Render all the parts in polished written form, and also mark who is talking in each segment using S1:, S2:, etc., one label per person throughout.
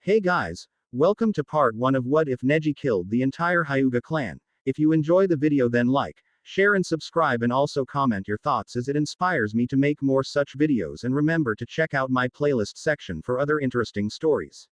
S1: Hey guys, welcome to part 1 of What If Neji Killed the Entire Hyuga clan. If you enjoy the video then like, share and subscribe and also comment your thoughts as it inspires me to make more such videos, and remember to check out my playlist section for other interesting stories.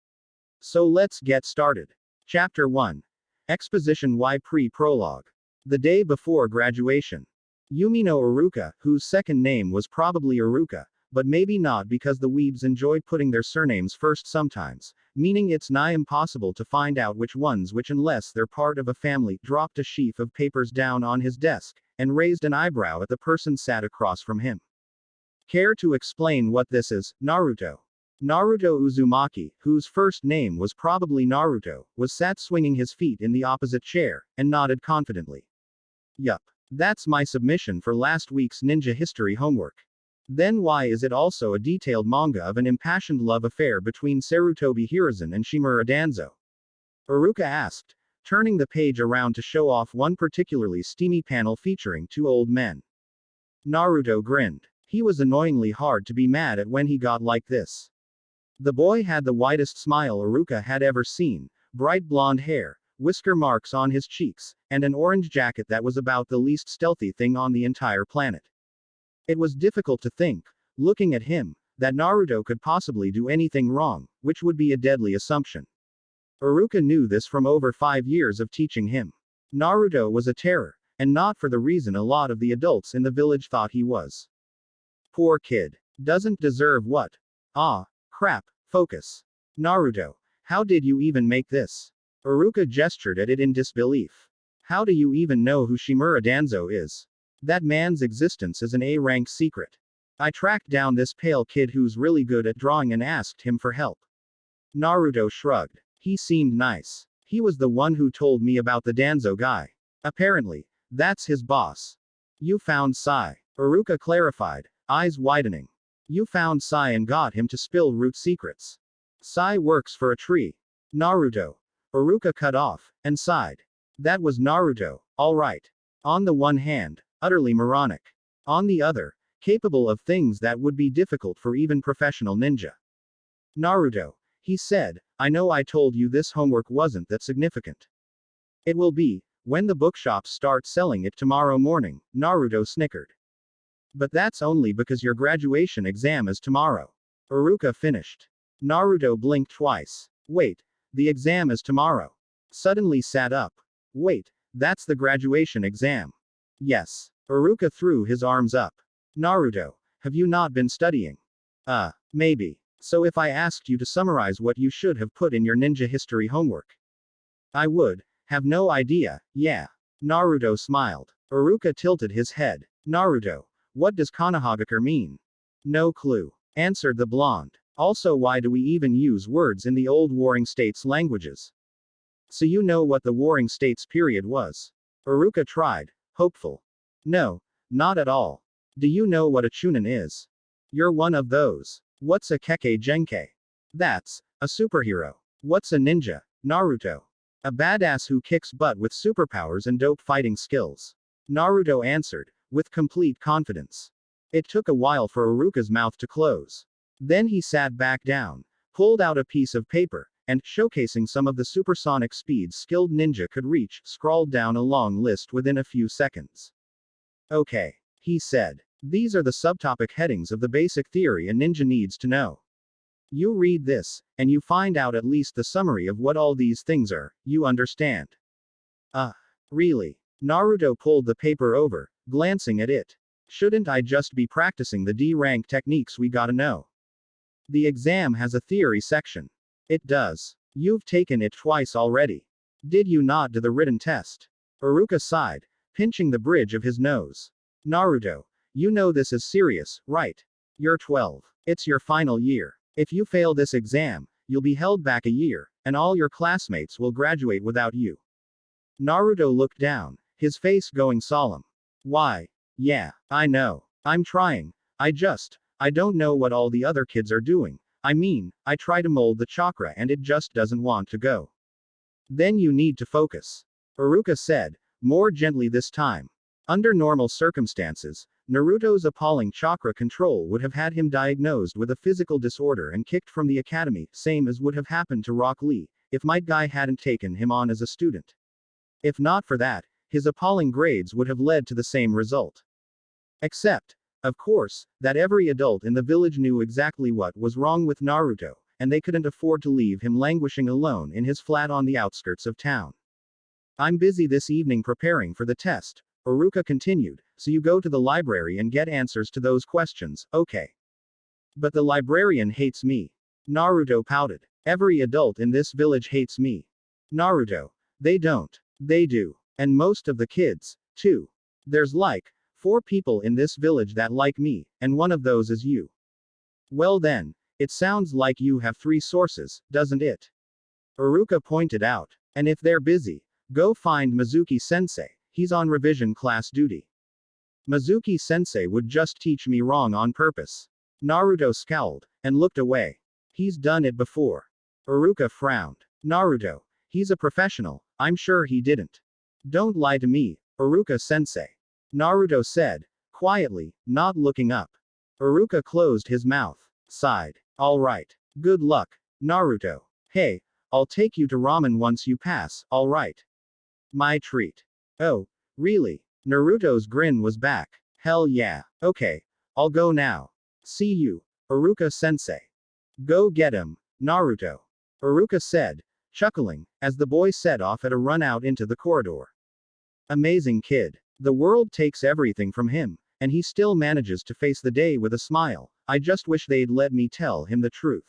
S1: So let's get started. Chapter 1. Exposition Y Pre-Prologue. The day before graduation. Yumi no Iruka, whose second name was probably Iruka, but maybe not because the weebs enjoy putting their surnames first sometimes, meaning it's nigh impossible to find out which one's which unless they're part of a family, dropped a sheaf of papers down on his desk, and raised an eyebrow at the person sat across from him. Care to explain what this is, Naruto? Naruto Uzumaki, whose first name was probably Naruto, was sat swinging his feet in the opposite chair, and nodded confidently. Yup. That's my submission for last week's ninja history homework. Then why is it also a detailed manga of an impassioned love affair between Sarutobi Hiruzen and Shimura Danzo? Iruka asked, turning the page around to show off one particularly steamy panel featuring two old men. Naruto grinned. He was annoyingly hard to be mad at when he got like this. The boy had the widest smile Iruka had ever seen, bright blonde hair, whisker marks on his cheeks, and an orange jacket that was about the least stealthy thing on the entire planet. It was difficult to think, looking at him, that Naruto could possibly do anything wrong, which would be a deadly assumption. Iruka knew this from over 5 years of teaching him. Naruto was a terror, and not for the reason a lot of the adults in the village thought he was. Poor kid. Doesn't deserve what? Ah, crap, focus. Naruto, how did you even make this? Iruka gestured at it in disbelief. How do you even know who Shimura Danzo is? That man's existence is an A-rank secret. I tracked down this pale kid who's really good at drawing and asked him for help. Naruto shrugged. He seemed nice. He was the one who told me about the Danzo guy. Apparently, that's his boss. You found Sai. Iruka clarified, eyes widening. You found Sai and got him to spill root secrets. Sai works for a tree. Naruto. Iruka cut off, and sighed. That was Naruto, alright. On the one hand, utterly moronic. On the other, capable of things that would be difficult for even professional ninja. Naruto, he said, I know I told you this homework wasn't that significant. It will be, when the bookshops start selling it tomorrow morning, Naruto snickered. But that's only because your graduation exam is tomorrow. Iruka finished. Naruto blinked twice. Wait, the exam is tomorrow. Suddenly sat up. Wait, that's the graduation exam. Yes. Iruka threw his arms up. Naruto, have you not been studying? Maybe. So if I asked you to summarize what you should have put in your ninja history homework? I would have no idea, yeah. Naruto smiled. Iruka tilted his head. Naruto, what does Konoha mean? No clue. Answered the blonde. Also, why do we even use words in the old Warring States languages? So you know what the Warring States period was? Iruka tried, hopeful. No, not at all. Do you know what a chunin is? You're one of those. What's a keke genkai? That's a superhero. What's a ninja? Naruto. A badass who kicks butt with superpowers and dope fighting skills. Naruto answered, with complete confidence. It took a while for Iruka's mouth to close. Then he sat back down, pulled out a piece of paper, and, showcasing some of the supersonic speeds skilled ninja could reach, scrawled down a long list within a few seconds. Okay, he said. These are the subtopic headings of the basic theory a ninja needs to know. You read this, and you find out at least the summary of what all these things are, you understand? Really? Naruto pulled the paper over, glancing at it. Shouldn't I just be practicing the D-rank techniques we gotta know? The exam has a theory section. It does. You've taken it twice already. Did you not do the written test? Iruka sighed, pinching the bridge of his nose. Naruto, you know this is serious, right? You're 12. It's your final year. If you fail this exam, you'll be held back a year, and all your classmates will graduate without you. Naruto looked down, his face going solemn. Why? Yeah, I know. I'm trying. I don't know what all the other kids are doing. I mean, I try to mold the chakra and it just doesn't want to go. Then you need to focus. Iruka said, more gently this time. Under normal circumstances, Naruto's appalling chakra control would have had him diagnosed with a physical disorder and kicked from the academy, same as would have happened to Rock Lee, if Might Guy hadn't taken him on as a student. If not for that, his appalling grades would have led to the same result. Except, of course, that every adult in the village knew exactly what was wrong with Naruto, and they couldn't afford to leave him languishing alone in his flat on the outskirts of town. I'm busy this evening preparing for the test, Iruka continued, so you go to the library and get answers to those questions, okay? But the librarian hates me. Naruto pouted. Every adult in this village hates me. Naruto. They don't. They do. And most of the kids, too. There's like 4 people in this village that like me, and one of those is you. Well then, it sounds like you have 3 sources, doesn't it? Iruka pointed out. And if they're busy, go find Mizuki-sensei, he's on revision class duty. Mizuki-sensei would just teach me wrong on purpose. Naruto scowled, and looked away. He's done it before. Iruka frowned. Naruto. He's a professional, I'm sure he didn't. Don't lie to me, Iruka-sensei. Naruto said, quietly, not looking up. Iruka closed his mouth, sighed. Alright. Good luck, Naruto. Hey, I'll take you to ramen once you pass, alright. My treat. Oh, really? Naruto's grin was back. Hell yeah. Okay. I'll go now. See you, Iruka-sensei. Go get him, Naruto. Iruka said, chuckling, as the boy set off at a run out into the corridor. Amazing kid. The world takes everything from him, and he still manages to face the day with a smile. I just wish they'd let me tell him the truth.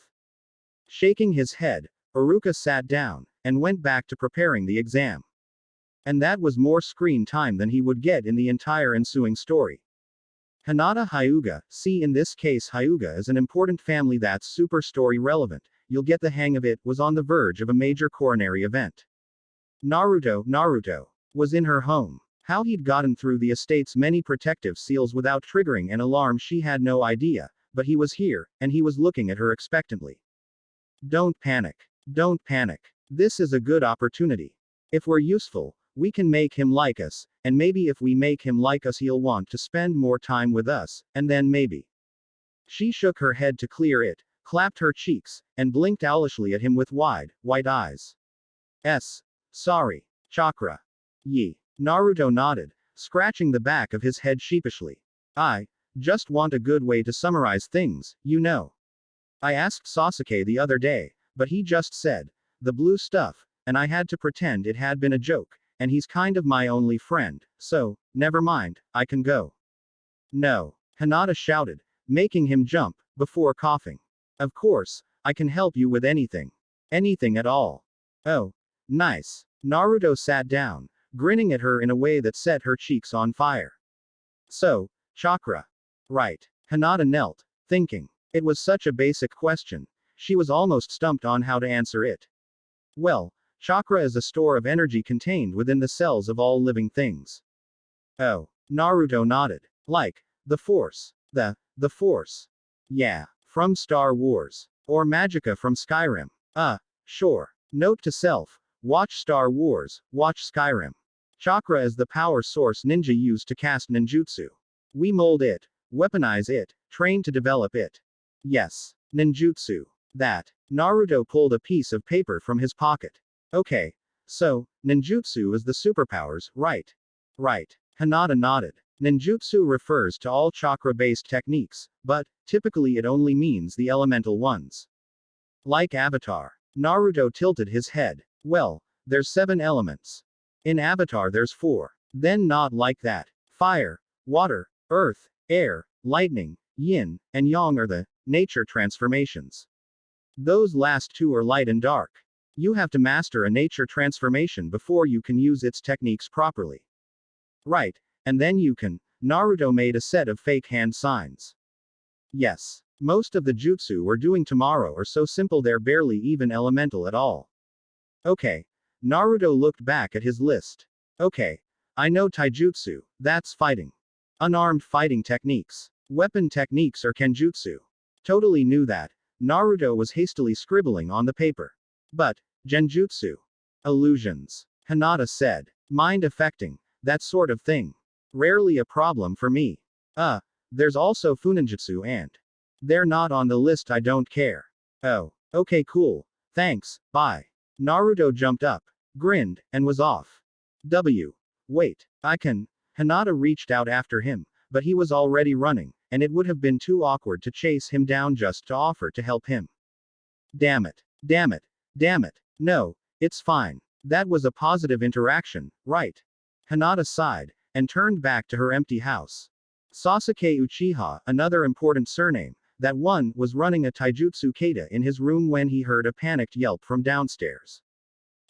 S1: Shaking his head, Iruka sat down, and went back to preparing the exam. And that was more screen time than he would get in the entire ensuing story. Hinata Hyuga, see in this case Hyuga is an important family that's super story relevant, you'll get the hang of it, was on the verge of a major coronary event. Naruto, was in her home. How he'd gotten through the estate's many protective seals without triggering an alarm she had no idea, but he was here, and he was looking at her expectantly. Don't panic. Don't panic. This is a good opportunity. If we're useful, we can make him like us, and maybe if we make him like us he'll want to spend more time with us, and then maybe. She shook her head to clear it, clapped her cheeks, and blinked owlishly at him with wide, white eyes. Sorry. Chakra. Ye. Naruto nodded, scratching the back of his head sheepishly. I just want a good way to summarize things, you know. I asked Sasuke the other day, but he just said, the blue stuff, and I had to pretend it had been a joke, and he's kind of my only friend, so, never mind, I can go. No. Hinata shouted, making him jump, before coughing. Of course, I can help you with anything. Anything at all. Oh. Nice. Naruto sat down, grinning at her in a way that set her cheeks on fire. So, chakra. Right. Hinata knelt, thinking. It was such a basic question. She was almost stumped on how to answer it. Well, chakra is a store of energy contained within the cells of all living things. Oh. Naruto nodded. Like, the Force. The Force. Yeah. From Star Wars. Or Magica from Skyrim. Sure. Note to self. Watch Star Wars, watch Skyrim. Chakra is the power source ninja use to cast ninjutsu. We mold it, weaponize it, train to develop it. Yes. Ninjutsu. That. Naruto pulled a piece of paper from his pocket. Okay. So, ninjutsu is the superpowers, right? Right. Hinata nodded. Ninjutsu refers to all chakra-based techniques, but, typically it only means the elemental ones. Like Avatar. Naruto tilted his head. Well, there's 7 elements. In Avatar there's 4. Then not like that. Fire, water, earth, air, lightning, yin, and yang are the nature transformations. Those last 2 are light and dark. You have to master a nature transformation before you can use its techniques properly. Right, and then you can. Naruto made a set of fake hand signs. Yes. Most of the jutsu we're doing tomorrow are so simple they're barely even elemental at all. Okay. Naruto looked back at his list. Okay. I know taijutsu, that's fighting. Unarmed fighting techniques. Weapon techniques are kenjutsu. Totally knew that. Naruto was hastily scribbling on the paper. But, genjutsu. Illusions. Hinata said. Mind affecting. That sort of thing. Rarely a problem for me. Uh, there's also Funinjutsu and. They're not on the list, I don't care. Oh, okay, cool. Thanks, bye. Naruto jumped up, grinned, and was off. Wait, I can. Hinata reached out after him, but he was already running, and it would have been too awkward to chase him down just to offer to help him. Damn it. Damn it. Damn it. No, it's fine. That was a positive interaction, right? Hinata sighed, and turned back to her empty house. Sasuke Uchiha, another important surname, that one, was running a taijutsu kata in his room when he heard a panicked yelp from downstairs.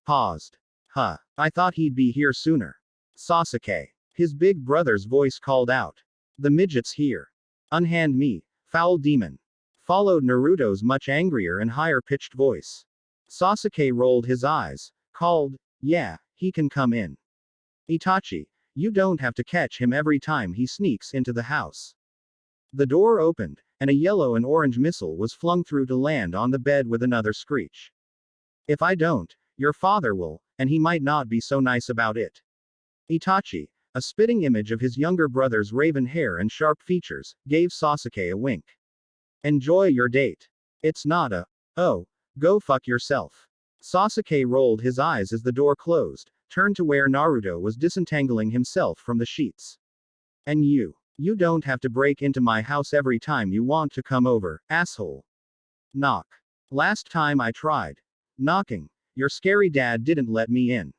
S1: Paused. Huh. I thought he'd be here sooner. Sasuke. His big brother's voice called out. The midget's here. Unhand me, foul demon. Followed Naruto's much angrier and higher-pitched voice. Sasuke rolled his eyes, called, yeah, he can come in. Itachi, you don't have to catch him every time he sneaks into the house. The door opened, and a yellow and orange missile was flung through to land on the bed with another screech. If I don't, your father will, and he might not be so nice about it. Itachi, a spitting image of his younger brother's raven hair and sharp features, gave Sasuke a wink. Enjoy your date. It's not a, oh, go fuck yourself. Sasuke rolled his eyes as the door closed, turned to where Naruto was disentangling himself from the sheets. And you don't have to break into my house every time you want to come over, asshole. Knock. Last time I tried knocking, your scary dad didn't let me in.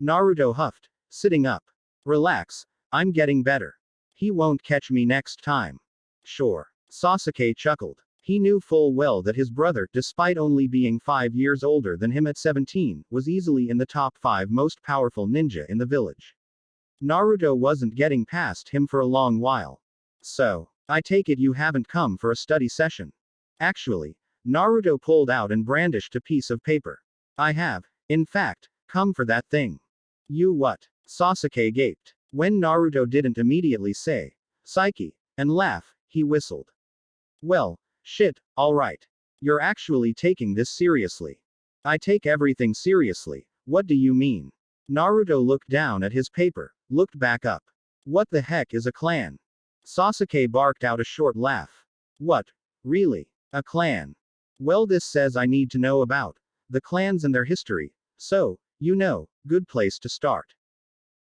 S1: Naruto huffed, sitting up. Relax, I'm getting better. He won't catch me next time. Sure. Sasuke chuckled. He knew full well that his brother, despite only being 5 years older than him at 17, was easily in the top 5 most powerful ninja in the village. Naruto wasn't getting past him for a long while. So, I take it you haven't come for a study session. Actually, Naruto pulled out and brandished a piece of paper. I have, in fact, come for that thing. You what? Sasuke gaped. When Naruto didn't immediately say, Psyche, and laugh, he whistled. Well, shit, alright. You're actually taking this seriously. I take everything seriously, what do you mean? Naruto looked down at his paper, looked back up. What the heck is a clan? Sasuke barked out a short laugh. What? Really? A clan? Well, this says I need to know about the clans and their history, so, you know, good place to start.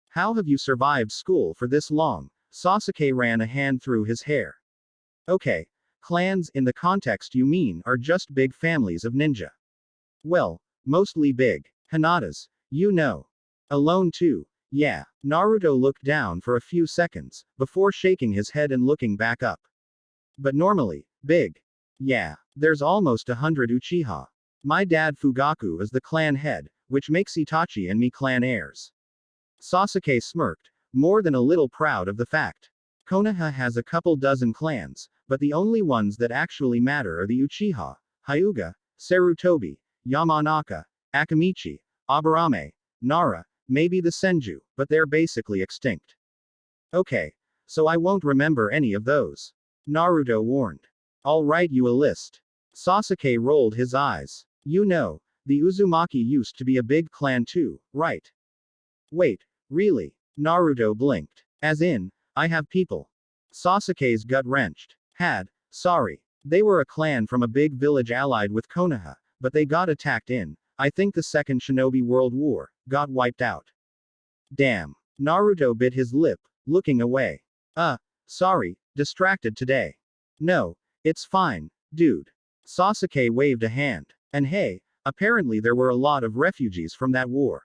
S1: How have you survived school for this long? Sasuke ran a hand through his hair. Okay, clans, in the context you mean, are just big families of ninja. Well, mostly big. Hinata's, you know. Alone too. Yeah. Naruto looked down for a few seconds, before shaking his head and looking back up. But normally, big. Yeah. There's almost 100 Uchiha. My dad Fugaku is the clan head, which makes Itachi and me clan heirs. Sasuke smirked, more than a little proud of the fact. Konoha has a couple dozen clans, but the only ones that actually matter are the Uchiha, Hyuga, Sarutobi, Yamanaka, Akamichi, Aburame, Nara, maybe the Senju, but they're basically extinct. Okay. So I won't remember any of those. Naruto warned. I'll write you a list. Sasuke rolled his eyes. You know, the Uzumaki used to be a big clan too, right? Wait, really? Naruto blinked. As in, I have people. Sasuke's gut wrenched. Sorry. They were a clan from a big village allied with Konoha, but they got attacked in, I think the Second Shinobi World War, got wiped out. Damn. Naruto bit his lip, looking away. Sorry, distracted today. No, it's fine, dude. Sasuke waved a hand. And hey, apparently there were a lot of refugees from that war.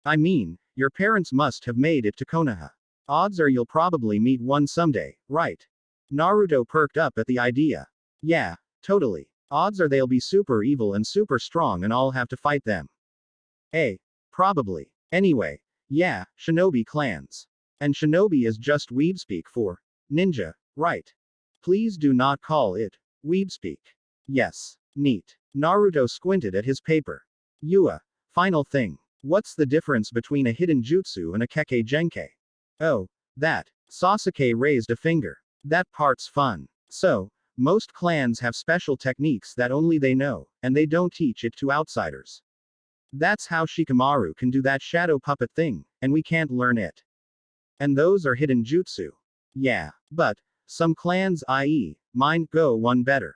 S1: I mean, your parents must have made it to Konoha. Odds are you'll probably meet one someday, right? Naruto perked up at the idea. Yeah, totally. Odds are they'll be super evil and super strong and I'll have to fight them. Probably. Anyway, yeah, shinobi clans. And shinobi is just weebspeak for ninja, right? Please do not call it weebspeak. Yes. Neat. Naruto squinted at his paper. Final thing. What's the difference between a hidden jutsu and a keke genkai? Oh, that. Sasuke raised a finger. That part's fun. So, most clans have special techniques that only they know, and they don't teach it to outsiders. That's how Shikamaru can do that shadow puppet thing, and we can't learn it. And those are hidden jutsu. Yeah. But, some clans, i.e., mine, go one better.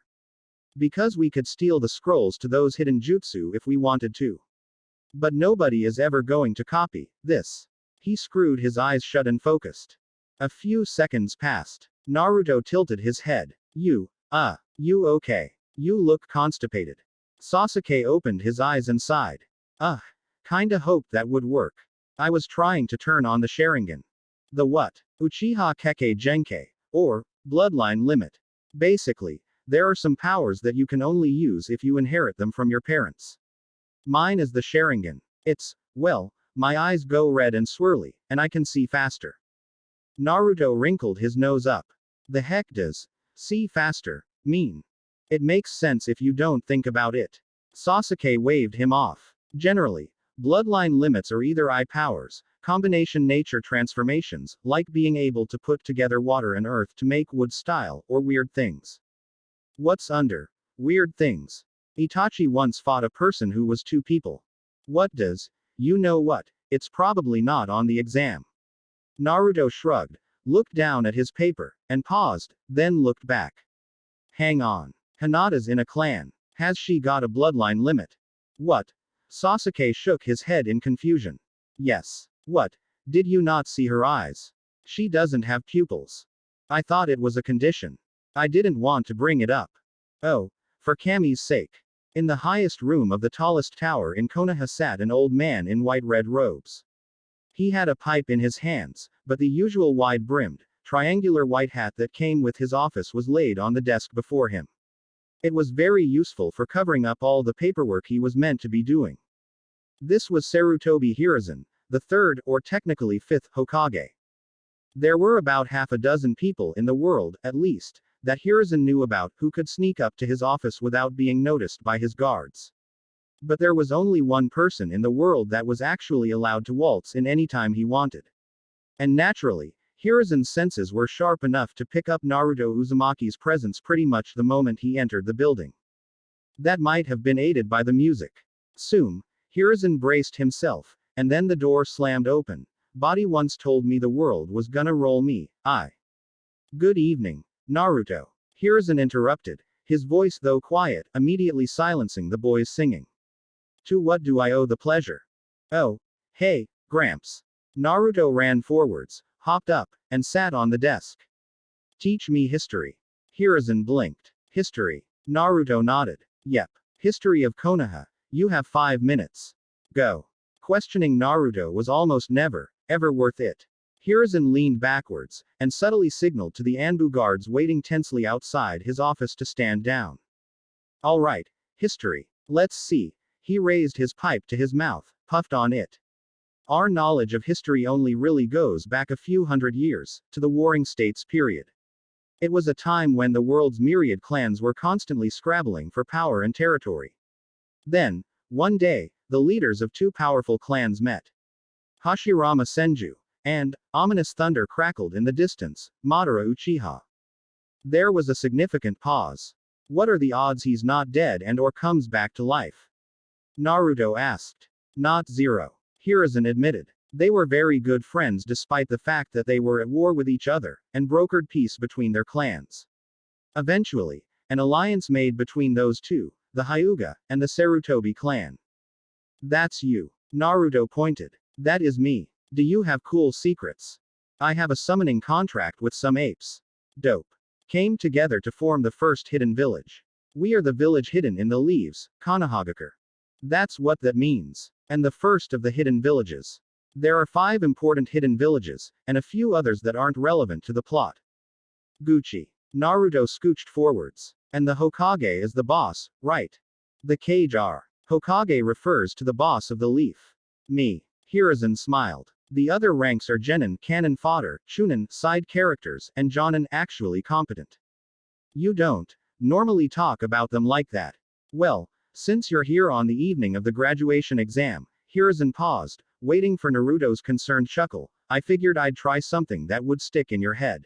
S1: Because we could steal the scrolls to those hidden jutsu if we wanted to. But nobody is ever going to copy this. He screwed his eyes shut and focused. A few seconds passed. Naruto tilted his head. You okay. You look constipated. Sasuke opened his eyes and sighed. Kinda hoped that would work. I was trying to turn on the Sharingan. The what? Uchiha Keke Genkai, or bloodline limit. Basically, there are some powers that you can only use if you inherit them from your parents. Mine is the Sharingan. It's, well, my eyes go red and swirly, and I can see faster. Naruto wrinkled his nose up. The heck does see faster mean? It makes sense if you don't think about it. Sasuke waved him off. Generally, bloodline limits are either eye powers, combination nature transformations, like being able to put together water and earth to make wood style, or weird things. What's under weird things? Itachi once fought a person who was two people. What does? You know what? It's probably not on the exam. Naruto shrugged, looked down at his paper, and paused, then looked back. Hang on. Hinata's in a clan. Has she got a bloodline limit? What? Sasuke shook his head in confusion. Yes. What? Did you not see her eyes? She doesn't have pupils. I thought it was a condition. I didn't want to bring it up. Oh, for Kami's sake. In the highest room of the tallest tower in Konoha sat an old man in white-red robes. He had a pipe in his hands, but the usual wide-brimmed, triangular white hat that came with his office was laid on the desk before him. It was very useful for covering up all the paperwork he was meant to be doing. This was Sarutobi Hiruzen, the third, or technically fifth, Hokage. There were about half a dozen people in the world, at least, that Hiruzen knew about who could sneak up to his office without being noticed by his guards. But there was only one person in the world that was actually allowed to waltz in any time he wanted. And naturally, Hiruzen's senses were sharp enough to pick up Naruto Uzumaki's presence pretty much the moment he entered the building. That might have been aided by the music. Soon, Hiruzen braced himself, and then the door slammed open. Body once told me the world was gonna roll me. Good evening, Naruto. Hiruzen interrupted, his voice though quiet, immediately silencing the boy's singing. To what do I owe the pleasure? Oh, hey, Gramps. Naruto ran forwards, hopped up, and sat on the desk. Teach me history. Hiruzen blinked. History. Naruto nodded. Yep. History of Konoha. You have 5 minutes. Go. Questioning Naruto was almost never, ever worth it. Hiruzen leaned backwards, and subtly signaled to the Anbu guards waiting tensely outside his office to stand down. Alright, history. Let's see. He raised his pipe to his mouth, puffed on it. Our knowledge of history only really goes back a few hundred years, to the Warring States period. It was a time when the world's myriad clans were constantly scrabbling for power and territory. Then, one day, the leaders of two powerful clans met. Hashirama Senju, and, ominous thunder crackled in the distance, Madara Uchiha. There was a significant pause. What are the odds he's not dead and or comes back to life? Naruto asked. Not zero. Hiruzen admitted. They were very good friends despite the fact that they were at war with each other, and brokered peace between their clans. Eventually, an alliance made between those two, the Hyuga, and the Sarutobi clan. That's you. Naruto pointed. That is me. Do you have cool secrets? I have a summoning contract with some apes. Dope. Came together to form the first hidden village. We are the village hidden in the leaves, Konohagakure. That's what that means. And the first of the hidden villages. There are 5 important hidden villages, and a few others that aren't relevant to the plot. Gucci. Naruto scooched forwards. And the Hokage is the boss, right? The Kage R. Hokage refers to the boss of the leaf. Me. Hiruzen smiled. The other ranks are Genin, cannon fodder, Chunin, side characters, and Jonin, actually competent. You don't normally talk about them like that. Well, since you're here on the evening of the graduation exam, Hiruzen paused, waiting for Naruto's concerned chuckle. I figured I'd try something that would stick in your head.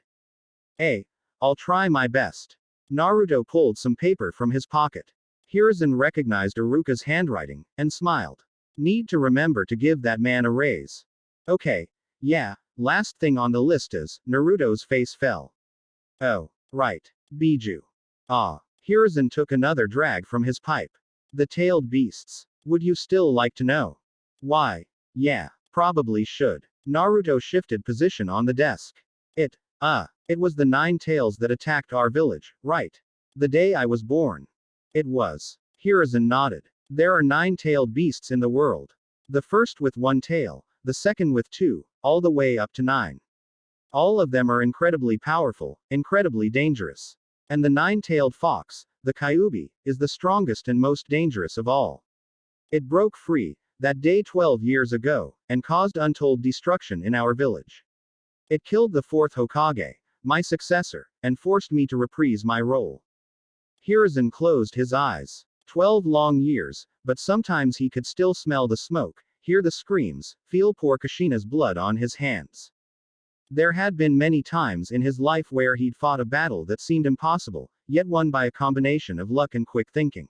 S1: I'll try my best. Naruto pulled some paper from his pocket. Hiruzen recognized Iruka's handwriting, and smiled. Need to remember to give that man a raise. Okay, yeah, Last thing on the list is, Naruto's face fell. Oh, right. Biju. Ah. Hiruzen took another drag from his pipe. The tailed beasts. Would you still like to know? Why? Yeah. Probably should. Naruto shifted position on the desk. It was the 9 tails that attacked our village, right? The day I was born. It was. Hiruzen nodded. There are 9 tailed beasts in the world. The first with 1 tail, the second with 2, all the way up to 9. All of them are incredibly powerful, incredibly dangerous. And the 9-tailed fox, the Kyuubi, is the strongest and most dangerous of all. It broke free, that day 12 years ago, and caused untold destruction in our village. It killed the 4th Hokage, my successor, and forced me to reprise my role. Hiruzen closed his eyes. 12 long years, but sometimes he could still smell the smoke, hear the screams, feel poor Kushina's blood on his hands. There had been many times in his life where he'd fought a battle that seemed impossible, yet won by a combination of luck and quick thinking.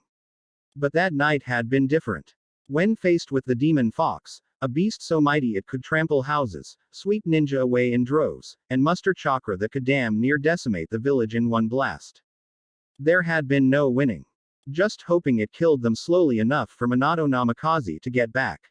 S1: But that night had been different. When faced with the demon fox, a beast so mighty it could trample houses, sweep ninja away in droves, and muster chakra that could damn near decimate the village in one blast. There had been no winning. Just hoping it killed them slowly enough for Minato Namikaze to get back.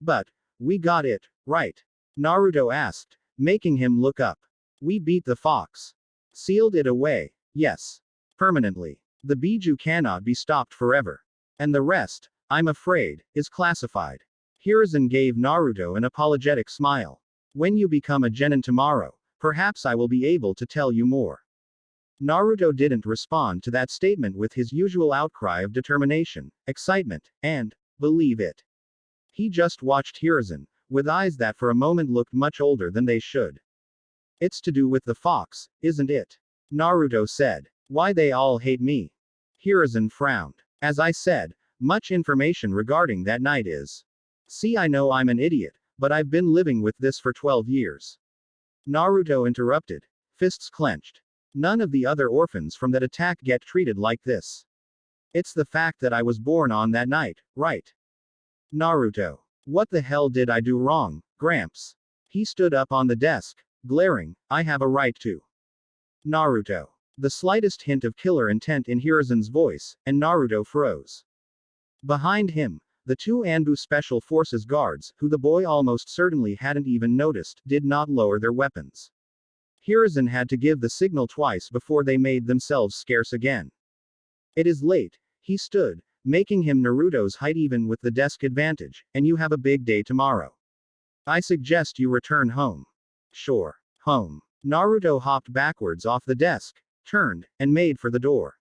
S1: But, we got it, right? Naruto asked, making him look up. We beat the fox. Sealed it away, yes. Permanently. The Biju cannot be stopped forever. And the rest, I'm afraid, is classified. Hiruzen gave Naruto an apologetic smile. When you become a genin tomorrow, perhaps I will be able to tell you more. Naruto didn't respond to that statement with his usual outcry of determination, excitement, and, believe it. He just watched Hiruzen, with eyes that for a moment looked much older than they should. It's to do with the fox, isn't it? Naruto said. Why they all hate me? Hiruzen frowned. As I said, much information regarding that night is. See, I know I'm an idiot, but I've been living with this for 12 years. Naruto interrupted. Fists clenched. None of the other orphans from that attack get treated like this. It's the fact that I was born on that night, right? Naruto. What the hell did I do wrong, Gramps? He stood up on the desk, glaring. I have a right to. Naruto. The slightest hint of killer intent in Hiruzen's voice, and Naruto froze. Behind him, the 2 Anbu Special Forces guards, who the boy almost certainly hadn't even noticed, did not lower their weapons. Hiruzen had to give the signal twice before they made themselves scarce again. It is late, he stood, making him Naruto's height even with the desk advantage, and you have a big day tomorrow. I suggest you return home. Sure. Home. Naruto hopped backwards off the desk, turned, and made for the door.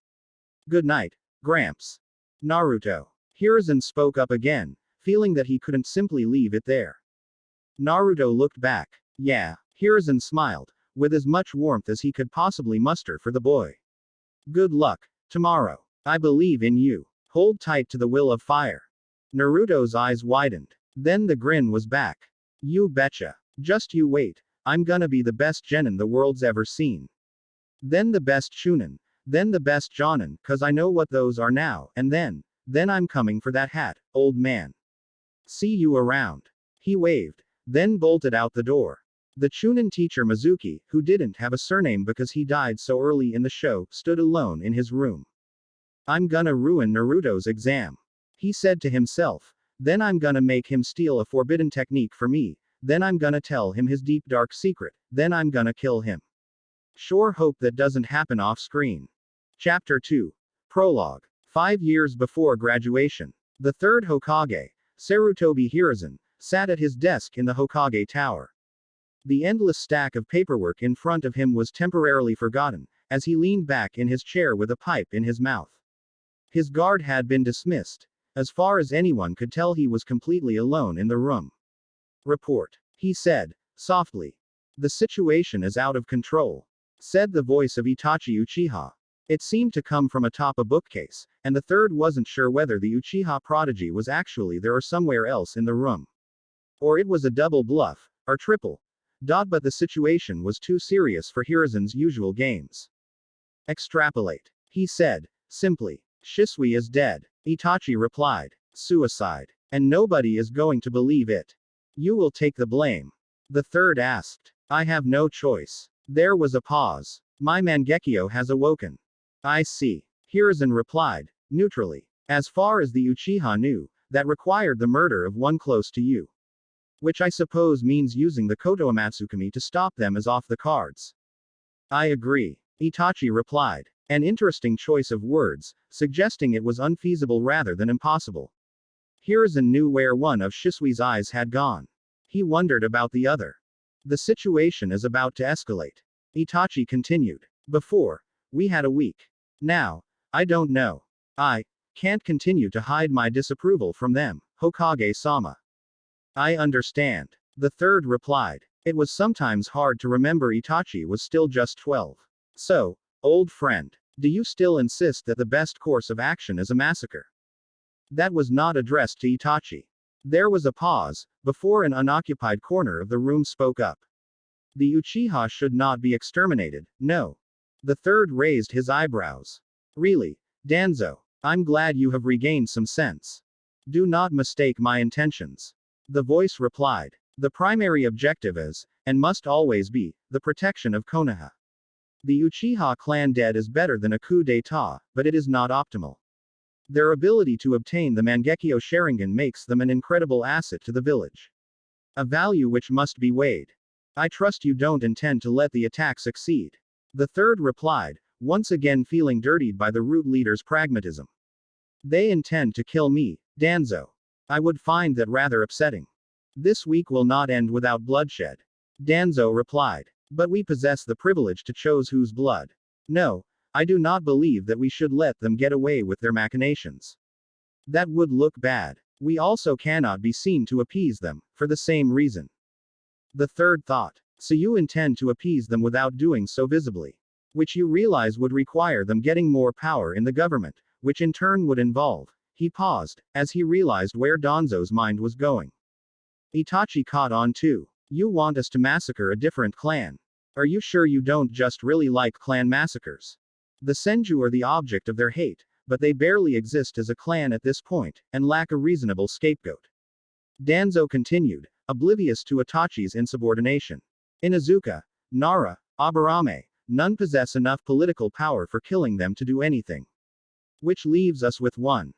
S1: Good night, Gramps. Naruto. Hiruzen spoke up again, feeling that he couldn't simply leave it there. Naruto looked back. Yeah. Hiruzen smiled, with as much warmth as he could possibly muster for the boy. Good luck, tomorrow. I believe in you. Hold tight to the will of fire. Naruto's eyes widened. Then the grin was back. You betcha. Just you wait. I'm gonna be the best genin the world's ever seen. Then the best Chunin. Then the best Jonin, 'cause I know what those are now, and then I'm coming for that hat, old man. See you around. He waved, then bolted out the door. The Chunin teacher Mizuki, who didn't have a surname because he died so early in the show, stood alone in his room. I'm gonna ruin Naruto's exam. He said to himself. Then I'm gonna make him steal a forbidden technique for me. Then I'm gonna tell him his deep dark secret. Then I'm gonna kill him. Sure hope that doesn't happen off screen. Chapter 2. Prologue. 5 years before graduation. The 3rd Hokage, Sarutobi Hiruzen, sat at his desk in the Hokage Tower. The endless stack of paperwork in front of him was temporarily forgotten, as he leaned back in his chair with a pipe in his mouth. His guard had been dismissed. As far as anyone could tell, he was completely alone in the room. Report. He said, softly. The situation is out of control, said the voice of Itachi Uchiha. It seemed to come from atop a bookcase, and the 3rd wasn't sure whether the Uchiha prodigy was actually there or somewhere else in the room. Or it was a double bluff, or triple. But the situation was too serious for Hiruzen's usual games. Extrapolate. He said, simply. Shisui is dead. Itachi replied. Suicide. And nobody is going to believe it. You will take the blame. The third asked. I have no choice. There was a pause. My Mangekyo has awoken. I see. Hiruzen replied, neutrally. As far as the Uchiha knew, that required the murder of one close to you. Which I suppose means using the Koto Amatsukami to stop them is off the cards. I agree. Itachi replied. An interesting choice of words, suggesting it was unfeasible rather than impossible. Hiruzen knew where one of Shisui's eyes had gone. He wondered about the other. The situation is about to escalate. Itachi continued. Before, we had a week. Now, I don't know. I can't continue to hide my disapproval from them, Hokage-sama. I understand. The third replied. It was sometimes hard to remember Itachi was still just 12. So, old friend, do you still insist that the best course of action is a massacre? That was not addressed to Itachi. There was a pause, before an unoccupied corner of the room spoke up. The Uchiha should not be exterminated, no. The third raised his eyebrows. Really, Danzo, I'm glad you have regained some sense. Do not mistake my intentions. The voice replied. The primary objective is, and must always be, the protection of Konoha. The Uchiha clan dead is better than a coup d'état, but it is not optimal. Their ability to obtain the Mangekyo Sharingan makes them an incredible asset to the village. A value which must be weighed. I trust you don't intend to let the attack succeed. The third replied, once again feeling dirtied by the root leader's pragmatism. They intend to kill me, Danzo. I would find that rather upsetting. This week will not end without bloodshed. Danzo replied. But we possess the privilege to choose whose blood. No, I do not believe that we should let them get away with their machinations. That would look bad. We also cannot be seen to appease them, for the same reason. The third thought. So you intend to appease them without doing so visibly. Which you realize would require them getting more power in the government, which in turn would involve. He paused, as he realized where Danzo's mind was going. Itachi caught on too. You want us to massacre a different clan. Are you sure you don't just really like clan massacres? The Senju are the object of their hate, but they barely exist as a clan at this point, and lack a reasonable scapegoat. Danzo continued, oblivious to Itachi's insubordination. Inuzuka, Nara, Aburame, none possess enough political power for killing them to do anything. Which leaves us with one.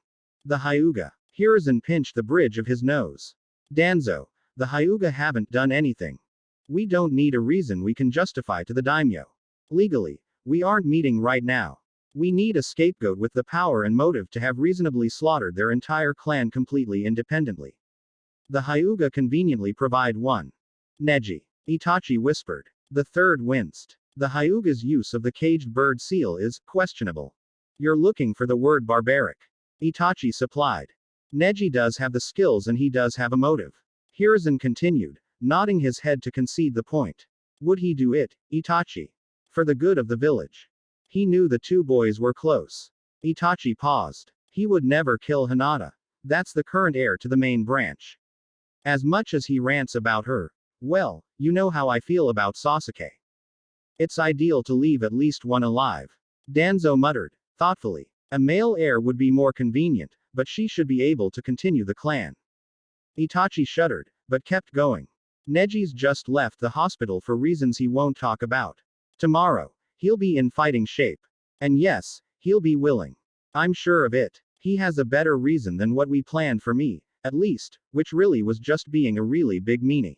S1: The Hyuga. Hiruzen pinched the bridge of his nose. Danzo, the Hyuga haven't done anything. We don't need a reason we can justify to the daimyo. Legally, we aren't meeting right now. We need a scapegoat with the power and motive to have reasonably slaughtered their entire clan completely independently. The Hyuga conveniently provide one. Neji. Itachi whispered. The third winced. The Hyuga's use of the caged bird seal is questionable. You're looking for the word barbaric. Itachi supplied. Neji does have the skills and he does have a motive. Hiruzen continued, nodding his head to concede the point. Would he do it, Itachi? For the good of the village. He knew the two boys were close. Itachi paused. He would never kill Hinata. That's the current heir to the main branch. As much as he rants about her, well, you know how I feel about Sasuke. It's ideal to leave at least one alive. Danzo muttered, thoughtfully. A male heir would be more convenient, but she should be able to continue the clan. Itachi shuddered, but kept going. Neji's just left the hospital for reasons he won't talk about. Tomorrow, he'll be in fighting shape. And yes, he'll be willing. I'm sure of it. He has a better reason than what we planned for me, at least, which really was just being a really big meanie.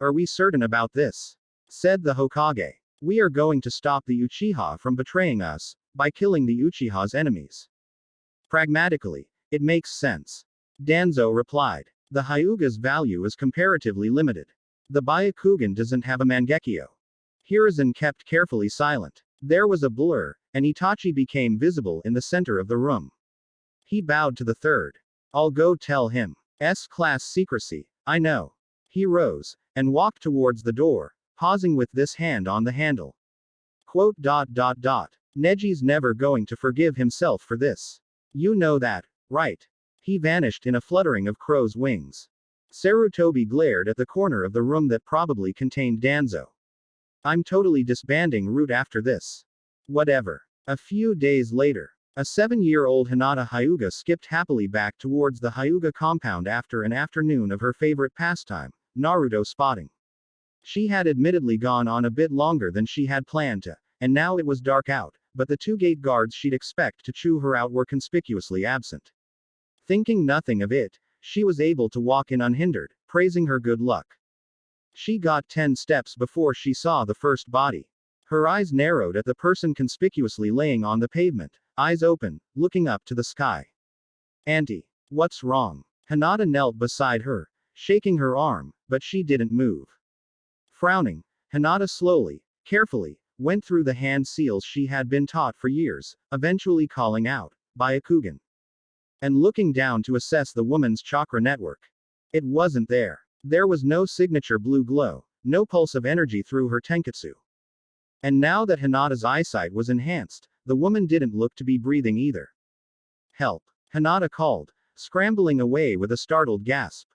S1: Are we certain about this? Said the Hokage. We are going to stop the Uchiha from betraying us, by killing the Uchiha's enemies. Pragmatically, it makes sense. Danzo replied. The Hyuga's value is comparatively limited. The Byakugan doesn't have a Mangekyo. Hiruzen kept carefully silent. There was a blur, and Itachi became visible in the center of the room. He bowed to the third. I'll go tell him. S-class secrecy, I know. He rose, and walked towards the door, pausing with this hand on the handle. Quote. Neji's never going to forgive himself for this. You know that, right? He vanished in a fluttering of crow's wings. Sarutobi glared at the corner of the room that probably contained Danzo. I'm totally disbanding Root after this. Whatever. A few days later, a 7-year-old Hinata Hyuga skipped happily back towards the Hyuga compound after an afternoon of her favorite pastime, Naruto spotting. She had admittedly gone on a bit longer than she had planned to, and now it was dark out, but the two gate guards she'd expect to chew her out were conspicuously absent. Thinking nothing of it, she was able to walk in unhindered, praising her good luck. She got 10 steps before she saw the first body. Her eyes narrowed at the person conspicuously laying on the pavement, eyes open, looking up to the sky. Auntie. What's wrong? Hinata knelt beside her, shaking her arm, but she didn't move. Frowning, Hinata slowly, carefully, went through the hand seals she had been taught for years, eventually calling out, Byakugan. And looking down to assess the woman's chakra network. It wasn't there. There was no signature blue glow, no pulse of energy through her tenketsu. And now that Hinata's eyesight was enhanced, the woman didn't look to be breathing either. Help. Hinata called, scrambling away with a startled gasp.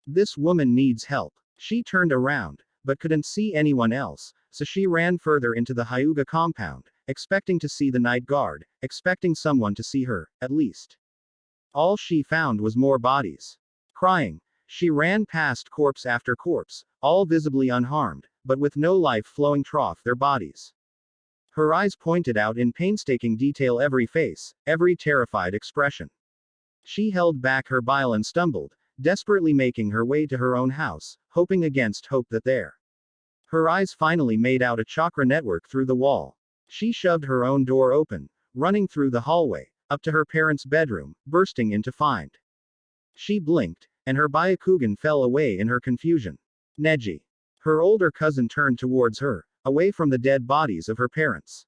S1: This woman needs help. She turned around, but couldn't see anyone else, so she ran further into the Hyuga compound, expecting to see the night guard, expecting someone to see her, at least. All she found was more bodies. Crying, she ran past corpse after corpse, all visibly unharmed, but with no life flowing trough their bodies. Her eyes pointed out in painstaking detail every face, every terrified expression. She held back her bile and stumbled, desperately making her way to her own house, hoping against hope that there. Her eyes finally made out a chakra network through the wall. She shoved her own door open, running through the hallway, up to her parents' bedroom, bursting in to find. She blinked, and her Byakugan fell away in her confusion. Neji. Her older cousin turned towards her, away from the dead bodies of her parents.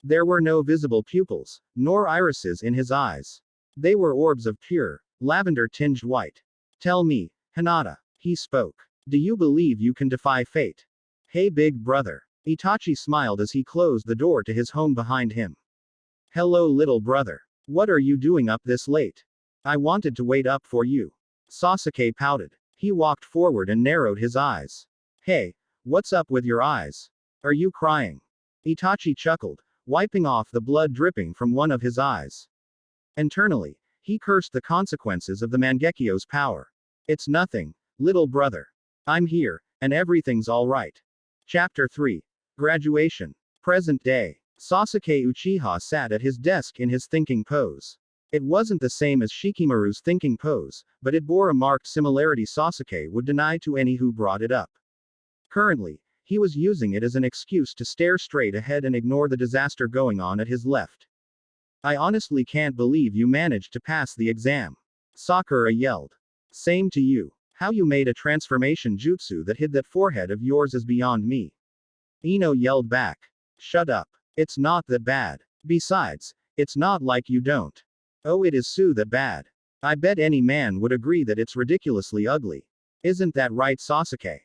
S1: There were no visible pupils, nor irises in his eyes. They were orbs of pure, lavender-tinged white. Tell me, Hinata. He spoke. Do you believe you can defy fate? Hey big brother. Itachi smiled as he closed the door to his home behind him. Hello little brother. What are you doing up this late? I wanted to wait up for you. Sasuke pouted. He walked forward and narrowed his eyes. Hey, what's up with your eyes? Are you crying? Itachi chuckled, wiping off the blood dripping from one of his eyes. Internally, he cursed the consequences of the Mangekyo's power. It's nothing, little brother. I'm here, and everything's alright. Chapter 3. Graduation. Present day. Sasuke Uchiha sat at his desk in his thinking pose. It wasn't the same as Shikamaru's thinking pose, but it bore a marked similarity Sasuke would deny to any who brought it up. Currently, he was using it as an excuse to stare straight ahead and ignore the disaster going on at his left. I honestly can't believe you managed to pass the exam. Sakura yelled. Same to you. How you made a transformation jutsu that hid that forehead of yours is beyond me. Ino yelled back. Shut up. It's not that bad. Besides, it's not like you don't. Oh, it is so that bad. I bet any man would agree that it's ridiculously ugly. Isn't that right, Sasuke?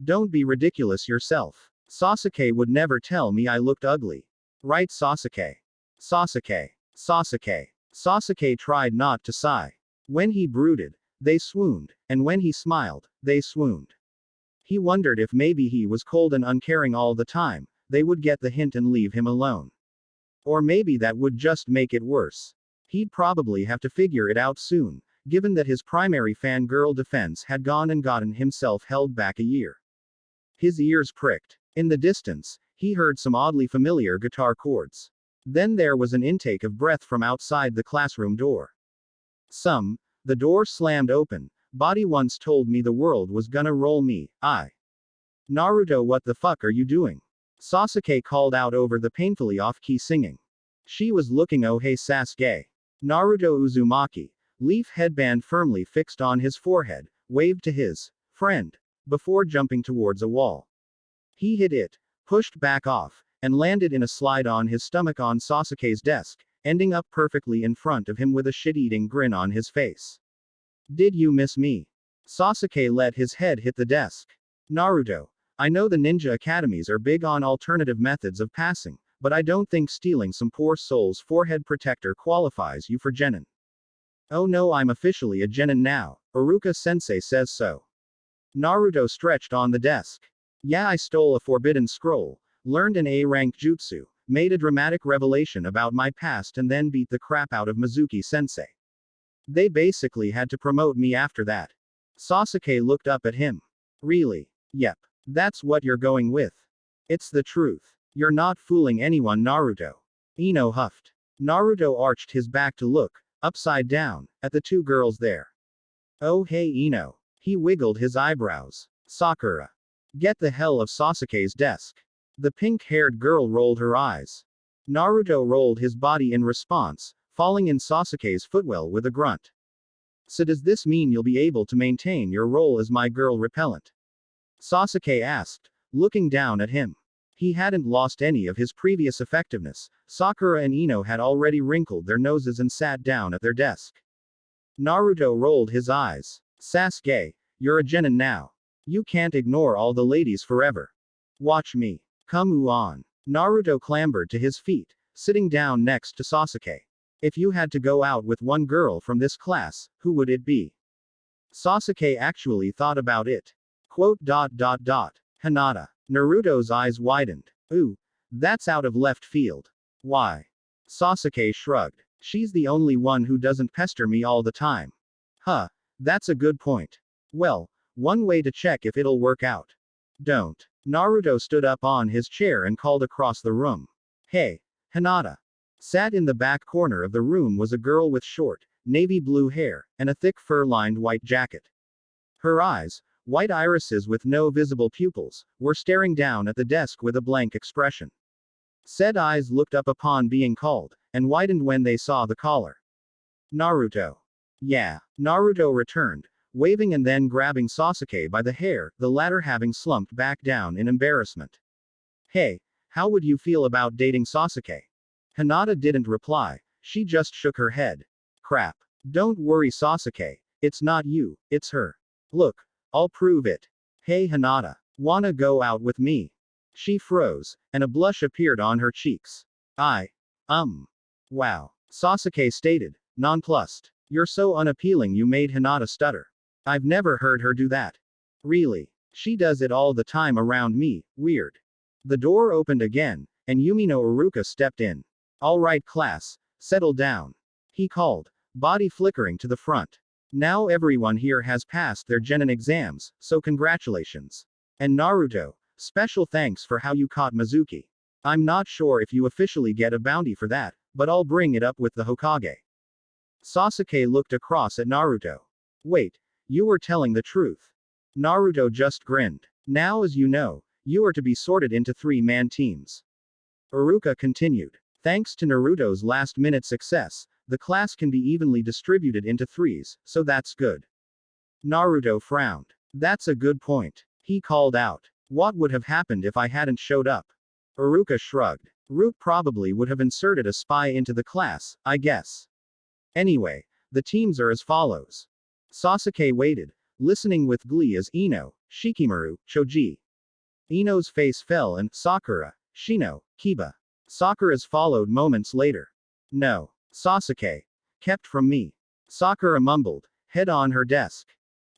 S1: Don't be ridiculous yourself. Sasuke would never tell me I looked ugly. Right, Sasuke? Sasuke. Sasuke. Sasuke tried not to sigh. When he brooded, they swooned, and when he smiled, they swooned. He wondered if maybe he was cold and uncaring all the time, they would get the hint and leave him alone. Or maybe that would just make it worse. He'd probably have to figure it out soon, given that his primary fangirl defense had gone and gotten himself held back a year. His ears pricked. In the distance, he heard some oddly familiar guitar chords. Then there was an intake of breath from outside the classroom door. The door slammed open. Body once told me the world was gonna roll me. Naruto, what the fuck are you doing? Sasuke called out over the painfully off-key singing. She was looking. Oh hey Sasuke. Naruto Uzumaki, leaf headband firmly fixed on his forehead, waved to his friend before jumping towards a wall. He hit it, pushed back off, and landed in a slide on his stomach on Sasuke's desk, ending up perfectly in front of him with a shit-eating grin on his face. Did you miss me? Sasuke let his head hit the desk. Naruto, I know the ninja academies are big on alternative methods of passing, but I don't think stealing some poor soul's forehead protector qualifies you for genin. Oh no, I'm officially a genin now, Iruka-sensei says so. Naruto stretched on the desk. Yeah, I stole a forbidden scroll, learned an A-rank jutsu, made a dramatic revelation about my past and then beat the crap out of Mizuki-sensei. They basically had to promote me after that. Sasuke looked up at him. Really? Yep. That's what you're going with. It's the truth. You're not fooling anyone, Naruto. Ino huffed. Naruto arched his back to look, upside down, at the two girls there. Oh hey Ino. He wiggled his eyebrows. Sakura. Get the hell of Sasuke's desk. The pink-haired girl rolled her eyes. Naruto rolled his body in response, falling in Sasuke's footwell with a grunt. So does this mean you'll be able to maintain your role as my girl repellent? Sasuke asked, looking down at him. He hadn't lost any of his previous effectiveness. Sakura and Ino had already wrinkled their noses and sat down at their desk. Naruto rolled his eyes. Sasuke, you're a genin now. You can't ignore all the ladies forever. Watch me. Come on. Naruto clambered to his feet, sitting down next to Sasuke. If you had to go out with one girl from this class, who would it be? Sasuke actually thought about it. Hinata. Naruto's eyes widened. Ooh, that's out of left field. Why? Sasuke shrugged. She's the only one who doesn't pester me all the time. Huh, that's a good point. Well, one way to check if it'll work out. Don't. Naruto stood up on his chair and called across the room. Hey, Hinata. Sat in the back corner of the room was a girl with short, navy blue hair, and a thick fur-lined white jacket. Her eyes, white irises with no visible pupils, were staring down at the desk with a blank expression. Said eyes looked up upon being called, and widened when they saw the caller. Naruto. Yeah. Naruto returned, waving and then grabbing Sasuke by the hair, the latter having slumped back down in embarrassment. Hey, how would you feel about dating Sasuke? Hinata didn't reply, she just shook her head. Crap. Don't worry Sasuke, it's not you, it's her. Look, I'll prove it. Hey Hinata, wanna go out with me? She froze, and a blush appeared on her cheeks. Wow. Sasuke stated, nonplussed. You're so unappealing you made Hinata stutter. I've never heard her do that. Really? She does it all the time around me, weird. The door opened again, and Yumino Iruka stepped in. Alright class, settle down. He called, body flickering to the front. Now everyone here has passed their genin exams, so congratulations. And Naruto, special thanks for how you caught Mizuki. I'm not sure if you officially get a bounty for that, but I'll bring it up with the Hokage. Sasuke looked across at Naruto. Wait, you were telling the truth. Naruto just grinned. Now as you know, you are to be sorted into 3-man teams. Iruka continued. Thanks to Naruto's last-minute success, the class can be evenly distributed into 3s, so that's good. Naruto frowned. That's a good point. He called out. What would have happened if I hadn't showed up? Iruka shrugged. Root probably would have inserted a spy into the class, I guess. Anyway, the teams are as follows. Sasuke waited, listening with glee as Ino, Shikamaru, Choji. Ino's face fell and Sakura, Shino, Kiba. Sakura's followed moments later. No. Sasuke. Kept from me. Sakura mumbled, head on her desk.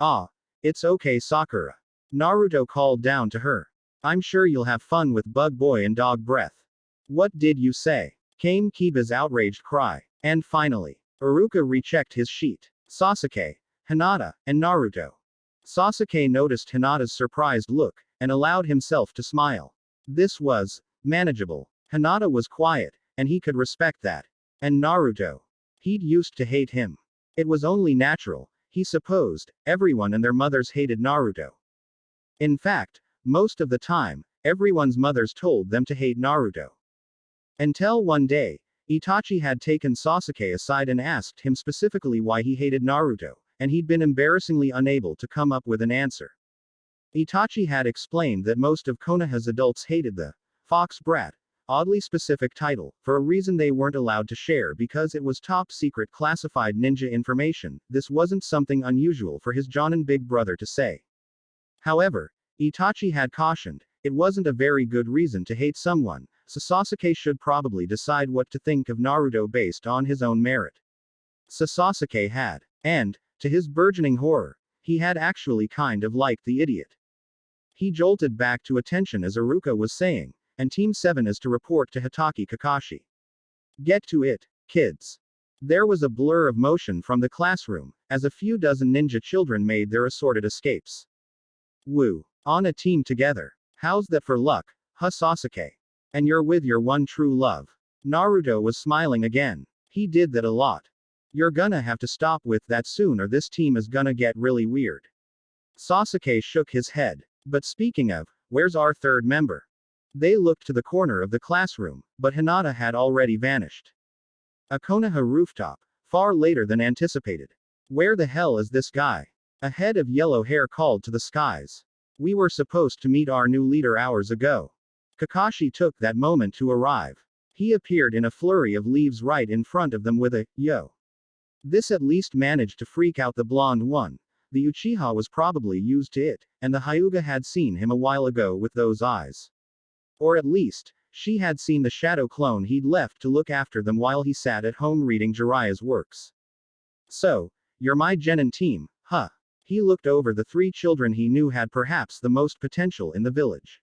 S1: Ah. It's okay Sakura. Naruto called down to her. I'm sure you'll have fun with Bug Boy and Dog Breath. What did you say? Came Kiba's outraged cry. And finally, Iruka rechecked his sheet. Sasuke, Hinata, and Naruto. Sasuke noticed Hinata's surprised look, and allowed himself to smile. This was manageable. Hinata was quiet, and he could respect that. And Naruto. He'd used to hate him. It was only natural, he supposed, everyone and their mothers hated Naruto. In fact, most of the time, everyone's mothers told them to hate Naruto. Until one day, Itachi had taken Sasuke aside and asked him specifically why he hated Naruto, and he'd been embarrassingly unable to come up with an answer. Itachi had explained that most of Konoha's adults hated the fox brat, oddly specific title, for a reason they weren't allowed to share because it was top secret classified ninja information. This wasn't something unusual for his Jonin big brother to say. However, Itachi had cautioned, it wasn't a very good reason to hate someone, so Sasuke should probably decide what to think of Naruto based on his own merit. So Sasuke had. And, to his burgeoning horror, he had actually kind of liked the idiot. He jolted back to attention as Iruka was saying, and Team 7 is to report to Hitaki Kakashi. Get to it, kids. There was a blur of motion from the classroom, as a few dozen ninja children made their assorted escapes. Woo. On a team together. How's that for luck, huh Sasuke? And you're with your one true love. Naruto was smiling again. He did that a lot. You're gonna have to stop with that soon or this team is gonna get really weird. Sasuke shook his head. But speaking of, where's our third member? They looked to the corner of the classroom, but Hinata had already vanished. A Konoha rooftop, far later than anticipated. Where the hell is this guy? A head of yellow hair called to the skies. We were supposed to meet our new leader hours ago. Kakashi took that moment to arrive. He appeared in a flurry of leaves right in front of them with a, yo. This at least managed to freak out the blonde one. The Uchiha was probably used to it, and the Hyuga had seen him a while ago with those eyes. Or at least, she had seen the shadow clone he'd left to look after them while he sat at home reading Jiraiya's works. So, you're my genin team, huh? He looked over the three children he knew had perhaps the most potential in the village.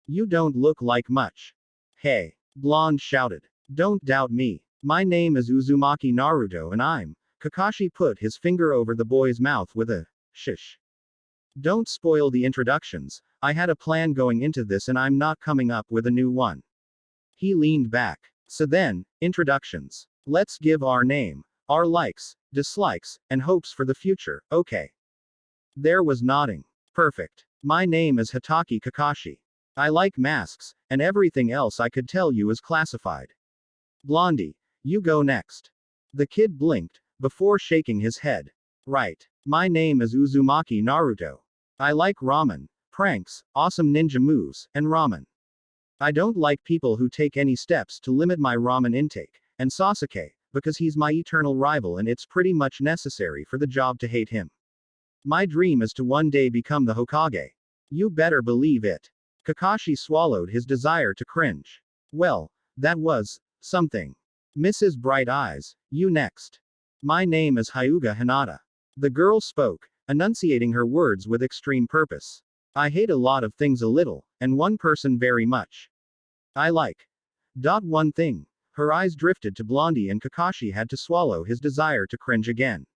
S1: You don't look like much. Hey, blonde shouted. Don't doubt me. My name is Uzumaki Naruto and I'm. Kakashi put his finger over the boy's mouth with a shish. Don't spoil the introductions. I had a plan going into this and I'm not coming up with a new one. He leaned back. So then, introductions. Let's give our name, our likes, dislikes, and hopes for the future, okay? There was nodding. Perfect. My name is Hitaki Kakashi. I like masks, and everything else I could tell you is classified. Blondie, you go next. The kid blinked, before shaking his head. Right. My name is Uzumaki Naruto. I like ramen, pranks, awesome ninja moves, and ramen. I don't like people who take any steps to limit my ramen intake, and Sasuke, because he's my eternal rival and it's pretty much necessary for the job to hate him. My dream is to one day become the Hokage. You better believe it. Kakashi swallowed his desire to cringe. Well, that was something. Mrs. Bright Eyes, you next. My name is Hyuga Hinata. The girl spoke, enunciating her words with extreme purpose. I hate a lot of things a little, and one person very much. I like. One thing. Her eyes drifted to Blondie and Kakashi had to swallow his desire to cringe again.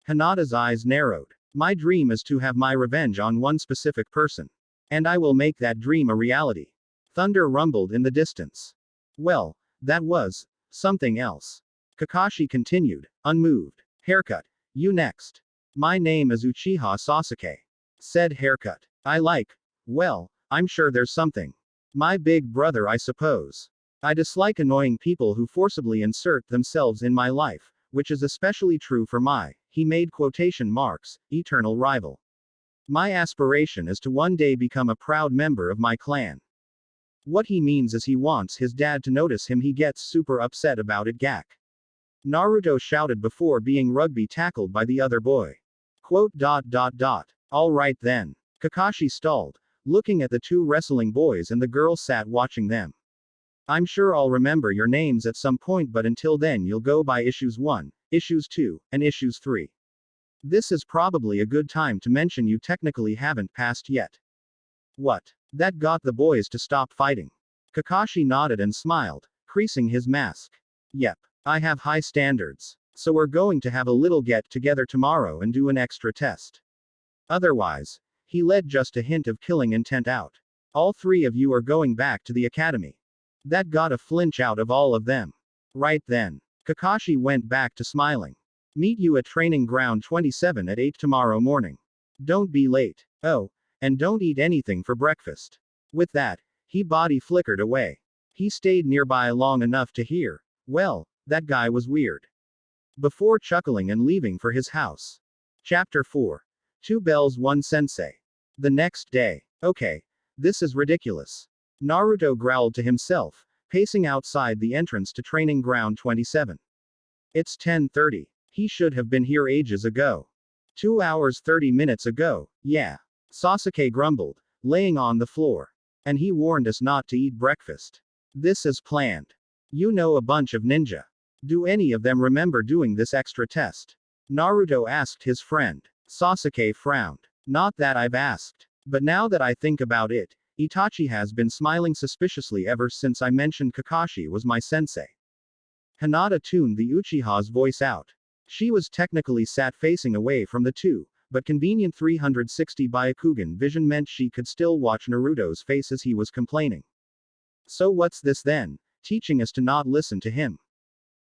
S1: Hinata's eyes narrowed. My dream is to have my revenge on one specific person. And I will make that dream a reality. Thunder rumbled in the distance. Well, that was something else. Kakashi continued, unmoved. Haircut. You next. My name is Uchiha Sasuke. Said haircut. I like. Well, I'm sure there's something. My big brother, I suppose. I dislike annoying people who forcibly insert themselves in my life, which is especially true for my, he made quotation marks, eternal rival. My aspiration is to one day become a proud member of my clan. What he means is he wants his dad to notice him. He gets super upset about it. Gak. Naruto shouted before being rugby tackled by the other boy. All right then. Kakashi stalled, looking at the two wrestling boys and the girl sat watching them. I'm sure I'll remember your names at some point, but until then you'll go by issues 1, issues 2, and issues 3. This is probably a good time to mention you technically haven't passed yet. What? That got the boys to stop fighting. Kakashi nodded and smiled, creasing his mask. Yep. I have high standards. So we're going to have a little get together tomorrow and do an extra test. Otherwise, he let just a hint of killing intent out. All three of you are going back to the academy. That got a flinch out of all of them. Right then. Kakashi went back to smiling. Meet you at training ground 27 at 8 tomorrow morning. Don't be late. Oh, and don't eat anything for breakfast. With that, he body flickered away. He stayed nearby long enough to hear, well, that guy was weird. Before chuckling and leaving for his house. Chapter 4. 2 bells 1 sensei. The next day. Okay. This is ridiculous. Naruto growled to himself, pacing outside the entrance to training ground 27. It's 10:30. He should have been here ages ago. 2 hours 30 minutes ago, yeah. Sasuke grumbled, laying on the floor. And he warned us not to eat breakfast. This is planned. You know a bunch of ninja. Do any of them remember doing this extra test? Naruto asked his friend. Sasuke frowned. Not that I've asked. But now that I think about it, Itachi has been smiling suspiciously ever since I mentioned Kakashi was my sensei. Hinata tuned the Uchiha's voice out. She was technically sat facing away from the two, but convenient 360 Byakugan vision meant she could still watch Naruto's face as he was complaining. So what's this then? Teaching us to not listen to him.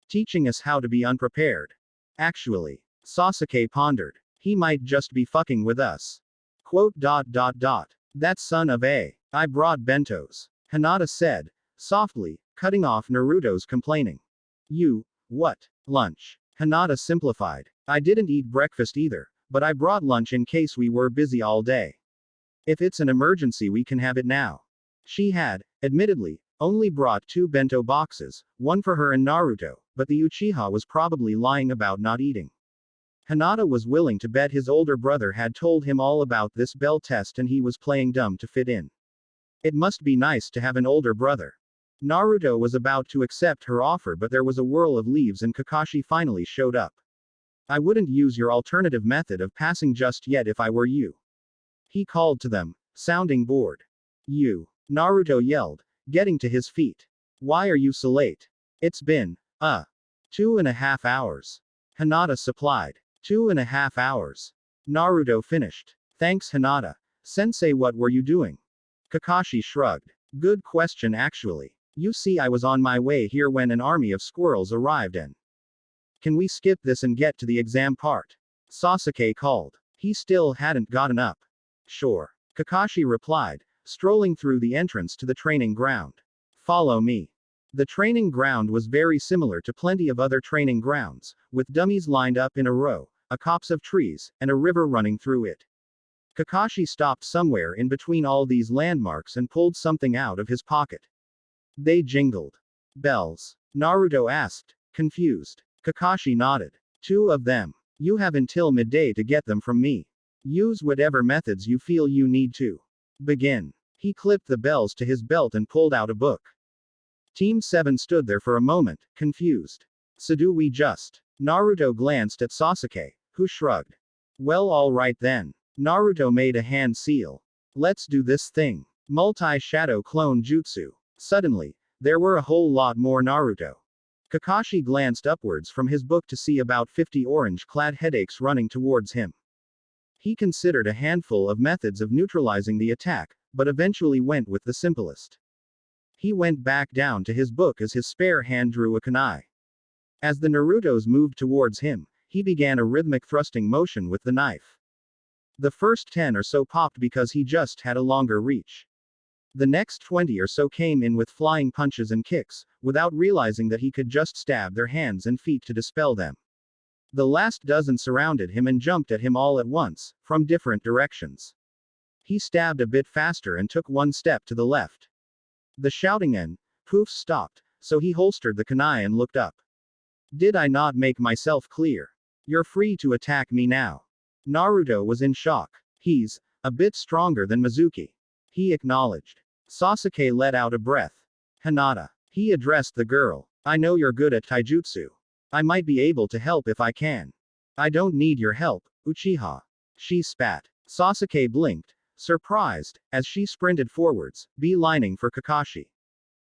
S1: Teaching us how to be unprepared. Actually, Sasuke pondered. He might just be fucking with us. Quote. That son of a. I brought bentos. Hinata said, softly, cutting off Naruto's complaining. You, what? Lunch. Hinata simplified. I didn't eat breakfast either, but I brought lunch in case we were busy all day. If it's an emergency we can have it now. She had, admittedly, only brought 2 bento boxes, one for her and Naruto, but the Uchiha was probably lying about not eating. Hinata was willing to bet his older brother had told him all about this bell test and he was playing dumb to fit in. It must be nice to have an older brother. Naruto was about to accept her offer, but there was a whirl of leaves and Kakashi finally showed up. I wouldn't use your alternative method of passing just yet if I were you. He called to them, sounding bored. You. Naruto yelled, getting to his feet. Why are you so late? It's been, 2.5 hours. Hinata supplied. 2.5 hours. Naruto finished. Thanks Hinata. Sensei, what were you doing? Kakashi shrugged. Good question actually. You see, I was on my way here when an army of squirrels arrived and. Can we skip this and get to the exam part? Sasuke called. He still hadn't gotten up. Sure. Kakashi replied, strolling through the entrance to the training ground. Follow me. The training ground was very similar to plenty of other training grounds, with dummies lined up in a row, a copse of trees, and a river running through it. Kakashi stopped somewhere in between all these landmarks and pulled something out of his pocket. They jingled. Bells. Naruto asked, confused. Kakashi nodded. 2 of them. You have until midday to get them from me. Use whatever methods you feel you need to. Begin. He clipped the bells to his belt and pulled out a book. Team 7 stood there for a moment, confused. So do we just? Naruto glanced at Sasuke, who shrugged. Well, alright then. Naruto made a hand seal. Let's do this thing. Multi-shadow clone jutsu. Suddenly, there were a whole lot more Naruto. Kakashi glanced upwards from his book to see about 50 orange-clad headaches running towards him. He considered a handful of methods of neutralizing the attack, but eventually went with the simplest. He went back down to his book as his spare hand drew a kunai. As the Narutos moved towards him, he began a rhythmic thrusting motion with the knife. The first 10 or so popped because he just had a longer reach. The next 20 or so came in with flying punches and kicks, without realizing that he could just stab their hands and feet to dispel them. The last dozen surrounded him and jumped at him all at once, from different directions. He stabbed a bit faster and took one step to the left. The shouting and poofs stopped, so he holstered the kunai and looked up. Did I not make myself clear? You're free to attack me now. Naruto was in shock. He's a bit stronger than Mizuki. He acknowledged. Sasuke let out a breath. Hinata. He addressed the girl. I know you're good at taijutsu. I might be able to help if I can. I don't need your help, Uchiha. She spat. Sasuke blinked, surprised, as she sprinted forwards, beelining for Kakashi.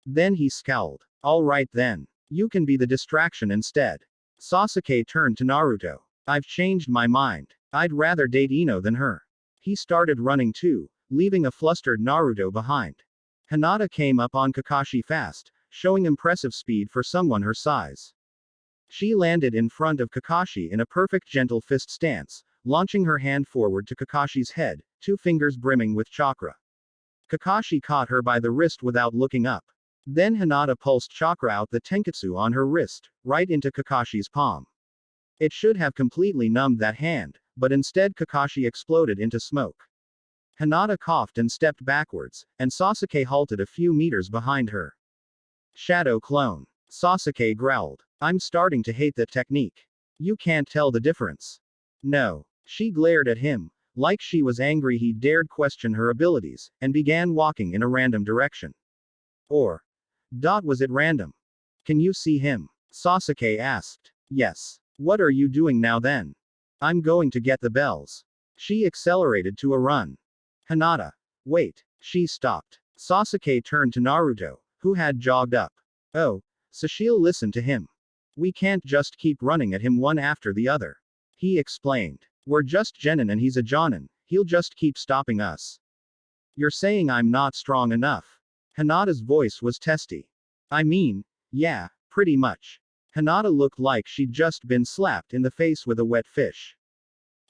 S1: Then he scowled. All right then. You can be the distraction instead. Sasuke turned to Naruto. I've changed my mind. I'd rather date Ino than her. He started running too, leaving a flustered Naruto behind. Hinata came up on Kakashi fast, showing impressive speed for someone her size. She landed in front of Kakashi in a perfect gentle fist stance, launching her hand forward to Kakashi's head, 2 fingers brimming with chakra. Kakashi caught her by the wrist without looking up. Then Hinata pulsed chakra out the tenketsu on her wrist, right into Kakashi's palm. It should have completely numbed that hand, but instead Kakashi exploded into smoke. Hinata coughed and stepped backwards, and Sasuke halted a few meters behind her. Shadow clone. Sasuke growled. I'm starting to hate that technique. You can't tell the difference. No. She glared at him, like she was angry he dared question her abilities, and began walking in a random direction. Or. Was it random? Can you see him? Sasuke asked. Yes. What are you doing now then? I'm going to get the bells. She accelerated to a run. Hinata. Wait. She stopped. Sasuke turned to Naruto, who had jogged up. Oh. So she'll listen to him. We can't just keep running at him one after the other. He explained. We're just genin and he's a jonin, he'll just keep stopping us. You're saying I'm not strong enough? Hinata's voice was testy. I mean, yeah, pretty much. Hinata looked like she'd just been slapped in the face with a wet fish.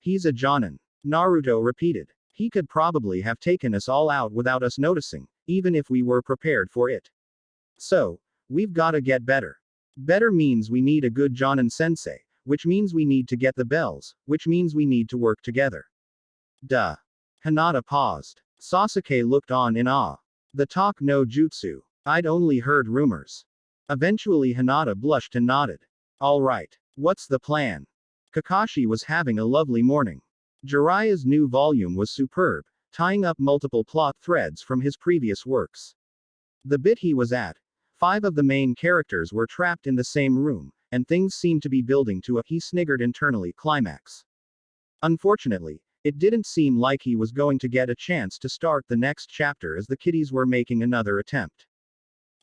S1: He's a jonin. Naruto repeated. He could probably have taken us all out without us noticing, even if we were prepared for it. So, we've gotta get better. Better means we need a good jonin sensei, which means we need to get the bells, which means we need to work together. Duh. Hinata paused. Sasuke looked on in awe. The talk no jutsu. I'd only heard rumors. Eventually Hinata blushed and nodded. Alright. What's the plan? Kakashi was having a lovely morning. Jiraiya's new volume was superb, tying up multiple plot threads from his previous works. The bit he was at, 5 of the main characters were trapped in the same room, and things seemed to be building to a he sniggered internally climax. Unfortunately, it didn't seem like he was going to get a chance to start the next chapter as the kiddies were making another attempt.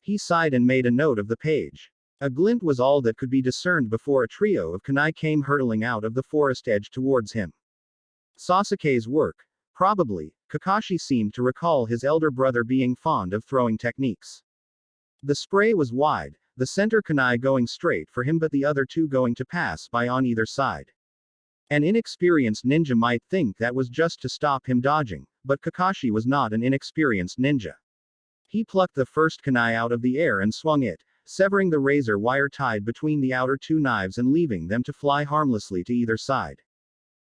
S1: He sighed and made a note of the page. A glint was all that could be discerned before a trio of kunai came hurtling out of the forest edge towards him. Sasuke's work. Probably, Kakashi seemed to recall his elder brother being fond of throwing techniques. The spray was wide, the center kunai going straight for him but the other 2 going to pass by on either side. An inexperienced ninja might think that was just to stop him dodging, but Kakashi was not an inexperienced ninja. He plucked the first kunai out of the air and swung it, severing the razor wire tied between the outer 2 knives and leaving them to fly harmlessly to either side.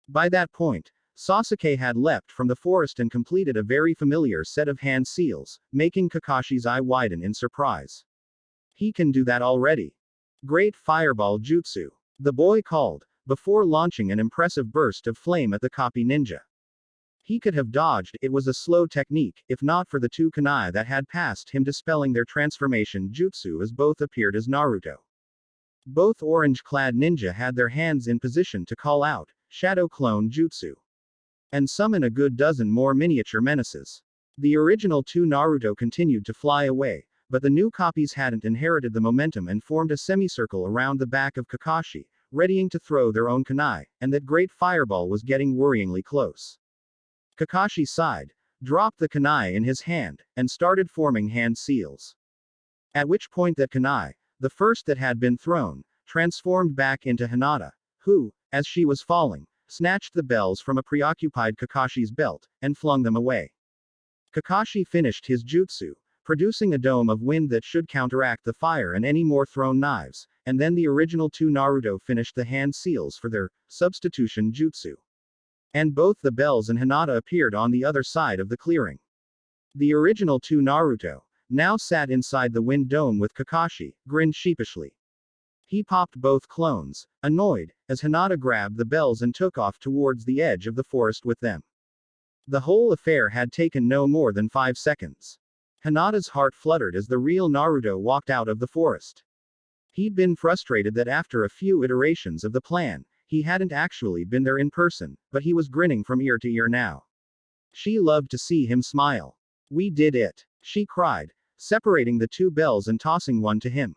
S1: By that point, Sasuke had leapt from the forest and completed a very familiar set of hand seals, making Kakashi's eye widen in surprise. He can do that already. Great fireball jutsu. The boy called, before launching an impressive burst of flame at the copy ninja. He could have dodged, it was a slow technique, if not for the 2 kunai that had passed him dispelling their transformation jutsu as both appeared as Naruto. Both orange-clad ninja had their hands in position to call out, shadow clone jutsu. And summon a good dozen more miniature menaces. The original 2 Naruto continued to fly away, but the new copies hadn't inherited the momentum and formed a semicircle around the back of Kakashi, readying to throw their own kunai, and that great fireball was getting worryingly close. Kakashi sighed, dropped the kunai in his hand, and started forming hand seals. At which point that kunai, the first that had been thrown, transformed back into Hinata, who, as she was falling, snatched the bells from a preoccupied Kakashi's belt, and flung them away. Kakashi finished his jutsu, producing a dome of wind that should counteract the fire and any more thrown knives, and then the original 2 Naruto finished the hand seals for their substitution jutsu. And both the bells and Hinata appeared on the other side of the clearing. The original 2 Naruto now sat inside the wind dome with Kakashi, grinned sheepishly. He popped both clones, annoyed, as Hinata grabbed the bells and took off towards the edge of the forest with them. The whole affair had taken no more than 5 seconds. Hinata's heart fluttered as the real Naruto walked out of the forest. He'd been frustrated that after a few iterations of the plan, he hadn't actually been there in person, but he was grinning from ear to ear now. She loved to see him smile. We did it, she cried, separating the 2 bells and tossing one to him.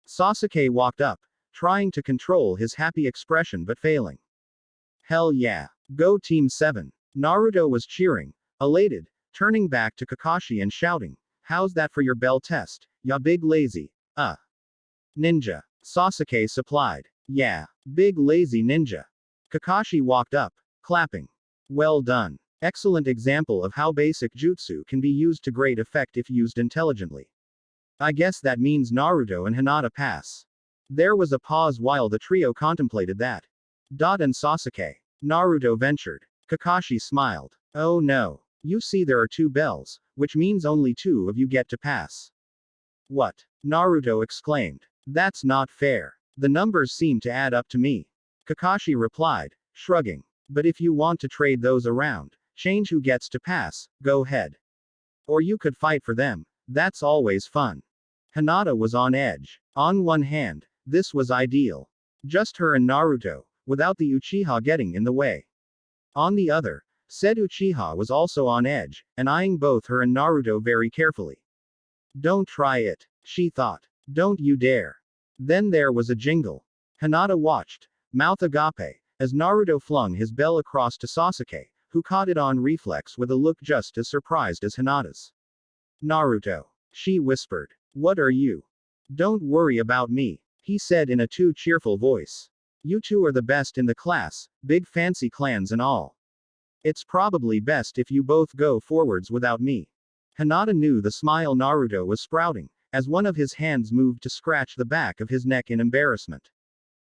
S1: Sasuke walked up, trying to control his happy expression but failing. Hell yeah. Go Team 7. Naruto was cheering, elated, turning back to Kakashi and shouting, how's that for your bell test, ya big lazy, ninja. Sasuke supplied. Yeah. Big lazy ninja. Kakashi walked up, clapping. Well done. Excellent example of how basic jutsu can be used to great effect if used intelligently. I guess that means Naruto and Hinata pass. There was a pause while the trio contemplated that. And Sasuke. Naruto ventured. Kakashi smiled. Oh no. You see there are 2 bells, which means only 2 of you get to pass. What? Naruto exclaimed. That's not fair. The numbers seem to add up to me. Kakashi replied, shrugging. But if you want to trade those around, change who gets to pass, go ahead. Or you could fight for them. That's always fun. Hinata was on edge. On one hand, this was ideal. Just her and Naruto, without the Uchiha getting in the way. On the other, said Uchiha was also on edge, and eyeing both her and Naruto very carefully. Don't try it, she thought. Don't you dare. Then there was a jingle. Hinata watched, mouth agape, as Naruto flung his bell across to Sasuke, who caught it on reflex with a look just as surprised as Hinata's. Naruto. She whispered. What are you? Don't worry about me, he said in a too cheerful voice. You two are the best in the class, big fancy clans and all. It's probably best if you both go forwards without me. Hinata knew the smile Naruto was sprouting, as one of his hands moved to scratch the back of his neck in embarrassment.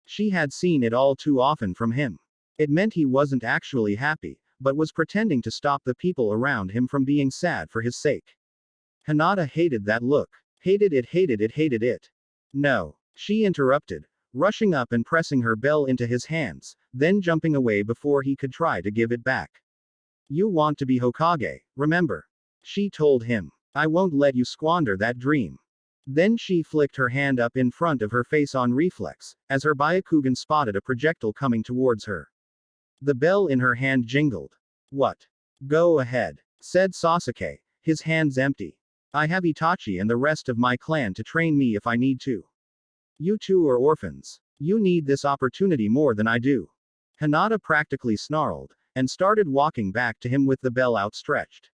S1: She had seen it all too often from him. It meant he wasn't actually happy, but was pretending to stop the people around him from being sad for his sake. Hinata hated that look. Hated it, hated it, hated it. No, she interrupted, rushing up and pressing her bell into his hands, then jumping away before he could try to give it back. You want to be Hokage, remember? She told him. I won't let you squander that dream. Then she flicked her hand up in front of her face on reflex, as her Byakugan spotted a projectile coming towards her. The bell in her hand jingled. What? Go ahead, said Sasuke, his hands empty. I have Itachi and the rest of my clan to train me if I need to. You two are orphans. You need this opportunity more than I do. Hinata practically snarled, and started walking back to him with the bell outstretched.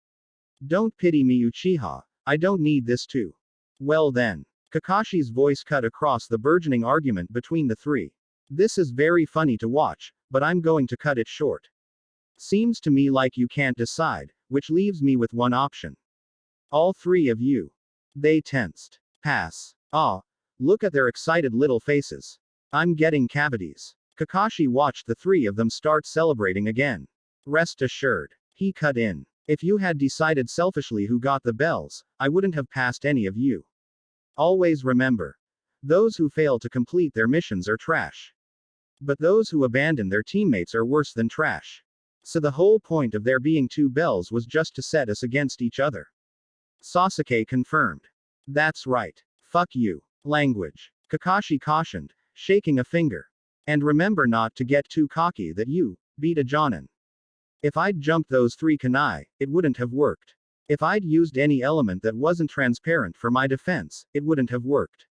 S1: Don't pity me, Uchiha, I don't need this too. Well then. Kakashi's voice cut across the burgeoning argument between the three. This is very funny to watch, but I'm going to cut it short. Seems to me like you can't decide, which leaves me with one option. All three of you. They tensed. Pass. Ah. Look at their excited little faces. I'm getting cavities. Kakashi watched the three of them start celebrating again. Rest assured. He cut in. If you had decided selfishly who got the bells, I wouldn't have passed any of you. Always remember. Those who fail to complete their missions are trash. But those who abandon their teammates are worse than trash. So the whole point of there being two bells was just to set us against each other. Sasuke confirmed. That's right. Fuck you. Language. Kakashi cautioned, shaking a finger. And remember not to get too cocky that you beat a Jonin. If I'd jumped those three kunai, it wouldn't have worked. If I'd used any element that wasn't transparent for my defense, it wouldn't have worked.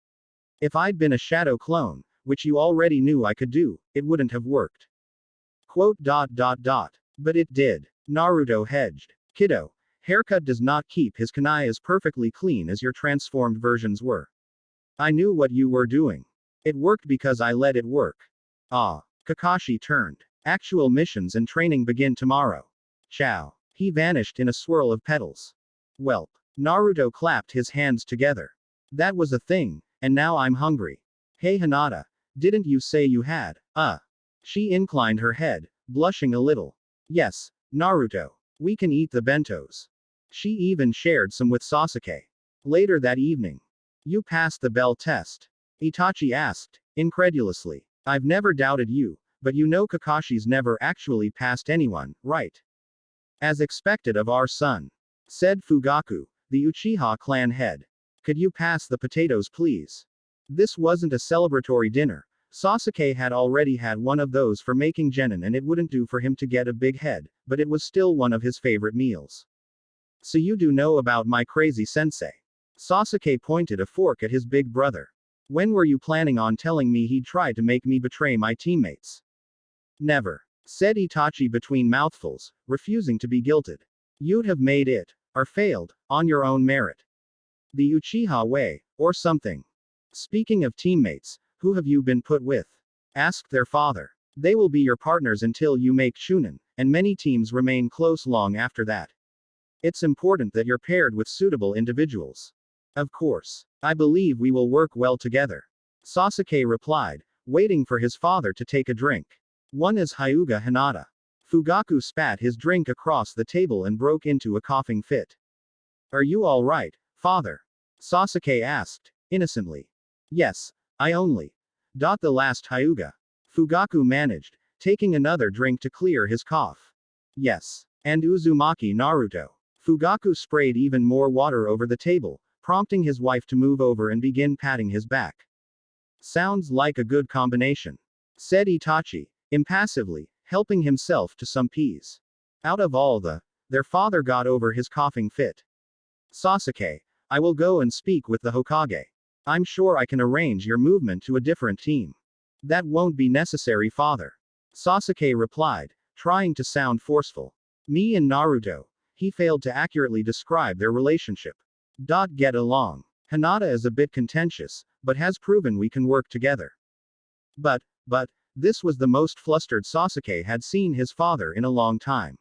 S1: If I'd been a shadow clone, which you already knew I could do, it wouldn't have worked. Quote. But it did. Naruto hedged. Kiddo, haircut does not keep his kunai as perfectly clean as your transformed versions were. I knew what you were doing. It worked because I let it work. Ah. Kakashi turned. Actual missions and training begin tomorrow. Ciao. He vanished in a swirl of petals. Welp. Naruto clapped his hands together. That was a thing, and now I'm hungry. Hey Hinata, didn't you say you had? She inclined her head, blushing a little. Yes, Naruto. We can eat the bentos. She even shared some with Sasuke. Later that evening. You passed the bell test? Itachi asked, incredulously. I've never doubted you, but you know Kakashi's never actually passed anyone, right? As expected of our son. Said Fugaku, the Uchiha clan head. Could you pass the potatoes please? This wasn't a celebratory dinner. Sasuke had already had one of those for making genin and it wouldn't do for him to get a big head, but it was still one of his favorite meals. So you do know about my crazy sensei. Sasuke pointed a fork at his big brother. When were you planning on telling me he'd try to make me betray my teammates? Never. Said Itachi between mouthfuls, refusing to be guilted. You'd have made it, or failed, on your own merit. The Uchiha way, or something. Speaking of teammates, who have you been put with? Asked their father. They will be your partners until you make Chunin, and many teams remain close long after that. It's important that you're paired with suitable individuals. Of course. I believe we will work well together. Sasuke replied, waiting for his father to take a drink. One is Hyuga Hinata. Fugaku spat his drink across the table and broke into a coughing fit. Are you all right, father? Sasuke asked, innocently. Yes, I only. The last Hyuga. Fugaku managed, taking another drink to clear his cough. Yes. And Uzumaki Naruto. Fugaku sprayed even more water over the table, prompting his wife to move over and begin patting his back. Sounds like a good combination. Said Itachi, impassively, helping himself to some peas. Out of all their father got over his coughing fit. Sasuke, I will go and speak with the Hokage. I'm sure I can arrange your movement to a different team. That won't be necessary, father. Sasuke replied, trying to sound forceful. Me and Naruto. He failed to accurately describe their relationship. Get along. Hinata is a bit contentious, but has proven we can work together. But, this was the most flustered Sasuke had seen his father in a long time.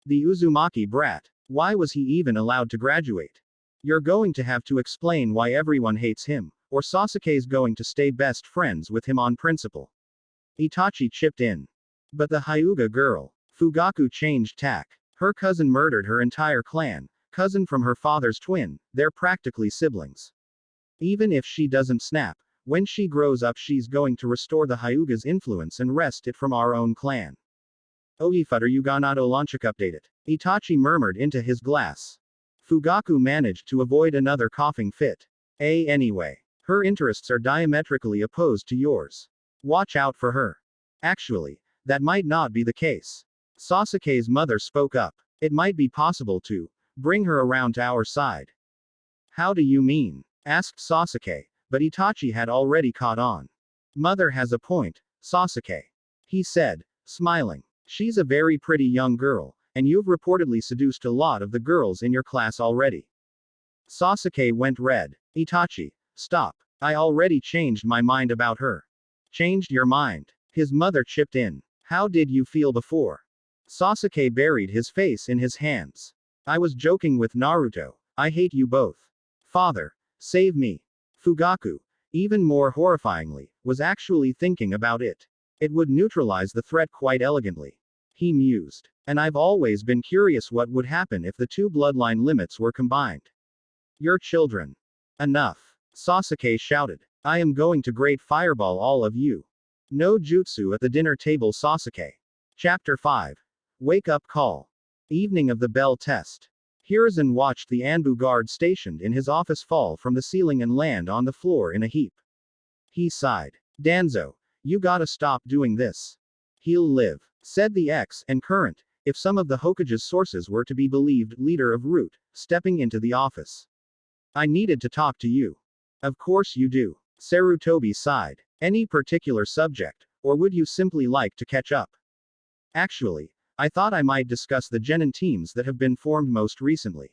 S1: The Uzumaki brat. Why was he even allowed to graduate? You're going to have to explain why everyone hates him, or Sasuke's going to stay best friends with him on principle. Itachi chipped in. But the Hyuga girl. Fugaku changed tack. Her cousin murdered her entire clan, cousin from her father's twin, they're practically siblings. Even if she doesn't snap, when she grows up she's going to restore the Hyuga's influence and wrest it from our own clan. Oifutter Yuganato launchik updated. Itachi murmured into his glass. Fugaku managed to avoid another coughing fit. Anyway. Her interests are diametrically opposed to yours. Watch out for her. Actually, that might not be the case. Sasuke's mother spoke up. It might be possible to bring her around to our side. How do you mean? Asked Sasuke, but Itachi had already caught on. Mother has a point, Sasuke. He said, smiling. She's a very pretty young girl, and you've reportedly seduced a lot of the girls in your class already. Sasuke went red. Itachi, stop. I already changed my mind about her. Changed your mind? His mother chipped in. How did you feel before? Sasuke buried his face in his hands. I was joking with Naruto. I hate you both. Father, save me. Fugaku, even more horrifyingly, was actually thinking about it. It would neutralize the threat quite elegantly. He mused. And I've always been curious what would happen if the two bloodline limits were combined. Your children. Enough. Sasuke shouted. I am going to great fireball all of you. No jutsu at the dinner table. Sasuke. Chapter 5. Wake up call. Evening of the bell test. Hiruzen watched the Anbu guard stationed in his office fall from the ceiling and land on the floor in a heap. He sighed. Danzo, you gotta stop doing this. He'll live, said the ex and current, if some of the Hokage's sources were to be believed, leader of Root, stepping into the office. I needed to talk to you. Of course you do. Sarutobi sighed. Any particular subject, or would you simply like to catch up? Actually, I thought I might discuss the genin teams that have been formed most recently.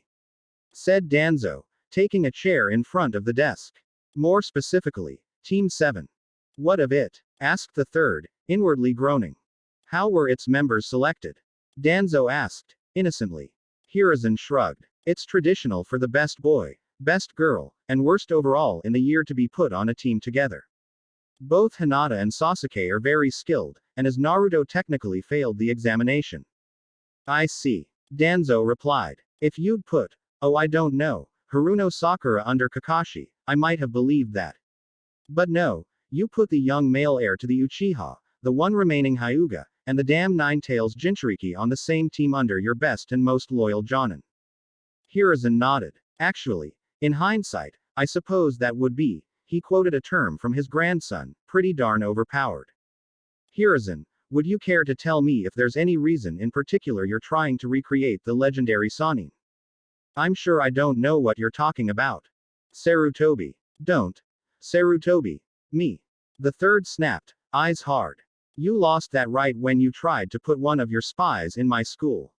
S1: Said Danzo, taking a chair in front of the desk. More specifically, Team 7. What of it? Asked the third, inwardly groaning. How were its members selected? Danzo asked, innocently. Hiruzen shrugged. It's traditional for the best boy, best girl, and worst overall in the year to be put on a team together. Both Hinata and Sasuke are very skilled, and as Naruto technically failed the examination. I see. Danzo replied. If you'd put, I don't know, Haruno Sakura under Kakashi, I might have believed that. But no, you put the young male heir to the Uchiha, the one remaining Hyuga, and the damn Nine-Tails Jinchuriki on the same team under your best and most loyal Jonin. Hiruzen nodded. Actually, in hindsight, I suppose that would be, he quoted a term from his grandson, pretty darn overpowered. Hiruzen, would you care to tell me if there's any reason in particular you're trying to recreate the legendary Sannin? I'm sure I don't know what you're talking about. Sarutobi. Don't. Sarutobi. Me. The third snapped, eyes hard. You lost that right when you tried to put one of your spies in my school.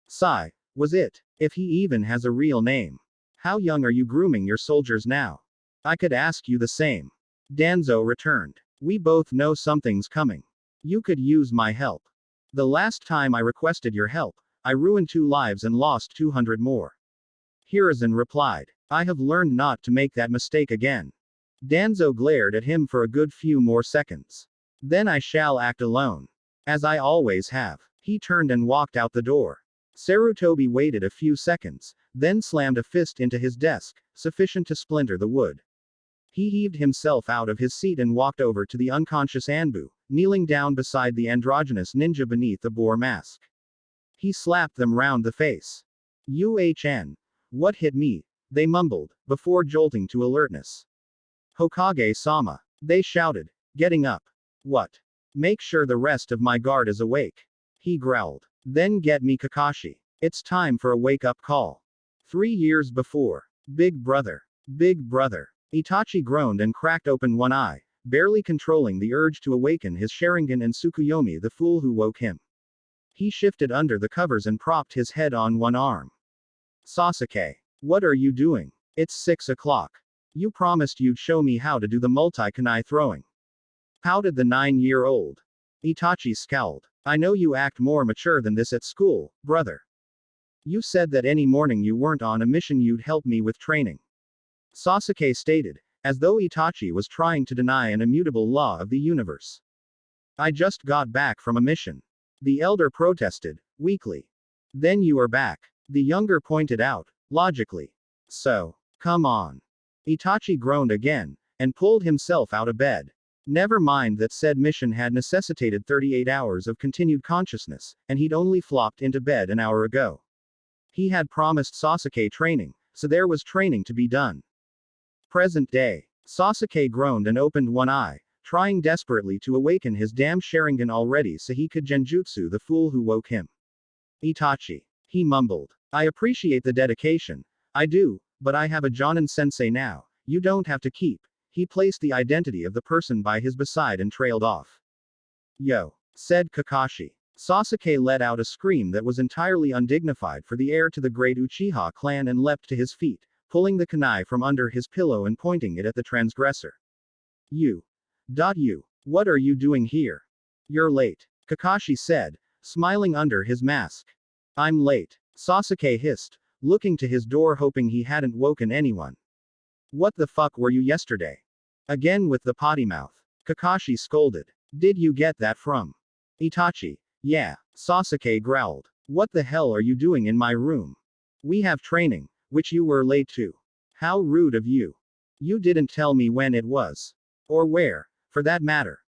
S1: Sai, was it? If he even has a real name. How young are you grooming your soldiers now? I could ask you the same. Danzo returned. We both know something's coming. You could use my help. The last time I requested your help, I ruined 2 lives and lost 200 more. Hiruzen replied. I have learned not to make that mistake again. Danzo glared at him for a good few more seconds. Then I shall act alone. As I always have. He turned and walked out the door. Sarutobi waited a few seconds, then slammed a fist into his desk, sufficient to splinter the wood. He heaved himself out of his seat and walked over to the unconscious Anbu, kneeling down beside the androgynous ninja beneath the boar mask. He slapped them round the face. What hit me? They mumbled, before jolting to alertness. Hokage-sama. They shouted, getting up. What? Make sure the rest of my guard is awake. He growled. Then get me Kakashi. It's time for a wake-up call. 3 years before. Big brother. Big brother. Itachi groaned and cracked open one eye, barely controlling the urge to awaken his Sharingan and Tsukuyomi, the fool who woke him. He shifted under the covers and propped his head on one arm. Sasuke. What are you doing? It's 6 o'clock. You promised you'd show me how to do the multi-kunai throwing. Pouted the 9-year-old. Itachi scowled. I know you act more mature than this at school, brother. You said that any morning you weren't on a mission you'd help me with training. Sasuke stated, as though Itachi was trying to deny an immutable law of the universe. I just got back from a mission. The elder protested, weakly. Then you are back. The younger pointed out, logically. So, come on. Itachi groaned again, and pulled himself out of bed. Never mind that said mission had necessitated 38 hours of continued consciousness, and he'd only flopped into bed an hour ago. He had promised Sasuke training, so there was training to be done. Present day. Sasuke groaned and opened one eye, trying desperately to awaken his damn Sharingan already so he could genjutsu the fool who woke him. Itachi. He mumbled. I appreciate the dedication. I do, but I have a Jonin-sensei now. You don't have to keep. He placed the identity of the person by his beside and trailed off. Yo, said Kakashi. Sasuke let out a scream that was entirely undignified for the heir to the great Uchiha clan and leapt to his feet, pulling the kunai from under his pillow and pointing it at the transgressor. You. What are you doing here? You're late, Kakashi said, smiling under his mask. I'm late, Sasuke hissed, looking to his door hoping he hadn't woken anyone. What the fuck were you yesterday? Again with the potty mouth. Kakashi scolded. Did you get that from Itachi? Yeah, Sasuke growled. What the hell are you doing in my room? We have training, which you were late to. How rude of you. You didn't tell me when it was. Or where, for that matter.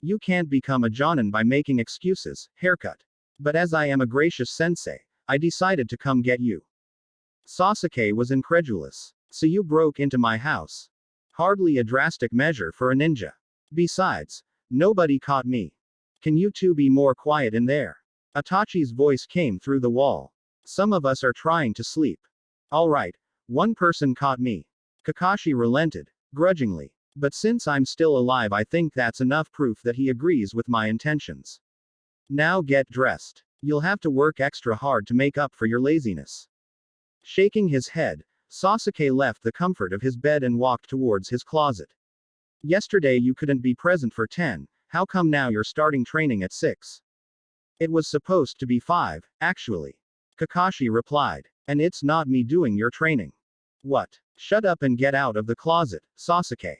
S1: You can't become a Jonin by making excuses, haircut. But as I am a gracious sensei, I decided to come get you. Sasuke was incredulous. So you broke into my house. Hardly a drastic measure for a ninja. Besides, nobody caught me. Can you two be more quiet in there? Itachi's voice came through the wall. Some of us are trying to sleep. Alright, one person caught me. Kakashi relented, grudgingly. But since I'm still alive, I think that's enough proof that he agrees with my intentions. Now get dressed. You'll have to work extra hard to make up for your laziness. Shaking his head, Sasuke left the comfort of his bed and walked towards his closet. Yesterday you couldn't be present for 10, how come now you're starting training at 6? It was supposed to be 5, actually. Kakashi replied. And it's not me doing your training. What? Shut up and get out of the closet, Sasuke.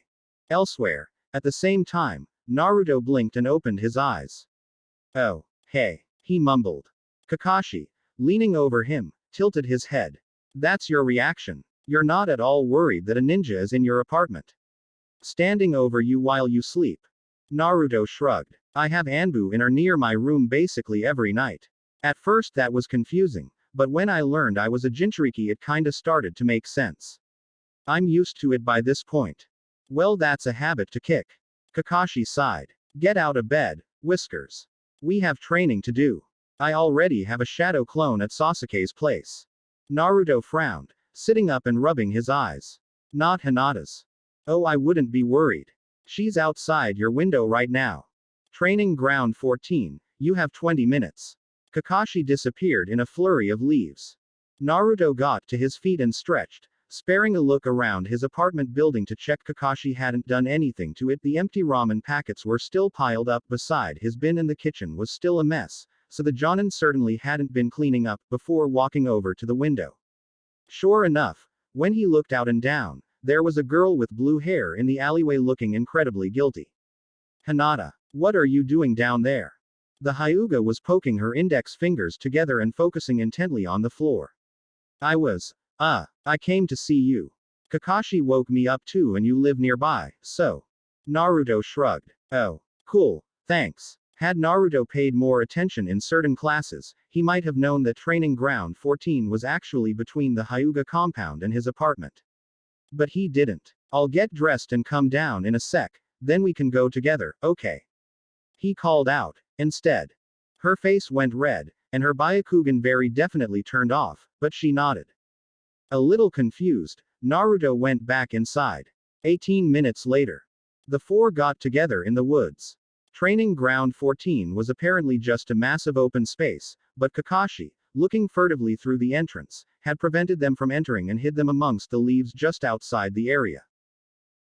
S1: Elsewhere, at the same time, Naruto blinked and opened his eyes. Oh, hey, he mumbled. Kakashi, leaning over him, tilted his head. That's your reaction. You're not at all worried that a ninja is in your apartment. Standing over you while you sleep. Naruto shrugged. I have Anbu in or near my room basically every night. At first that was confusing, but when I learned I was a Jinchuriki it kinda started to make sense. I'm used to it by this point. Well, that's a habit to kick. Kakashi sighed. Get out of bed, Whiskers. We have training to do. I already have a shadow clone at Sasuke's place. Naruto frowned, sitting up and rubbing his eyes. Not Hinata's. Oh, I wouldn't be worried. She's outside your window right now. Training ground 14, you have 20 minutes. Kakashi disappeared in a flurry of leaves. Naruto got to his feet and stretched, sparing a look around his apartment building to check Kakashi hadn't done anything to it. The empty ramen packets were still piled up beside his bin and the kitchen was still a mess, so the Jonin certainly hadn't been cleaning up before walking over to the window. Sure enough, when he looked out and down, there was a girl with blue hair in the alleyway looking incredibly guilty. Hinata, what are you doing down there? The Hyuga was poking her index fingers together and focusing intently on the floor. I came to see you. Kakashi woke me up too and you live nearby, so. Naruto shrugged. Oh, cool, thanks. Had Naruto paid more attention in certain classes, he might have known that training ground 14 was actually between the Hyuga compound and his apartment. But he didn't. I'll get dressed and come down in a sec, then we can go together, okay? He called out. Instead. Her face went red, and her Byakugan very definitely turned off, but she nodded. A little confused, Naruto went back inside. 18 minutes later. The four got together in the woods. Training Ground 14 was apparently just a massive open space, but Kakashi, looking furtively through the entrance, had prevented them from entering and hid them amongst the leaves just outside the area.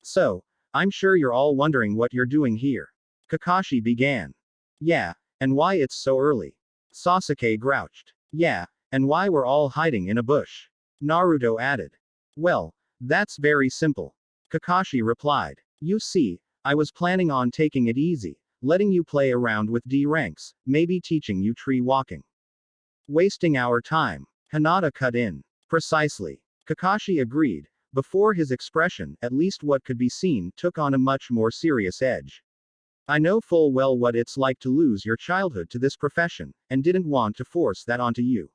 S1: So, I'm sure you're all wondering what you're doing here. Kakashi began. Yeah, and why it's so early. Sasuke grouched. Yeah, and why we're all hiding in a bush. Naruto added. Well, that's very simple. Kakashi replied. You see, I was planning on taking it easy, letting you play around with D ranks, maybe teaching you tree walking. Wasting our time. Hinata cut in. Precisely. Kakashi agreed, before his expression, at least what could be seen, took on a much more serious edge. I know full well what it's like to lose your childhood to this profession, and didn't want to force that onto you.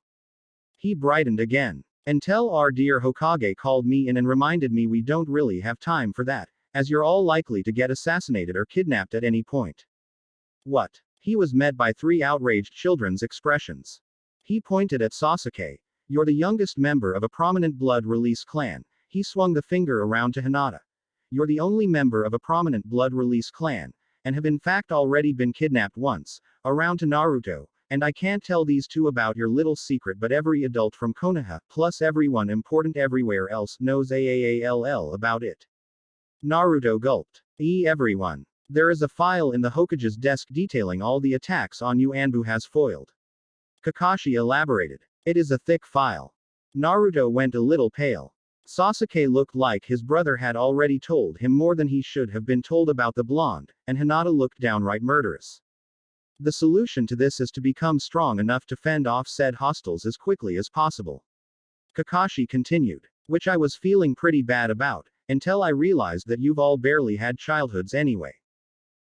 S1: He brightened again. Until our dear Hokage called me in and reminded me we don't really have time for that, as you're all likely to get assassinated or kidnapped at any point. What? He was met by three outraged children's expressions. He pointed at Sasuke. You're the youngest member of a prominent blood release clan. He swung the finger around to Hinata. You're the only member of a prominent blood release clan, and have in fact already been kidnapped once, around to Naruto, and I can't tell these two about your little secret, but every adult from Konoha, plus everyone important everywhere else, knows AAALL about it. Naruto gulped. Everyone. There is a file in the Hokage's desk detailing all the attacks on you Anbu has foiled. Kakashi elaborated. It is a thick file. Naruto went a little pale. Sasuke looked like his brother had already told him more than he should have been told about the blonde, and Hinata looked downright murderous. The solution to this is to become strong enough to fend off said hostiles as quickly as possible. Kakashi continued. Which I was feeling pretty bad about, until I realized that you've all barely had childhoods anyway.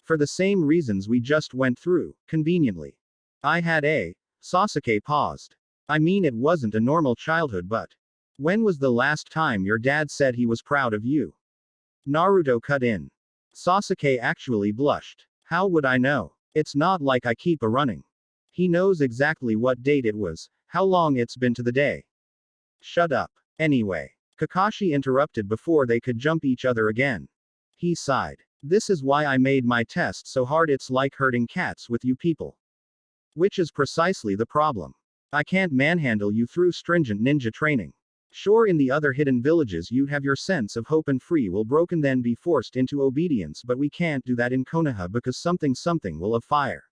S1: For the same reasons we just went through, conveniently. I had a. Sasuke paused. I mean, it wasn't a normal childhood, but. When was the last time your dad said he was proud of you? Naruto cut in. Sasuke actually blushed. How would I know? It's not like I keep a running. He knows exactly what date it was, how long it's been to the day. Shut up. Anyway. Kakashi interrupted before they could jump each other again. He sighed. This is why I made my test so hard, it's like herding cats with you people. Which is precisely the problem. I can't manhandle you through stringent ninja training. Sure, in the other hidden villages you'd have your sense of hope and free will broken, then be forced into obedience, but we can't do that in Konoha because something will of fire.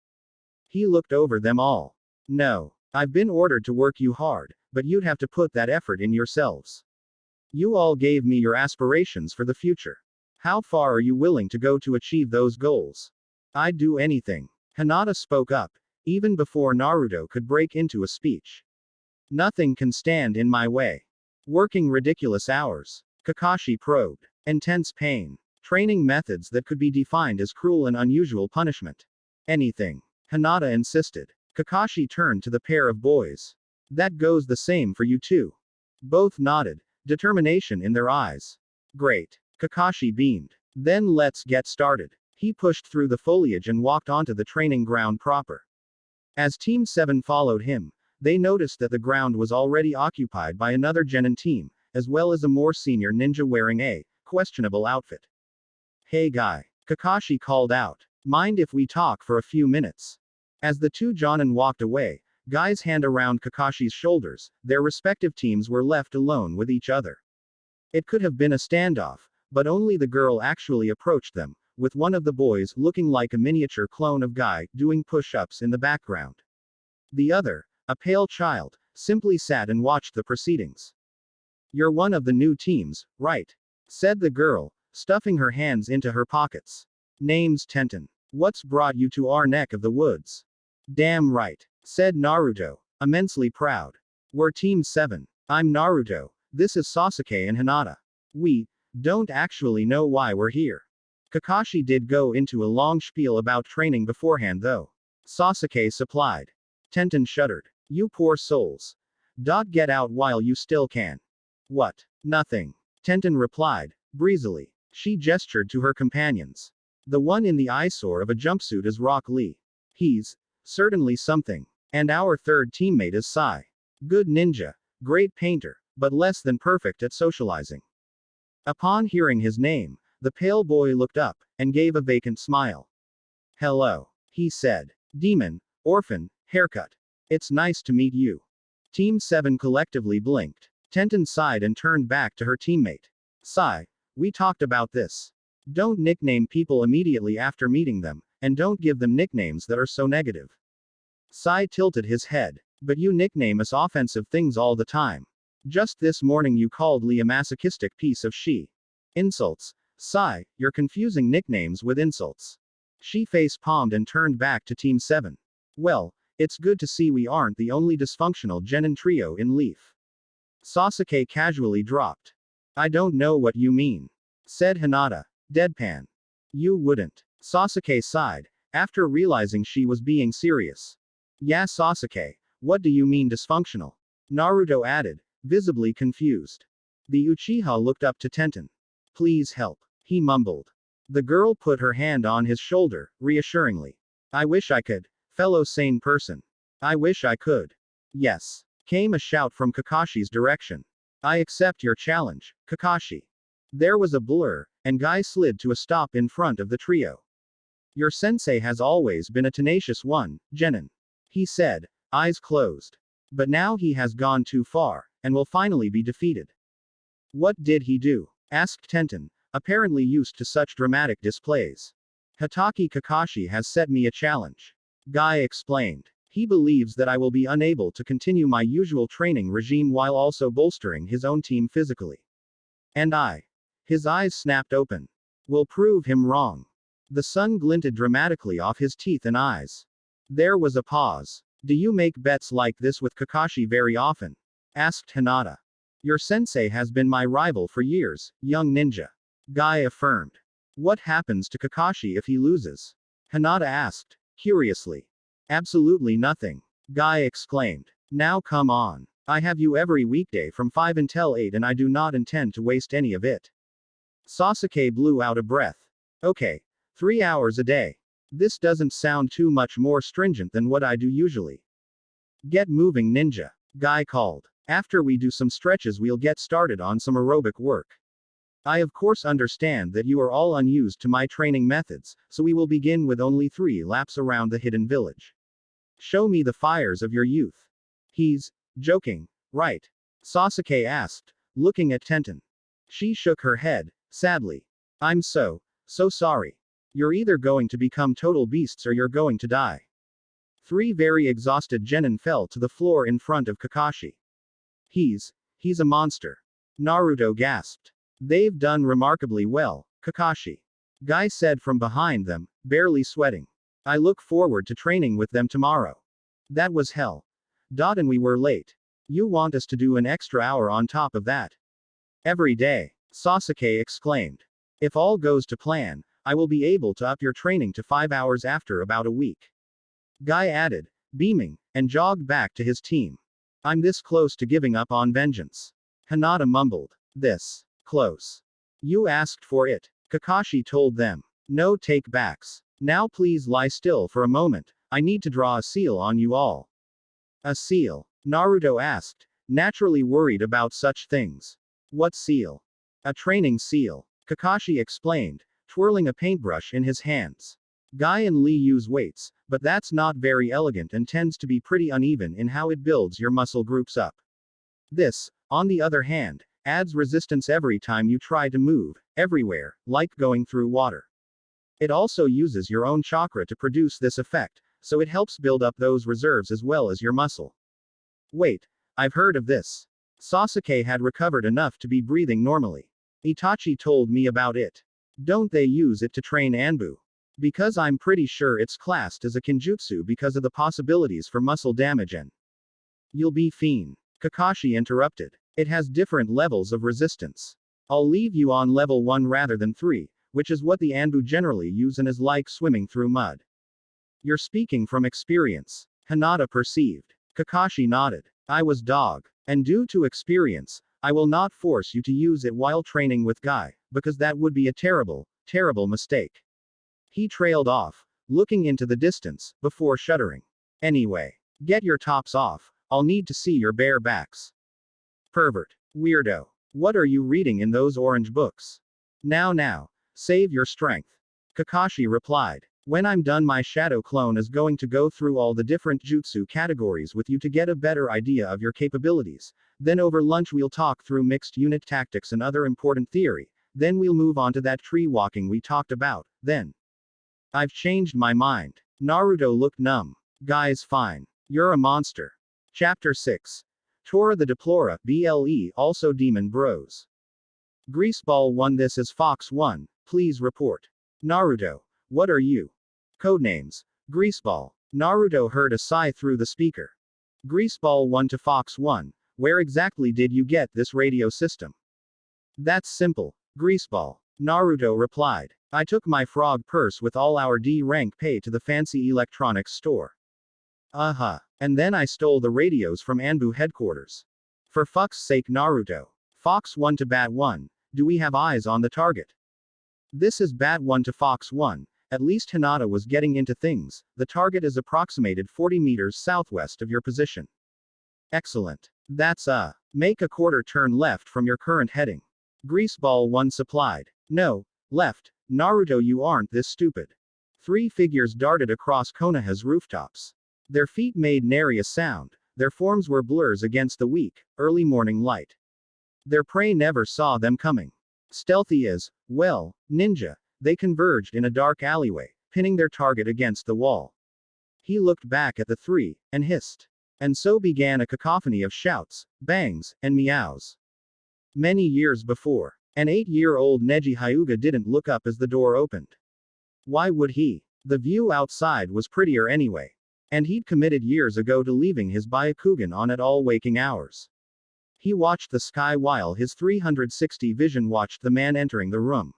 S1: He looked over them all. No. I've been ordered to work you hard, but you'd have to put that effort in yourselves. You all gave me your aspirations for the future. How far are you willing to go to achieve those goals? I'd do anything. Hinata spoke up, even before Naruto could break into a speech. Nothing can stand in my way. Working ridiculous hours. Kakashi probed. Intense pain. Training methods that could be defined as cruel and unusual punishment. Anything. Hinata insisted. Kakashi turned to the pair of boys. That goes the same for you too. Both nodded, determination in their eyes. Great. Kakashi beamed. Then let's get started. He pushed through the foliage and walked onto the training ground proper. As Team 7 followed him, they noticed that the ground was already occupied by another genin team, as well as a more senior ninja wearing a questionable outfit. Hey guy. Kakashi called out. Mind if we talk for a few minutes? As the two jonin walked away, Guy's hand around Kakashi's shoulders, their respective teams were left alone with each other. It could have been a standoff, but only the girl actually approached them, with one of the boys looking like a miniature clone of Guy, doing push-ups in the background. The other, a pale child, simply sat and watched the proceedings. You're one of the new teams, right? Said the girl, stuffing her hands into her pockets. Name's Tenten. What's brought you to our neck of the woods? Damn right, said Naruto, immensely proud. We're Team 7. I'm Naruto, this is Sasuke and Hinata. We don't actually know why we're here. Kakashi did go into a long spiel about training beforehand though. Sasuke supplied. Tenten shuddered. You poor souls. Get out while you still can. What? Nothing. Tenten replied, breezily. She gestured to her companions. The one in the eyesore of a jumpsuit is Rock Lee. He's certainly something. And our third teammate is Sai. Good ninja, great painter, but less than perfect at socializing. Upon hearing his name, The pale boy looked up, and gave a vacant smile. Hello, he said. Demon, orphan, haircut. It's nice to meet you. Team 7 collectively blinked. Tenten sighed and turned back to her teammate. Sigh, we talked about this. Don't nickname people immediately after meeting them, and don't give them nicknames that are so negative. Sai tilted his head. But you nickname us offensive things all the time. Just this morning you called Lee a masochistic piece of she. Insults. Sai, you're confusing nicknames with insults. She face-palmed and turned back to Team 7. Well, it's good to see we aren't the only dysfunctional genin trio in Leaf. Sasuke casually dropped. I don't know what you mean, said Hinata. Deadpan. You wouldn't. Sasuke sighed, after realizing she was being serious. Yeah, Sasuke, what do you mean dysfunctional? Naruto added, visibly confused. The Uchiha looked up to Tenten. Please help, he mumbled. The girl put her hand on his shoulder, reassuringly. I wish I could, fellow sane person. I wish I could. Yes, came a shout from Kakashi's direction. I accept your challenge, Kakashi. There was a blur, and Guy slid to a stop in front of the trio. Your sensei has always been a tenacious one, genin. He said, eyes closed. But now he has gone too far, and will finally be defeated. What did he do? Asked Tenten, apparently used to such dramatic displays. Hatake Kakashi has set me a challenge. Guy explained. He believes that I will be unable to continue my usual training regime while also bolstering his own team physically. And I. His eyes snapped open. Will prove him wrong. The sun glinted dramatically off his teeth and eyes. There was a pause. Do you make bets like this with Kakashi very often? Asked Hinata. Your sensei has been my rival for years, young ninja. Guy affirmed. What happens to Kakashi if he loses? Hinata asked, curiously. Absolutely nothing. Guy exclaimed. Now come on. I have you every weekday from 5 until 8 and I do not intend to waste any of it. Sasuke blew out a breath. Okay. 3 hours a day. This doesn't sound too much more stringent than what I do usually. Get moving, ninja. Guy called. After we do some stretches we'll get started on some aerobic work. I of course understand that you are all unused to my training methods, so we will begin with only 3 laps around the hidden village. Show me the fires of your youth. He's joking, right? Sasuke asked, looking at Tenten. She shook her head, sadly. I'm so sorry. You're either going to become total beasts or you're going to die. 3 very exhausted genin fell to the floor in front of Kakashi. He's a monster. Naruto gasped. They've done remarkably well, Kakashi. Guy said from behind them, barely sweating. I look forward to training with them tomorrow. That was hell. And we were late. You want us to do an extra hour on top of that? Every day, Sasuke exclaimed. If all goes to plan, I will be able to up your training to 5 hours after about a week. Guy added, beaming, and jogged back to his team. I'm this close to giving up on vengeance. Hinata mumbled. This close. You asked for it. Kakashi told them. No take backs. Now please lie still for a moment, I need to draw a seal on you all. A seal? Naruto asked, naturally worried about such things. What seal? A training seal. Kakashi explained, twirling a paintbrush in his hands. Guy and Lee use weights, but that's not very elegant and tends to be pretty uneven in how it builds your muscle groups up. This, on the other hand, adds resistance every time you try to move, everywhere, like going through water. It also uses your own chakra to produce this effect, so it helps build up those reserves as well as your muscle. Wait, I've heard of this. Sasuke had recovered enough to be breathing normally. Itachi told me about it. Don't they use it to train Anbu? Because I'm pretty sure it's classed as a kinjutsu because of the possibilities for muscle damage and. You'll be fiend. Kakashi interrupted. It has different levels of resistance. I'll leave you on level 1 rather than 3, which is what the Anbu generally use and is like swimming through mud. You're speaking from experience. Hinata perceived. Kakashi nodded. I was dog. And due to experience, I will not force you to use it while training with Guy, because that would be a terrible, terrible mistake. He trailed off, looking into the distance, before shuddering. Anyway, get your tops off, I'll need to see your bare backs. Pervert. Weirdo. What are you reading in those orange books? Now, Save your strength. Kakashi replied. When I'm done, my shadow clone is going to go through all the different jutsu categories with you to get a better idea of your capabilities. Then over lunch we'll talk through mixed unit tactics and other important theory. Then we'll move on to that tree walking we talked about. Then. I've changed my mind. Naruto looked numb. Guy's fine. You're a monster. Chapter 6. Tora the Deplora, BLE, also Demon Bros. Greaseball 1. This is Fox 1, please report. Naruto. What are you? Codenames. Greaseball. Naruto heard a sigh through the speaker. Greaseball 1 to Fox 1. Where exactly did you get this radio system? That's simple. Greaseball. Naruto replied. I took my frog purse with all our D rank pay to the fancy electronics store. And then I stole the radios from Anbu headquarters. For fuck's sake, Naruto. Fox 1 to Bat 1. Do we have eyes on the target? This is Bat 1 to Fox 1. At least Hinata was getting into things. The target is approximated 40 meters southwest of your position. Excellent. That's make a quarter turn left from your current heading. Greaseball 1 supplied. No, left. Naruto, you aren't this stupid. 3 figures darted across Konoha's rooftops. Their feet made nary a sound. Their forms were blurs against the weak, early morning light. Their prey never saw them coming. Stealthy as, well, ninja, they converged in a dark alleyway, pinning their target against the wall. He looked back at the 3, and hissed. And so began a cacophony of shouts, bangs, and meows. Many years before, an 8-year-old Neji Hyuga didn't look up as the door opened. Why would he? The view outside was prettier anyway. And he'd committed years ago to leaving his Byakugan on at all waking hours. He watched the sky while his 360 vision watched the man entering the room.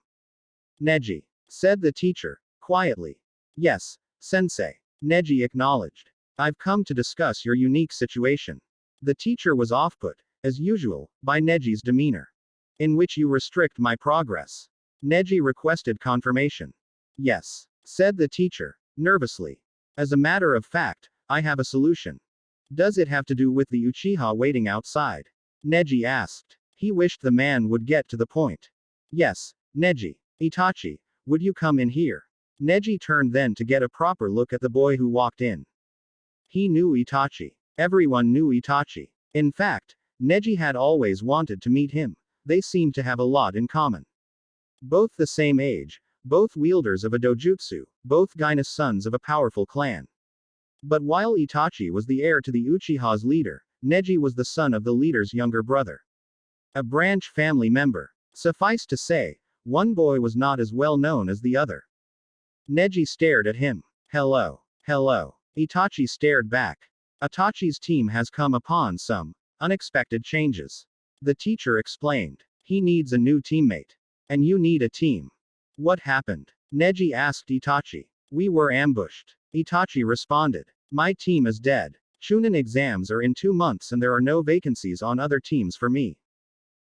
S1: Neji, said the teacher, quietly. Yes, sensei. Neji acknowledged. I've come to discuss your unique situation. The teacher was off-put, as usual, by Neji's demeanor. In which you restrict my progress. Neji requested confirmation. Yes, said the teacher, nervously. As a matter of fact, I have a solution. Does it have to do with the Uchiha waiting outside? Neji asked. He wished the man would get to the point. Yes, Neji. Itachi, would you come in here? Neji turned then to get a proper look at the boy who walked in. He knew Itachi. Everyone knew Itachi. In fact, Neji had always wanted to meet him. They seemed to have a lot in common. Both the same age, both wielders of a dojutsu, both Gaina's sons of a powerful clan. But while Itachi was the heir to the Uchiha's leader, Neji was the son of the leader's younger brother. A branch family member. Suffice to say, one boy was not as well known as the other. Neji stared at him. Hello. Hello. Itachi stared back. Itachi's team has come upon some unexpected changes. The teacher explained. He needs a new teammate. And you need a team. What happened? Neji asked Itachi. We were ambushed. Itachi responded. My team is dead. Chunin exams are in 2 months and there are no vacancies on other teams for me.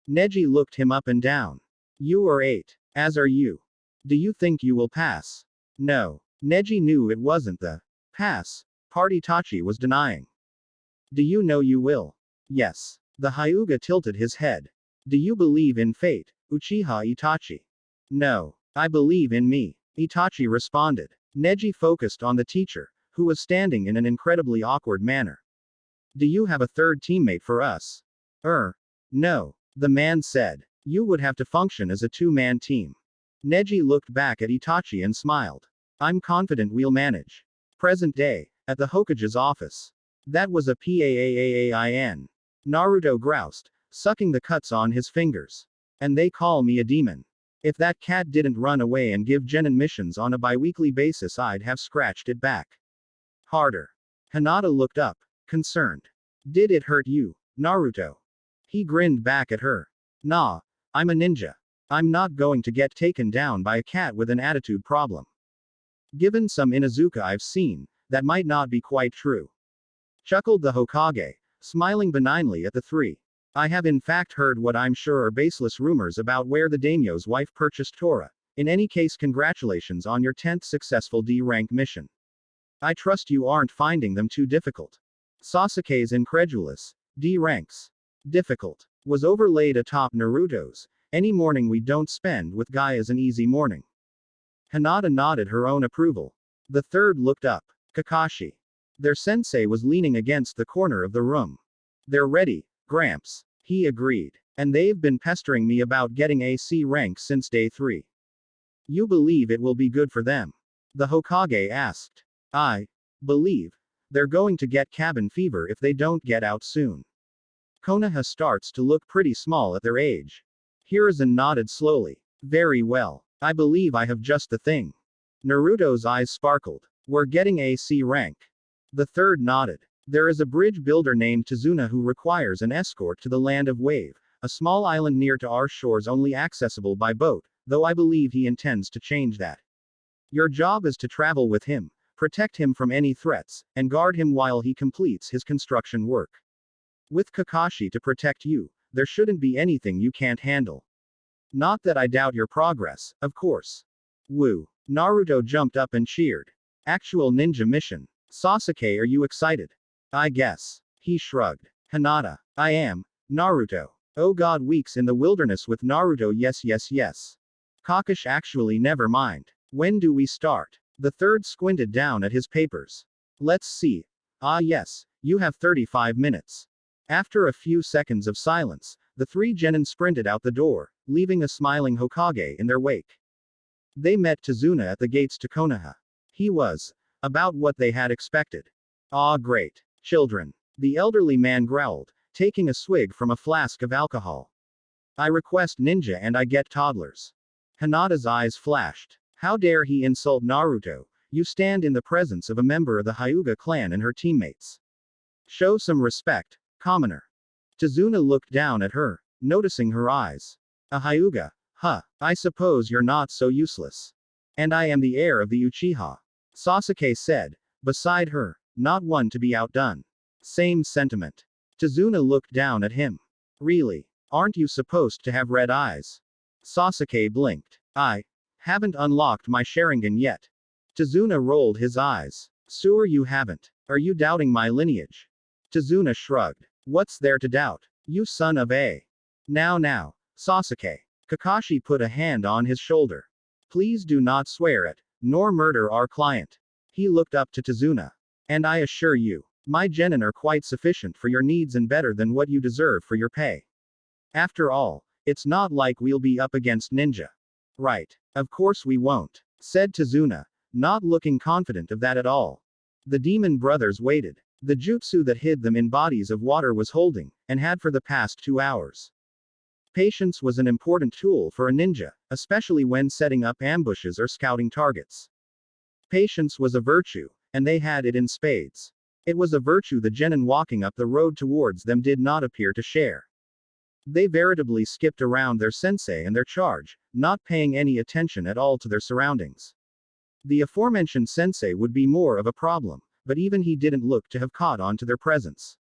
S1: Neji looked him up and down. You are 8. As are you. Do you think you will pass? No. Neji knew it wasn't the pass part Itachi was denying. Do you know you will? Yes. The Hyuga tilted his head. Do you believe in fate, Uchiha Itachi? No. I believe in me. Itachi responded. Neji focused on the teacher, who was standing in an incredibly awkward manner. Do you have a third teammate for us? No. The man said. You would have to function as a 2-man team. Neji looked back at Itachi and smiled. I'm confident we'll manage. Present day, at the Hokage's office. That was a PAAAAIN. Naruto groused, sucking the cuts on his fingers. And they call me a demon. If that cat didn't run away and give genin missions on a bi-weekly basis, I'd have scratched it back harder. Hinata looked up, concerned. Did it hurt you, Naruto? He grinned back at her. Nah, I'm a ninja. I'm not going to get taken down by a cat with an attitude problem. Given some Inuzuka I've seen, that might not be quite true. Chuckled the Hokage, smiling benignly at the 3. I have in fact heard what I'm sure are baseless rumors about where the daimyo's wife purchased Tora. In any case, congratulations on your 10th successful D-rank mission. I trust you aren't finding them too difficult. Sasuke's incredulous D ranks difficult was overlaid atop Naruto's, Any morning we don't spend with Guy is an easy morning. Hinata nodded her own approval. The third looked up. Kakashi. Their sensei was leaning against the corner of the room. They're ready, Gramps. He agreed. And they've been pestering me about getting AC rank since day 3. You believe it will be good for them? The Hokage asked. I believe they're going to get cabin fever if they don't get out soon. Konoha starts to look pretty small at their age. Hiruzen nodded slowly. Very well. I believe I have just the thing. Naruto's eyes sparkled. We're getting AC rank. The third nodded. There is a bridge builder named Tazuna who requires an escort to the Land of Wave, a small island near to our shores only accessible by boat, though I believe he intends to change that. Your job is to travel with him, protect him from any threats, and guard him while he completes his construction work. With Kakashi to protect you, there shouldn't be anything you can't handle. Not that I doubt your progress, of course. Woo. Naruto jumped up and cheered. Actual ninja mission. Sasuke, are you excited? I guess. He shrugged. Hinata. I am. Naruto. Oh god, weeks in the wilderness with Naruto, yes yes yes. Kakashi, actually never mind. When do we start? The third squinted down at his papers. Let's see. Ah yes, you have 35 minutes. After a few seconds of silence, the 3 genin sprinted out the door, leaving a smiling Hokage in their wake. They met Tazuna at the gates to Konoha. He was about what they had expected. Ah great. Children. The elderly man growled, taking a swig from a flask of alcohol. I request ninja and I get toddlers. Hinata's eyes flashed. How dare he insult Naruto? You stand in the presence of a member of the Hyuga clan and her teammates. Show some respect, commoner. Tazuna looked down at her, noticing her eyes. A Hyuga? Huh, I suppose you're not so useless. And I am the heir of the Uchiha. Sasuke said, beside her, not one to be outdone. Same sentiment. Tazuna looked down at him. Really? Aren't you supposed to have red eyes? Sasuke blinked. I haven't unlocked my Sharingan yet. Tazuna rolled his eyes. Sure you haven't. Are you doubting my lineage? Tazuna shrugged. What's there to doubt? You son of a. Now, Sasuke. Kakashi put a hand on his shoulder. Please do not swear at, nor murder our client. He looked up to Tazuna. And I assure you, my genin are quite sufficient for your needs and better than what you deserve for your pay. After all, it's not like we'll be up against ninja. Right. Of course we won't, said Tazuna, not looking confident of that at all. The demon brothers waited. The jutsu that hid them in bodies of water was holding, and had for the past 2 hours. Patience was an important tool for a ninja, especially when setting up ambushes or scouting targets. Patience was a virtue, and they had it in spades. It was a virtue the genin walking up the road towards them did not appear to share. They veritably skipped around their sensei and their charge, not paying any attention at all to their surroundings. The aforementioned sensei would be more of a problem, but even he didn't look to have caught on to their presence.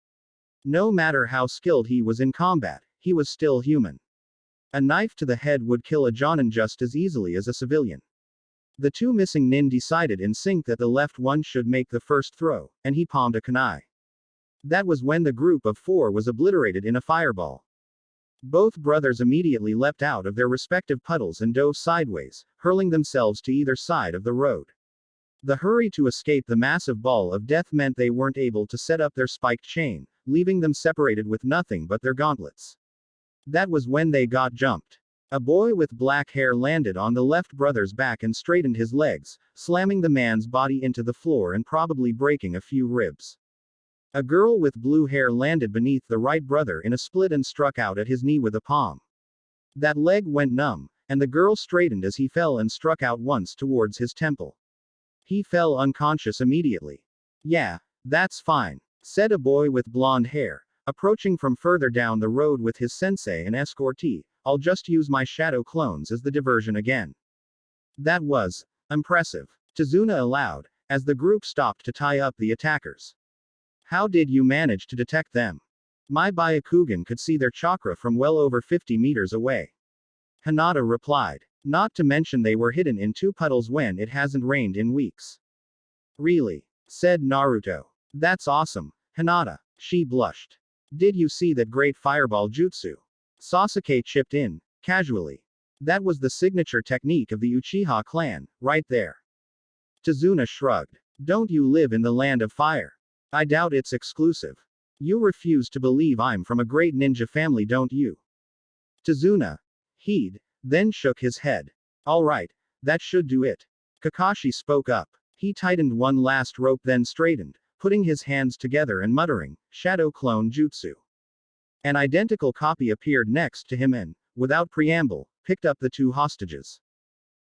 S1: No matter how skilled he was in combat, he was still human. A knife to the head would kill a jonin just as easily as a civilian. The 2 missing nin decided in sync that the left one should make the first throw, and he palmed a kunai. That was when the group of 4 was obliterated in a fireball. Both brothers immediately leapt out of their respective puddles and dove sideways, hurling themselves to either side of the road. The hurry to escape the massive ball of death meant they weren't able to set up their spiked chain, leaving them separated with nothing but their gauntlets. That was when they got jumped. A boy with black hair landed on the left brother's back and straightened his legs, slamming the man's body into the floor and probably breaking a few ribs. A girl with blue hair landed beneath the right brother in a split and struck out at his knee with a palm. That leg went numb, and the girl straightened as he fell and struck out once towards his temple. He fell unconscious immediately. Yeah, that's fine, said a boy with blonde hair, approaching from further down the road with his sensei and escortee. I'll just use my shadow clones as the diversion again. That was impressive, Tazuna allowed, as the group stopped to tie up the attackers. How did you manage to detect them? My Byakugan could see their chakra from well over 50 meters away. Hinata replied. Not to mention they were hidden in 2 puddles when it hasn't rained in weeks. Really? Said Naruto. That's awesome, Hinata. She blushed. Did you see that great fireball jutsu? Sasuke chipped in. casually. That was the signature technique of the Uchiha clan, right there. Tazuna shrugged. Don't you live in the land of fire? I doubt it's exclusive. You refuse to believe I'm from a great ninja family, don't you? Tazuna. He'd, then shook his head. Alright, that should do it. Kakashi spoke up. He tightened one last rope then straightened, putting his hands together and muttering, Shadow Clone Jutsu. An identical copy appeared next to him and, without preamble, picked up the two hostages.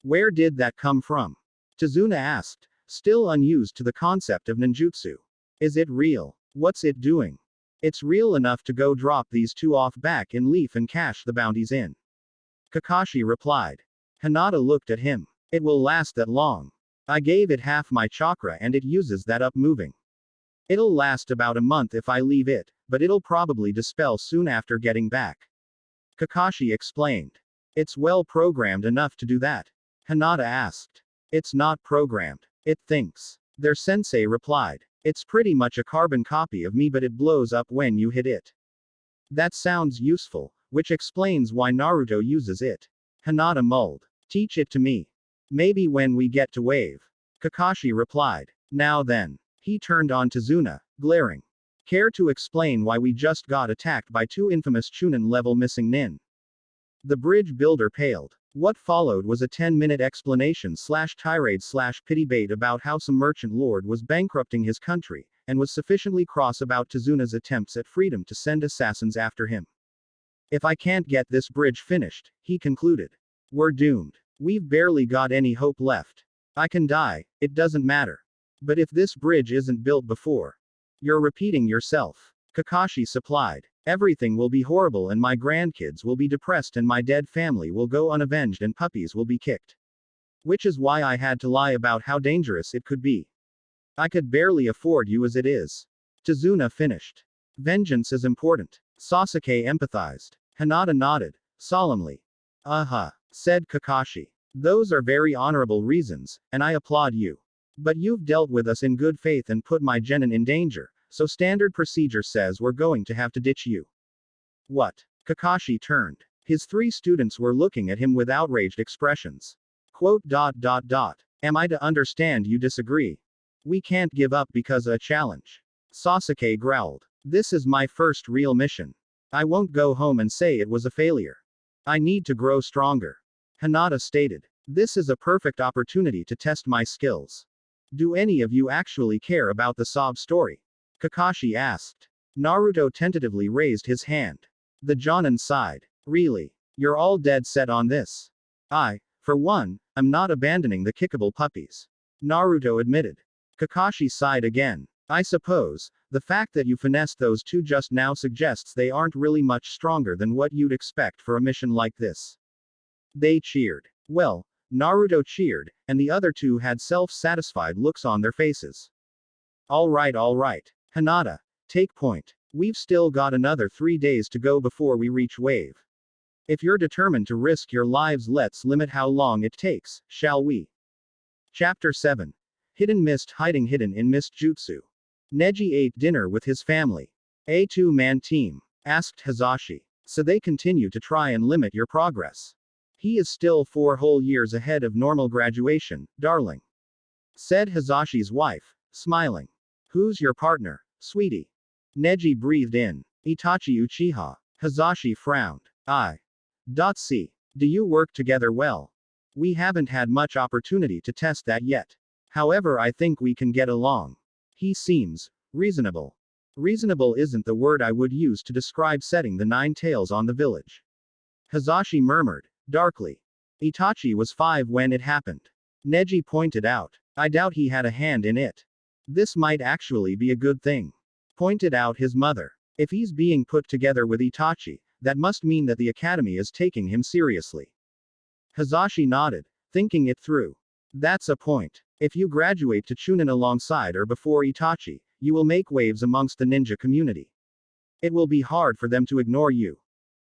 S1: Where did that come from? Tazuna asked, still unused to the concept of ninjutsu. Is it real? What's it doing? It's real enough to go drop these two off back in Leaf and cash the bounties in. Kakashi replied. Hinata looked at him. It will last that long. I gave it half my chakra and it uses that up moving. It'll last about a month if I leave it, but it'll probably dispel soon after getting back. Kakashi explained. It's well programmed enough to do that. Hinata asked. It's not programmed. It thinks. Their sensei replied. It's pretty much a carbon copy of me, but it blows up when you hit it. That sounds useful, which explains why Naruto uses it. Hinata mulled. Teach it to me. Maybe when we get to Wave. Kakashi replied. Now then. He turned on Tazuna, glaring. Care to explain why we just got attacked by two infamous Chunin-level missing nin? The bridge builder paled. What followed was a 10-minute explanation/tirade/pity bait about how some merchant lord was bankrupting his country, and was sufficiently cross about Tazuna's attempts at freedom to send assassins after him. If I can't get this bridge finished, he concluded, we're doomed. We've barely got any hope left. I can die, it doesn't matter. But if this bridge isn't built before. You're repeating yourself. Kakashi supplied. Everything will be horrible and my grandkids will be depressed and my dead family will go unavenged and puppies will be kicked. Which is why I had to lie about how dangerous it could be. I could barely afford you as it is. Tazuna finished. Vengeance is important. Sasuke empathized. Hinata nodded, solemnly. Said Kakashi. Those are very honorable reasons, and I applaud you. But you've dealt with us in good faith and put my genin in danger, so standard procedure says we're going to have to ditch you. What? Kakashi turned. His three students were looking at him with outraged expressions. Am I to understand you disagree? We can't give up because of a challenge. Sasuke growled. This is my first real mission. I won't go home and say it was a failure. I need to grow stronger. Hinata stated. This is a perfect opportunity to test my skills. Do any of you actually care about the sob story? Kakashi asked. Naruto tentatively raised his hand. The Jonin sighed. Really? You're all dead set on this? I, for one, am not abandoning the kickable puppies. Naruto admitted. Kakashi sighed again. I suppose, the fact that you finessed those two just now suggests they aren't really much stronger than what you'd expect for a mission like this. They cheered. Well, Naruto cheered, and the other two had self-satisfied looks on their faces. All right. Hinata, take point. We've still got another 3 days to go before we reach Wave. If you're determined to risk your lives, let's limit how long it takes, shall we? Chapter 7. Hidden Mist hiding hidden in Mist Jutsu. Neji ate dinner with his family. A two-man team? Asked Hizashi. So they continue to try and limit your progress. He is still 4 whole years ahead of normal graduation, darling. Said Hizashi's wife, smiling. Who's your partner, sweetie? Neji breathed in. Itachi Uchiha. Hizashi frowned. See. Do you work together well? We haven't had much opportunity to test that yet. However, I think we can get along. He seems reasonable. Reasonable isn't the word I would use to describe setting the 9 tails on the village. Hizashi murmured, darkly. Itachi was 5 when it happened. Neji pointed out. I doubt he had a hand in it. This might actually be a good thing. Pointed out his mother. If he's being put together with Itachi, that must mean that the academy is taking him seriously. Hizashi nodded, thinking it through. That's a point. If you graduate to Chunin alongside or before Itachi, you will make waves amongst the ninja community. It will be hard for them to ignore you.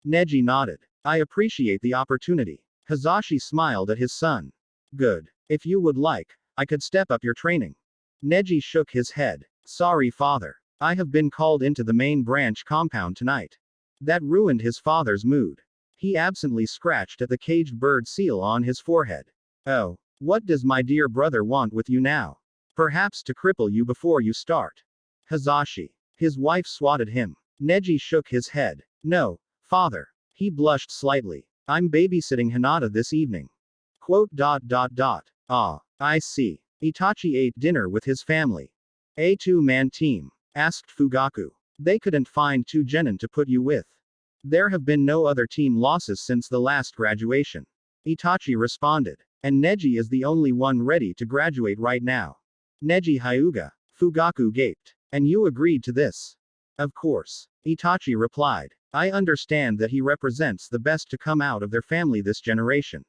S1: Neji nodded. I appreciate the opportunity. Hizashi smiled at his son. Good. If you would like, I could step up your training. Neji shook his head. Sorry, father. I have been called into the main branch compound tonight. That ruined his father's mood. He absently scratched at the caged bird seal on his forehead. Oh, what does my dear brother want with you now? Perhaps to cripple you before you start. Hazashi. His wife swatted him. Neji shook his head. No, father. He blushed slightly. I'm babysitting Hinata this evening. Ah, I see. Itachi ate dinner with his family. A two-man team? Asked Fugaku. They couldn't find two genin to put you with. There have been no other team losses since the last graduation. Itachi responded. And Neji is the only one ready to graduate right now. Neji Hyuga. Fugaku gaped. And you agreed to this? Of course. Itachi replied. I understand that he represents the best to come out of their family this generation.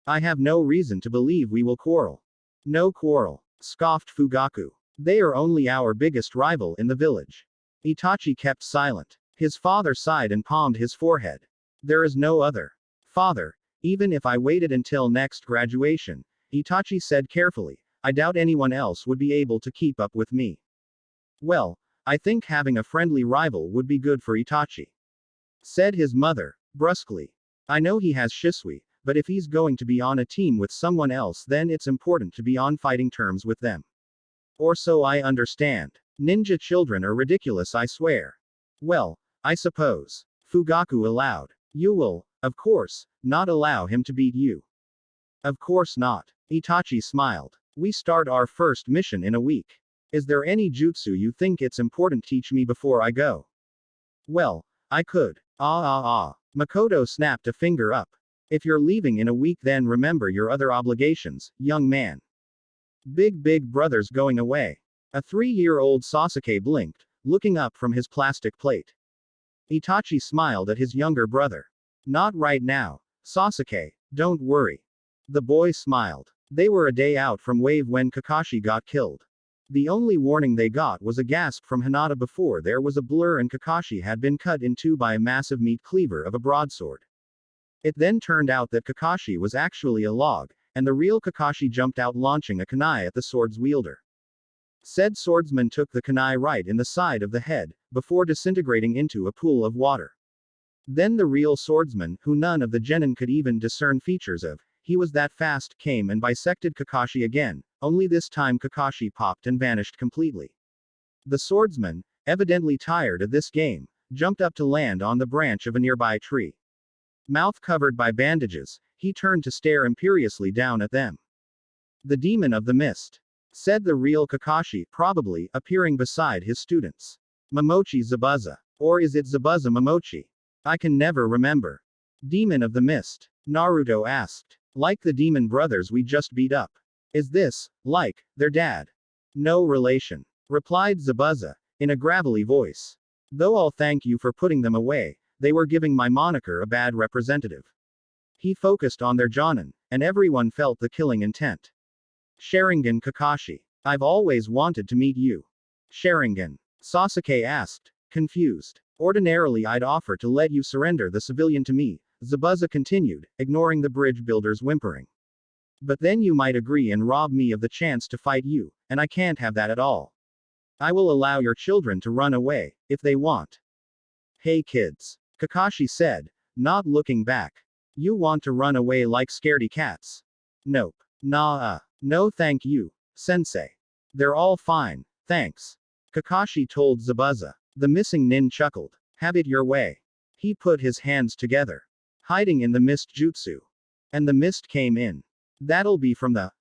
S1: I have no reason to believe we will quarrel. No quarrel, scoffed Fugaku. They are only our biggest rival in the village. Itachi kept silent. His father sighed and palmed his forehead. There is no other. Father, even if I waited until next graduation, Itachi said carefully, I doubt anyone else would be able to keep up with me. Well, I think having a friendly rival would be good for Itachi. Said his mother, brusquely. I know he has Shisui, but if he's going to be on a team with someone else, then it's important to be on fighting terms with them. Or so I understand. Ninja children are ridiculous, I swear. Well, I suppose. Fugaku allowed. You will, of course, not allow him to beat you. Of course not. Itachi smiled. We start our first mission in a week. Is there any jutsu you think it's important to teach me before I go? Well, I could. Makoto snapped a finger up. If you're leaving in a week, then remember your other obligations, young man. Big brother's going away. A 3-year-old Sasuke blinked, looking up from his plastic plate. Itachi smiled at his younger brother. Not right now, Sasuke, don't worry. The boy smiled. They were a day out from Wave when Kakashi got killed. The only warning they got was a gasp from Hinata before there was a blur and Kakashi had been cut in two by a massive meat cleaver of a broadsword. It then turned out that Kakashi was actually a log, and the real Kakashi jumped out launching a kunai at the sword's wielder. Said swordsman took the kunai right in the side of the head, before disintegrating into a pool of water. Then the real swordsman, who none of the genin could even discern features of, he was that fast, came and bisected Kakashi again, only this time Kakashi popped and vanished completely. The swordsman, evidently tired of this game, jumped up to land on the branch of a nearby tree. Mouth covered by bandages, he turned to stare imperiously down at them. The demon of the mist. Said the real Kakashi, probably, appearing beside his students. Momochi Zabuza. Or is it Zabuza Momochi? I can never remember. Demon of the mist. Naruto asked. Like the demon brothers we just beat up. Is this, like, their dad? No relation. Replied Zabuza, in a gravelly voice. Though I'll thank you for putting them away, they were giving my moniker a bad representative. He focused on their jonin, and everyone felt the killing intent. Sharingan Kakashi. I've always wanted to meet you. Sharingan. Sasuke asked, confused. Ordinarily I'd offer to let you surrender the civilian to me, Zabuza continued, ignoring the bridge builder's whimpering. But then you might agree and rob me of the chance to fight you, and I can't have that at all. I will allow your children to run away, if they want. Hey kids. Kakashi said, not looking back. You want to run away like scaredy cats? Nope. Nah. No thank you, sensei. They're all fine, thanks. Kakashi told Zabuza. The missing nin chuckled. Have it your way. He put his hands together. Hiding in the mist jutsu. And the mist came in. That'll be from the,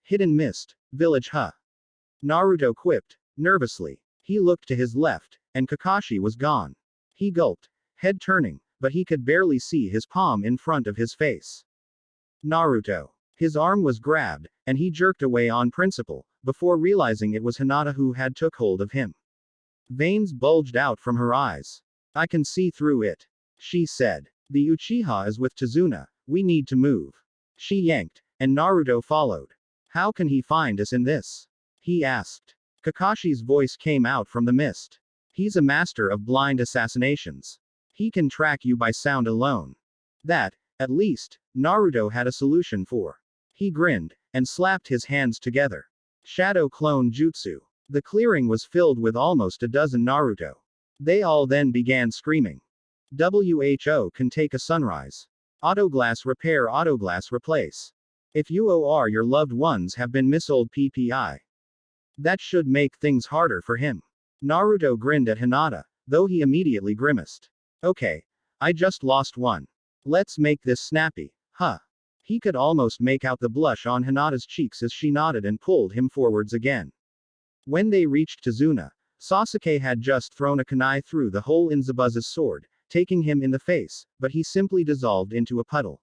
S1: hidden mist, village Naruto quipped, nervously. He looked to his left, and Kakashi was gone. He gulped, head turning, but he could barely see his palm in front of his face. Naruto. His arm was grabbed, and he jerked away on principle, before realizing it was Hinata who had took hold of him. Veins bulged out from her eyes. I can see through it. She said. The Uchiha is with Tazuna, we need to move. She yanked, and Naruto followed. How can he find us in this? He asked. Kakashi's voice came out from the mist. He's a master of blind assassinations. He can track you by sound alone. That, at least, Naruto had a solution for. He grinned, and slapped his hands together. Shadow clone jutsu. The clearing was filled with almost a dozen Naruto. They all then began screaming. WHO can take a sunrise. Autoglass repair, autoglass replace. If you or your loved ones have been misold PPI. That should make things harder for him. Naruto grinned at Hinata, though he immediately grimaced. Okay. I just lost one. Let's make this snappy, huh? He could almost make out the blush on Hinata's cheeks as she nodded and pulled him forwards again. When they reached Tazuna, Sasuke had just thrown a kunai through the hole in Zabuza's sword, taking him in the face, but he simply dissolved into a puddle.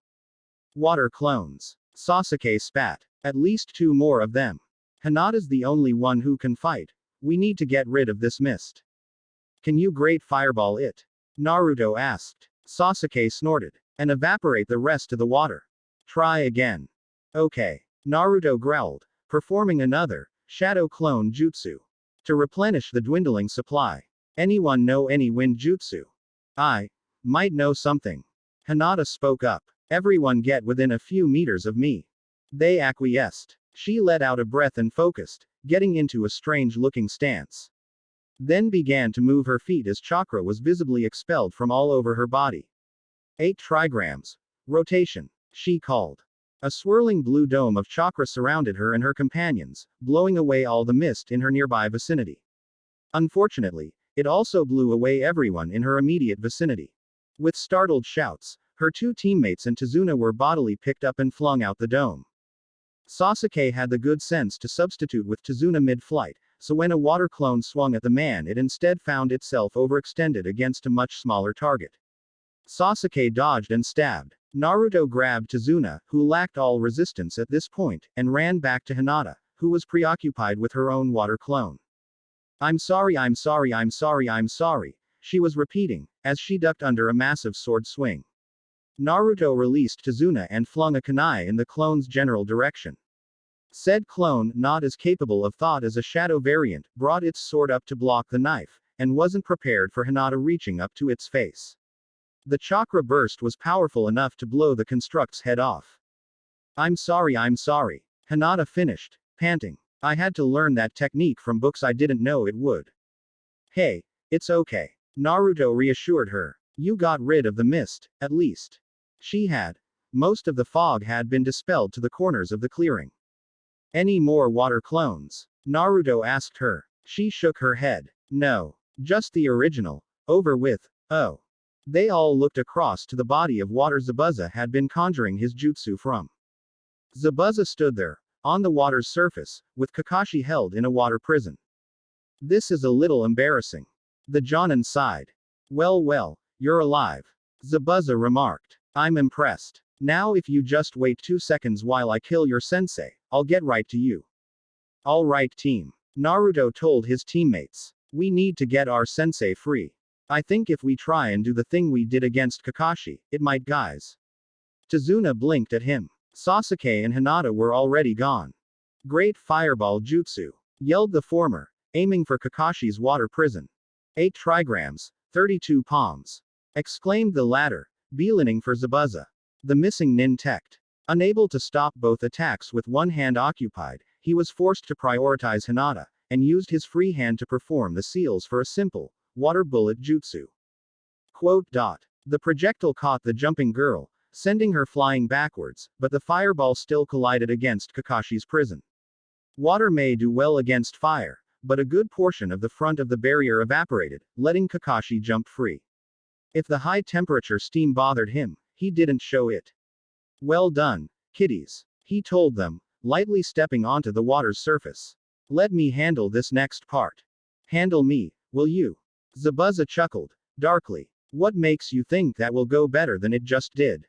S1: Water clones. Sasuke spat. At least 2 more of them. Hinata's the only one who can fight. We need to get rid of this mist. Can you great fireball it? Naruto asked. Sasuke snorted. And evaporate the rest of the water. Try again. Okay. Naruto growled, performing another shadow clone jutsu to replenish the dwindling supply. Anyone know any wind jutsu? I might know something. Hinata spoke up. Everyone get within a few meters of me. They acquiesced. She let out a breath and focused, getting into a strange-looking stance. Then began to move her feet as chakra was visibly expelled from all over her body. 8 trigrams. Rotation. She called. A swirling blue dome of chakra surrounded her and her companions, blowing away all the mist in her nearby vicinity. Unfortunately, it also blew away everyone in her immediate vicinity. With startled shouts, her 2 teammates and Tazuna were bodily picked up and flung out the dome. Sasuke had the good sense to substitute with Tazuna mid-flight, so when a water clone swung at the man it instead found itself overextended against a much smaller target. Sasuke dodged and stabbed. Naruto grabbed Tazuna, who lacked all resistance at this point, and ran back to Hinata, who was preoccupied with her own water clone. I'm sorry, I'm sorry, I'm sorry, I'm sorry, she was repeating, as she ducked under a massive sword swing. Naruto released Tazuna and flung a kunai in the clone's general direction. Said clone, not as capable of thought as a shadow variant, brought its sword up to block the knife, and wasn't prepared for Hinata reaching up to its face. The chakra burst was powerful enough to blow the construct's head off. I'm sorry, Hinata finished, panting. I had to learn that technique from books, I didn't know it would. Hey, it's okay. Naruto reassured her. You got rid of the mist, at least. She had. Most of the fog had been dispelled to the corners of the clearing. Any more water clones? Naruto asked her. She shook her head. No. Just the original. Over with. Oh. They all looked across to the body of water Zabuza had been conjuring his jutsu from. Zabuza stood there, on the water's surface, with Kakashi held in a water prison. This is a little embarrassing. The Jonin sighed. Well, you're alive. Zabuza remarked. I'm impressed. Now if you just wait 2 seconds while I kill your sensei, I'll get right to you. All right team. Naruto told his teammates. We need to get our sensei free. I think if we try and do the thing we did against Kakashi, it might guys. Tazuna blinked at him. Sasuke and Hinata were already gone. Great fireball jutsu, yelled the former, aiming for Kakashi's water prison. 8 trigrams, 32 palms, exclaimed the latter, beelining for Zabuza. The missing nin teched. Unable to stop both attacks with one hand occupied, he was forced to prioritize Hinata, and used his free hand to perform the seals for a simple, water bullet jutsu. Quote. The projectile caught the jumping girl, sending her flying backwards, but the fireball still collided against Kakashi's prison. Water may do well against fire, but a good portion of the front of the barrier evaporated, letting Kakashi jump free. If the high temperature steam bothered him, he didn't show it. Well done, kiddies, he told them, lightly stepping onto the water's surface. Let me handle this next part. Handle me, will you? Zabuza chuckled, darkly. What makes you think that will go better than it just did?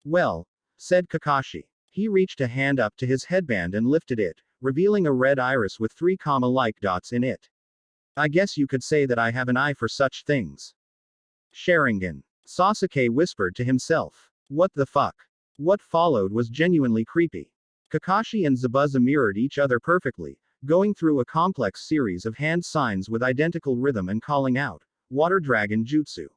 S1: Well, said Kakashi. He reached a hand up to his headband and lifted it, revealing a red iris with 3 comma-like dots in it. I guess you could say that I have an eye for such things. Sharingan. Sasuke whispered to himself. What the fuck? What followed was genuinely creepy. Kakashi and Zabuza mirrored each other perfectly, going through a complex series of hand signs with identical rhythm and calling out, Water Dragon Jutsu.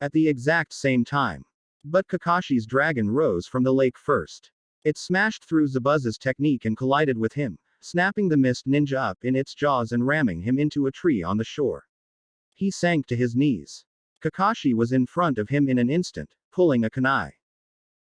S1: At the exact same time. But Kakashi's dragon rose from the lake first. It smashed through Zabuza's technique and collided with him, snapping the mist ninja up in its jaws and ramming him into a tree on the shore. He sank to his knees. Kakashi was in front of him in an instant, pulling a kunai.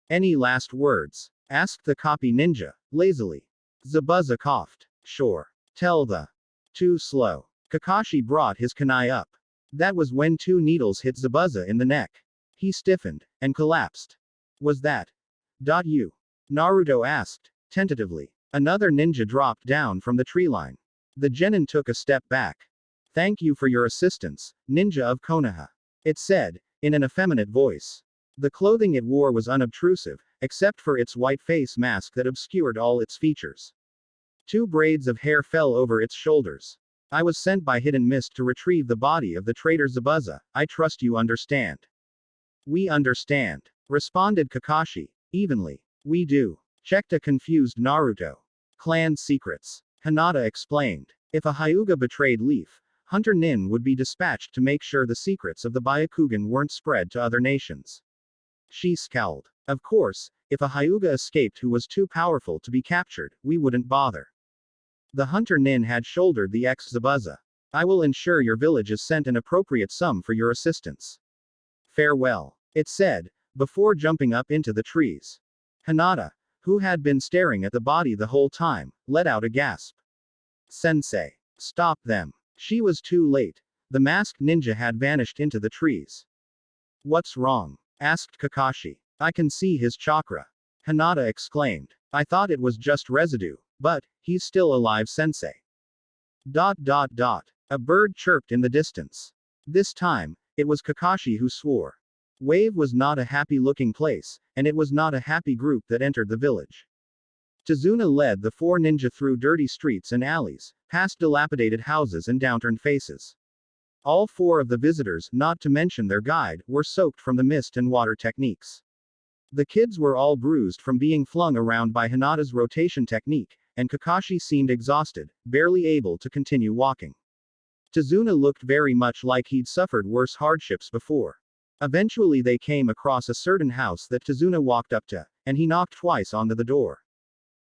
S1: Any last words? Asked the copy ninja, lazily. Zabuza coughed. Sure. Tell the. Too slow. Kakashi brought his kunai up. That was when two needles hit Zabuza in the neck. He stiffened, and collapsed. Was that? You? Naruto asked, tentatively. Another ninja dropped down from the tree line. The genin took a step back. Thank you for your assistance, ninja of Konoha. It said, in an effeminate voice. The clothing it wore was unobtrusive, except for its white face mask that obscured all its features. Two braids of hair fell over its shoulders. I was sent by Hidden Mist to retrieve the body of the traitor Zabuza. I trust you understand. We understand, responded Kakashi, evenly. We do, checked a confused Naruto. Clan secrets. Hinata explained. If a Hyuga betrayed Leaf, Hunter Nin would be dispatched to make sure the secrets of the Byakugan weren't spread to other nations. She scowled. Of course, if a Hyuga escaped who was too powerful to be captured, we wouldn't bother. The Hunter Nin had shouldered the ex-Zabuza. I will ensure your village is sent an appropriate sum for your assistance. Farewell, it said, before jumping up into the trees. Hinata, who had been staring at the body the whole time, let out a gasp. Sensei. Stop them. She was too late. The masked ninja had vanished into the trees. What's wrong? Asked Kakashi. I can see his chakra. Hinata exclaimed. I thought it was just residue, but, he's still alive, sensei. A bird chirped in the distance. This time, it was Kakashi who swore. Wave was not a happy-looking place, and it was not a happy group that entered the village. Tazuna led the four ninja through dirty streets and alleys, past dilapidated houses and downturned faces. All four of the visitors, not to mention their guide, were soaked from the mist and water techniques. The kids were all bruised from being flung around by Hinata's rotation technique, and Kakashi seemed exhausted, barely able to continue walking. Tazuna looked very much like he'd suffered worse hardships before. Eventually they came across a certain house that Tazuna walked up to, and he knocked twice onto the door.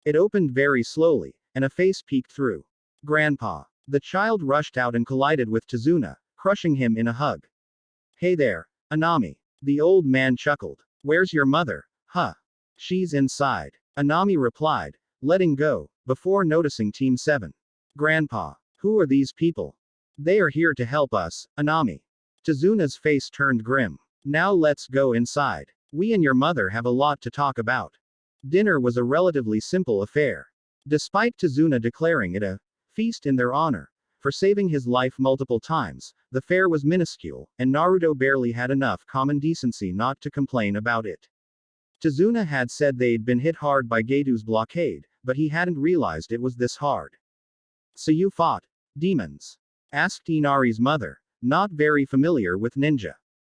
S1: It opened very slowly, and a face peeked through. Grandpa. The child rushed out and collided with Tazuna, crushing him in a hug. Hey there, Anami. The old man chuckled. Where's your mother? Huh. She's inside. Anami replied, letting go, before noticing Team 7. Grandpa. Who are these people? They are here to help us, Anami. Tazuna's face turned grim. Now let's go inside. We and your mother have a lot to talk about. Dinner was a relatively simple affair. Despite Tazuna declaring it a feast in their honor, for saving his life multiple times, the fare was minuscule, and Naruto barely had enough common decency not to complain about it. Tazuna had said they'd been hit hard by Getu's blockade, but he hadn't realized it was this hard. So you fought demons? Asked Inari's mother, not very familiar with ninja.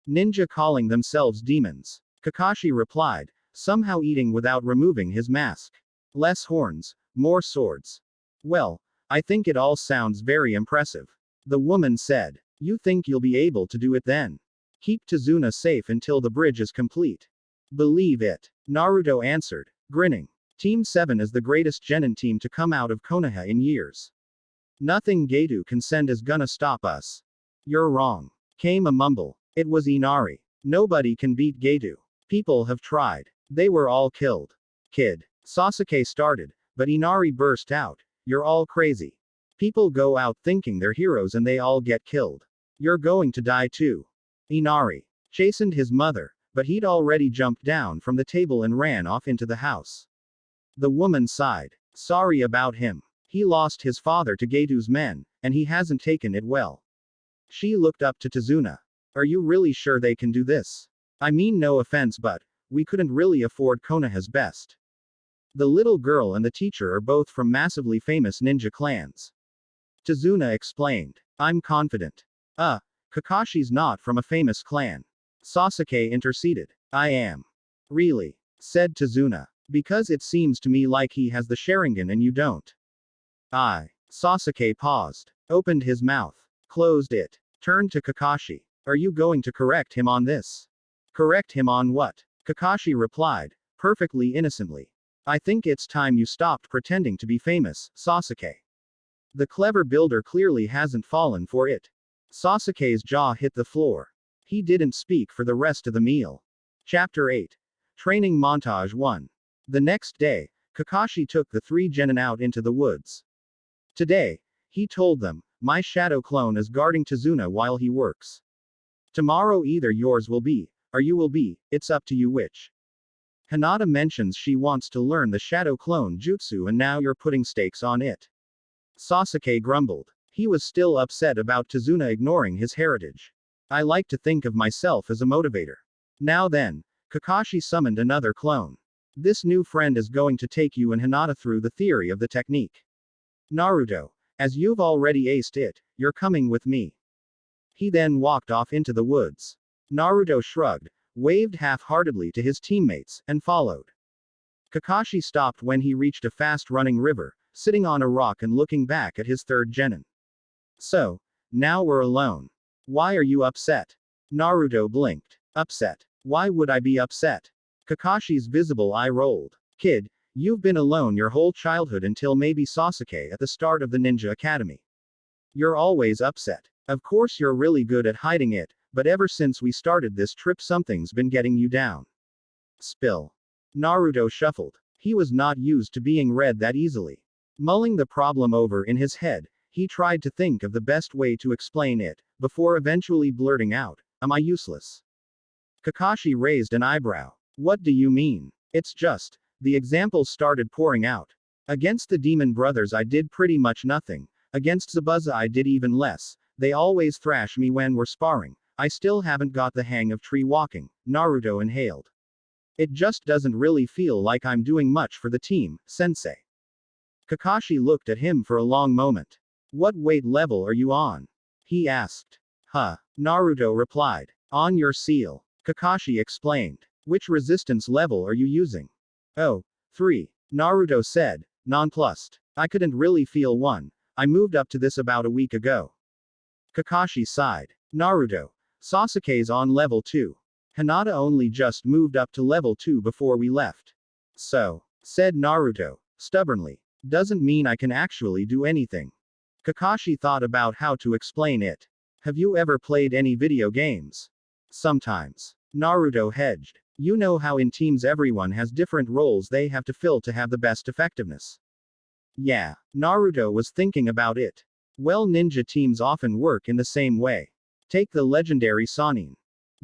S1: Ninja calling themselves demons. Kakashi replied, somehow eating without removing his mask. Less horns, more swords. Well, I think it all sounds very impressive. The woman said. You think you'll be able to do it then? Keep Tazuna safe until the bridge is complete. Believe it. Naruto answered, grinning. Team 7 is the greatest genin team to come out of Konoha in years. Nothing Getu can send is gonna stop us. You're wrong. Came a mumble. It was Inari. Nobody can beat Getu. People have tried. They were all killed. Kid. Sasuke started, but Inari burst out. You're all crazy. People go out thinking they're heroes and they all get killed. You're going to die too. Inari chastened his mother, but he'd already jumped down from the table and ran off into the house. The woman sighed. Sorry about him. He lost his father to Getu's men, and he hasn't taken it well. She looked up to Tazuna. Are you really sure they can do this? I mean, no offense, but we couldn't really afford Konoha's best. The little girl and the teacher are both from massively famous ninja clans. Tazuna explained. I'm confident. Kakashi's not from a famous clan. Sasuke interceded. I am. Really? Said Tazuna. Because it seems to me like he has the Sharingan and you don't. Sasuke paused. Opened his mouth. Closed it. Turned to Kakashi. Are you going to correct him on this? Correct him on what? Kakashi replied, perfectly innocently. I think it's time you stopped pretending to be famous, Sasuke. The clever builder clearly hasn't fallen for it. Sasuke's jaw hit the floor. He didn't speak for the rest of the meal. Chapter 8. Training Montage 1. The next day, Kakashi took the 3 genin out into the woods. Today, he told them, my shadow clone is guarding Tazuna while he works. Tomorrow either yours will be, or you will be, it's up to you which. Hinata mentions she wants to learn the shadow clone jutsu and now you're putting stakes on it. Sasuke grumbled. He was still upset about Tazuna ignoring his heritage. I like to think of myself as a motivator. Now then, Kakashi summoned another clone. This new friend is going to take you and Hinata through the theory of the technique. Naruto, as you've already aced it, you're coming with me. He then walked off into the woods. Naruto shrugged, waved half-heartedly to his teammates, and followed. Kakashi stopped when he reached a fast-running river, sitting on a rock and looking back at his 3rd genin. So, now we're alone. Why are you upset? Naruto blinked. Upset? Why would I be upset? Kakashi's visible eye rolled. Kid, you've been alone your whole childhood until maybe Sasuke at the start of the ninja academy. You're always upset. Of course you're really good at hiding it, but ever since we started this trip something's been getting you down. Spill. Naruto shuffled. He was not used to being read that easily. Mulling the problem over in his head, he tried to think of the best way to explain it, before eventually blurting out, am I useless? Kakashi raised an eyebrow. What do you mean? It's just, the examples started pouring out. Against the demon brothers I did pretty much nothing. Against Zabuza I did even less. They always thrash me when we're sparring. I still haven't got the hang of tree walking, Naruto inhaled. It just doesn't really feel like I'm doing much for the team, sensei. Kakashi looked at him for a long moment. What weight level are you on? He asked. Huh. Naruto replied. On your seal. Kakashi explained. Which resistance level are you using? Oh, 3. Naruto said, nonplussed. I couldn't really feel one. I moved up to this about a week ago. Kakashi sighed. Naruto. Sasuke's on level 2. Hinata only just moved up to level 2 before we left. So, said Naruto, stubbornly, doesn't mean I can actually do anything. Kakashi thought about how to explain it. Have you ever played any video games? Sometimes. Naruto hedged. You know how in teams everyone has different roles they have to fill to have the best effectiveness. Yeah. Naruto was thinking about it. Well, ninja teams often work in the same way. Take the legendary Sannin.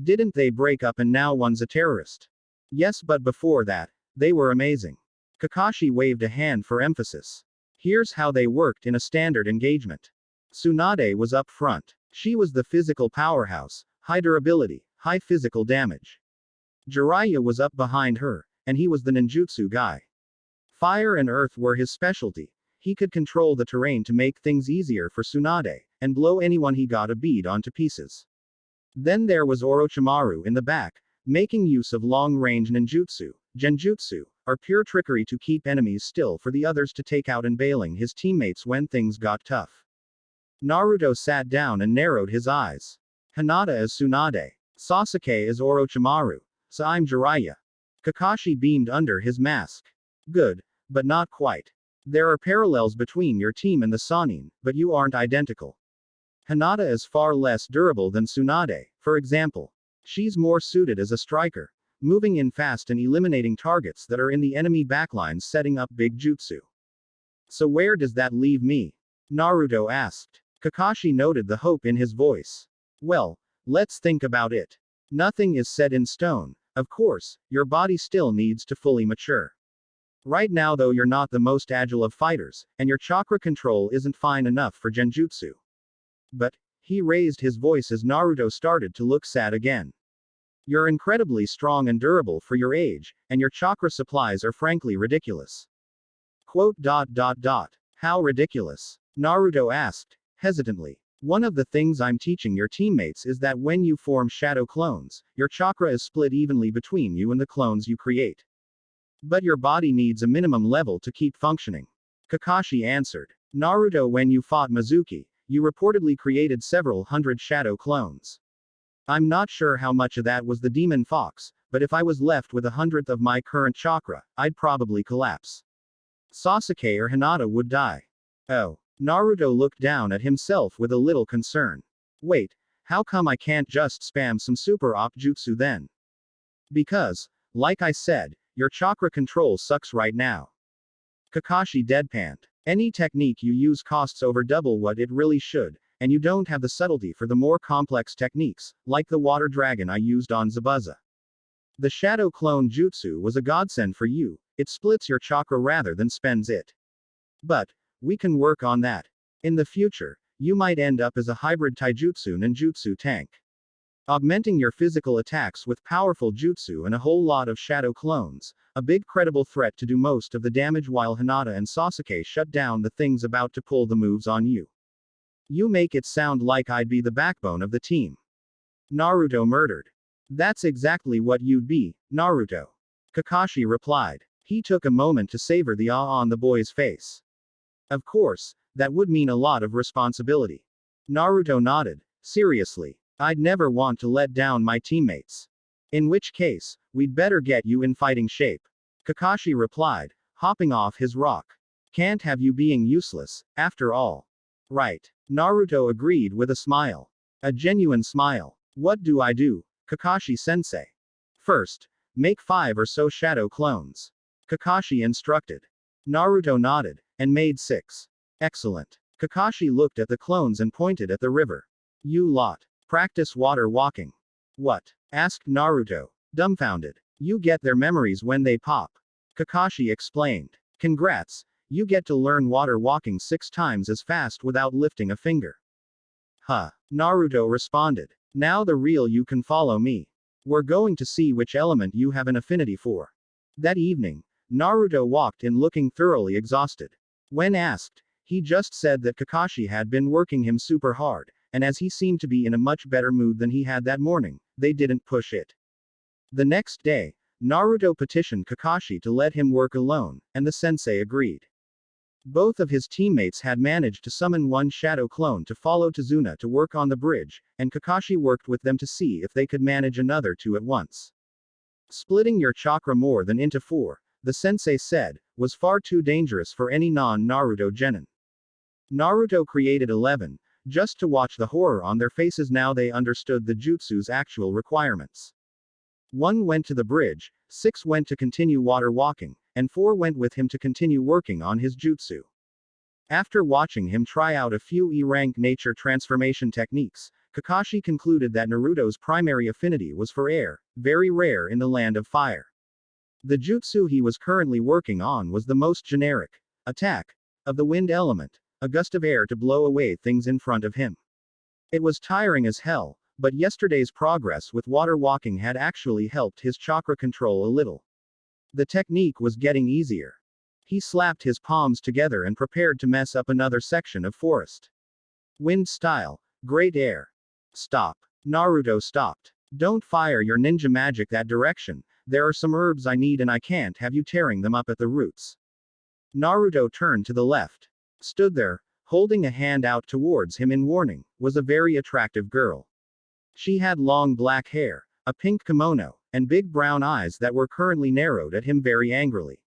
S1: Didn't they break up and now one's a terrorist? Yes, but before that, they were amazing. Kakashi waved a hand for emphasis. Here's how they worked in a standard engagement. Tsunade was up front. She was the physical powerhouse, high durability, high physical damage. Jiraiya was up behind her, and he was the ninjutsu guy. Fire and earth were his specialty. He could control the terrain to make things easier for Tsunade, and blow anyone he got a bead on to pieces. Then there was Orochimaru in the back, making use of long-range ninjutsu, genjutsu, or pure trickery to keep enemies still for the others to take out and bailing his teammates when things got tough. Naruto sat down and narrowed his eyes. Hinata as Tsunade. Sasuke as Orochimaru. So I'm Jiraiya. Kakashi beamed under his mask. Good, but not quite. There are parallels between your team and the Sannin, but you aren't identical. Hinata is far less durable than Tsunade, for example. She's more suited as a striker, moving in fast and eliminating targets that are in the enemy backlines setting up big jutsu. So where does that leave me? Naruto asked. Kakashi noted the hope in his voice. Well, let's think about it. Nothing is set in stone. Of course, your body still needs to fully mature. Right now though you're not the most agile of fighters, and your chakra control isn't fine enough for genjutsu. But, he raised his voice as Naruto started to look sad again. You're incredibly strong and durable for your age, and your chakra supplies are frankly ridiculous. Quote. How ridiculous? Naruto asked, hesitantly. One of the things I'm teaching your teammates is that when you form shadow clones, your chakra is split evenly between you and the clones you create. But your body needs a minimum level to keep functioning. Kakashi answered. Naruto, when you fought Mizuki, you reportedly created several hundred shadow clones. I'm not sure how much of that was the demon fox, but if I was left with 1/100th of my current chakra, I'd probably collapse. Sasuke or Hinata would die. Oh. Naruto looked down at himself with a little concern. Wait, How come I can't just spam some super op jutsu then? Because, like I said, your chakra control sucks right now. Kakashi deadpanned. Any technique you use costs over double what it really should, and you don't have the subtlety for the more complex techniques, like the water dragon I used on Zabuza. The shadow clone jutsu was a godsend for you, it splits your chakra rather than spends it. But, we can work on that. In the future, you might end up as a hybrid taijutsu ninjutsu tank. Augmenting your physical attacks with powerful jutsu and a whole lot of shadow clones, a big credible threat to do most of the damage while Hinata and Sasuke shut down the things about to pull the moves on you. You make it sound like I'd be the backbone of the team. Naruto murdered. That's exactly what you'd be, Naruto. Kakashi replied. He took a moment to savor the awe on the boy's face. Of course, that would mean a lot of responsibility. Naruto nodded. Seriously. I'd never want to let down my teammates. In which case, we'd better get you in fighting shape. Kakashi replied, hopping off his rock. Can't have you being useless, after all. Right. Naruto agreed with a smile. A genuine smile. What do I do, Kakashi-sensei? First, make 5 or so shadow clones. Kakashi instructed. Naruto nodded, and made 6. Excellent. Kakashi looked at the clones and pointed at the river. You lot. Practice water walking. What? Asked Naruto, dumbfounded. You get their memories when they pop. Kakashi explained. Congrats, you get to learn water walking 6 times as fast without lifting a finger. Huh. Naruto responded. Now the real you can follow me. We're going to see which element you have an affinity for. That evening, Naruto walked in looking thoroughly exhausted. When asked, he just said that Kakashi had been working him super hard, and as he seemed to be in a much better mood than he had that morning, they didn't push it. The next day, Naruto petitioned Kakashi to let him work alone, and the sensei agreed. Both of his teammates had managed to summon one shadow clone to follow Tazuna to work on the bridge, and Kakashi worked with them to see if they could manage another 2 at once. Splitting your chakra more than into 4, the sensei said, was far too dangerous for any non-Naruto genin. Naruto created 11, just to watch the horror on their faces now they understood the jutsu's actual requirements. 1 went to the bridge, 6 went to continue water walking, and 4 went with him to continue working on his jutsu. After watching him try out a few E-rank nature transformation techniques, Kakashi concluded that Naruto's primary affinity was for air, very rare in the land of fire. The jutsu he was currently working on was the most generic attack of the wind element, a gust of air to blow away things in front of him. It was tiring as hell, but yesterday's progress with water walking had actually helped his chakra control a little. The technique was getting easier. He slapped his palms together and prepared to mess up another section of forest. Wind style, great air. Stop. Naruto stopped. Don't fire your ninja magic that direction, there are some herbs I need and I can't have you tearing them up at the roots. Naruto turned to the left. Stood there, holding a hand out towards him in warning, was a very attractive girl. She had long black hair, a pink kimono, and big brown eyes that were currently narrowed at him very angrily.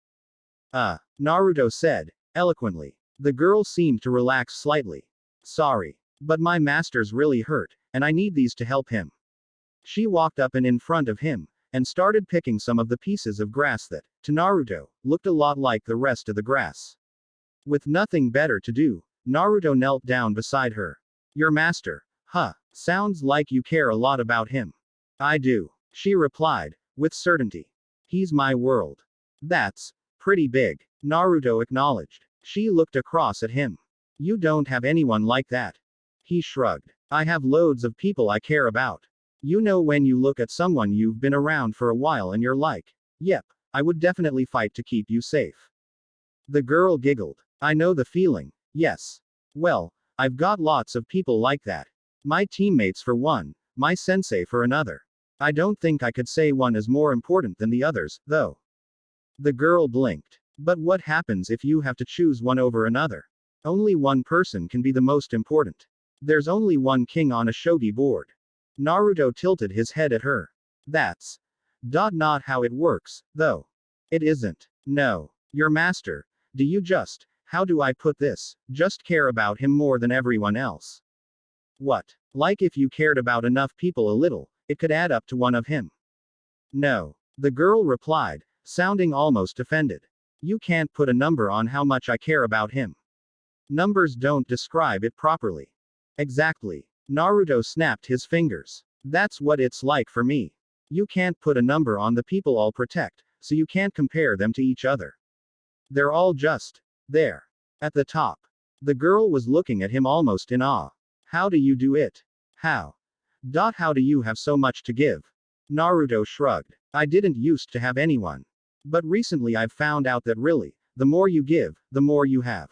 S1: Naruto said, eloquently. The girl seemed to relax slightly. Sorry. But my master's really hurt, and I need these to help him. She walked up and in front of him, and started picking some of the pieces of grass that, to Naruto, looked a lot like the rest of the grass. With nothing better to do, Naruto knelt down beside her. Your master, huh, sounds like you care a lot about him. I do, she replied, with certainty. He's my world. That's pretty big, Naruto acknowledged. She looked across at him. You don't have anyone like that. He shrugged. I have loads of people I care about. You know when you look at someone you've been around for a while and you're like, yep, I would definitely fight to keep you safe. The girl giggled. I know the feeling, yes. Well, I've got lots of people like that. My teammates for one, my sensei for another. I don't think I could say one is more important than the others, though. The girl blinked. But what happens if you have to choose one over another? Only one person can be the most important. There's only one king on a shogi board. Naruto tilted his head at her. That's not how it works, though. It isn't. No. Your master, do you just, how do I put this, just care about him more than everyone else? What? Like if you cared about enough people a little, it could add up to one of him. No. The girl replied, sounding almost offended. You can't put a number on how much I care about him. Numbers don't describe it properly. Exactly. Naruto snapped his fingers. That's what it's like for me. You can't put a number on the people I'll protect, so you can't compare them to each other. They're all just there. At the top. The girl was looking at him almost in awe. How do you do it? How? How do you have so much to give? Naruto shrugged. I didn't used to have anyone. But recently I've found out that really, the more you give, the more you have.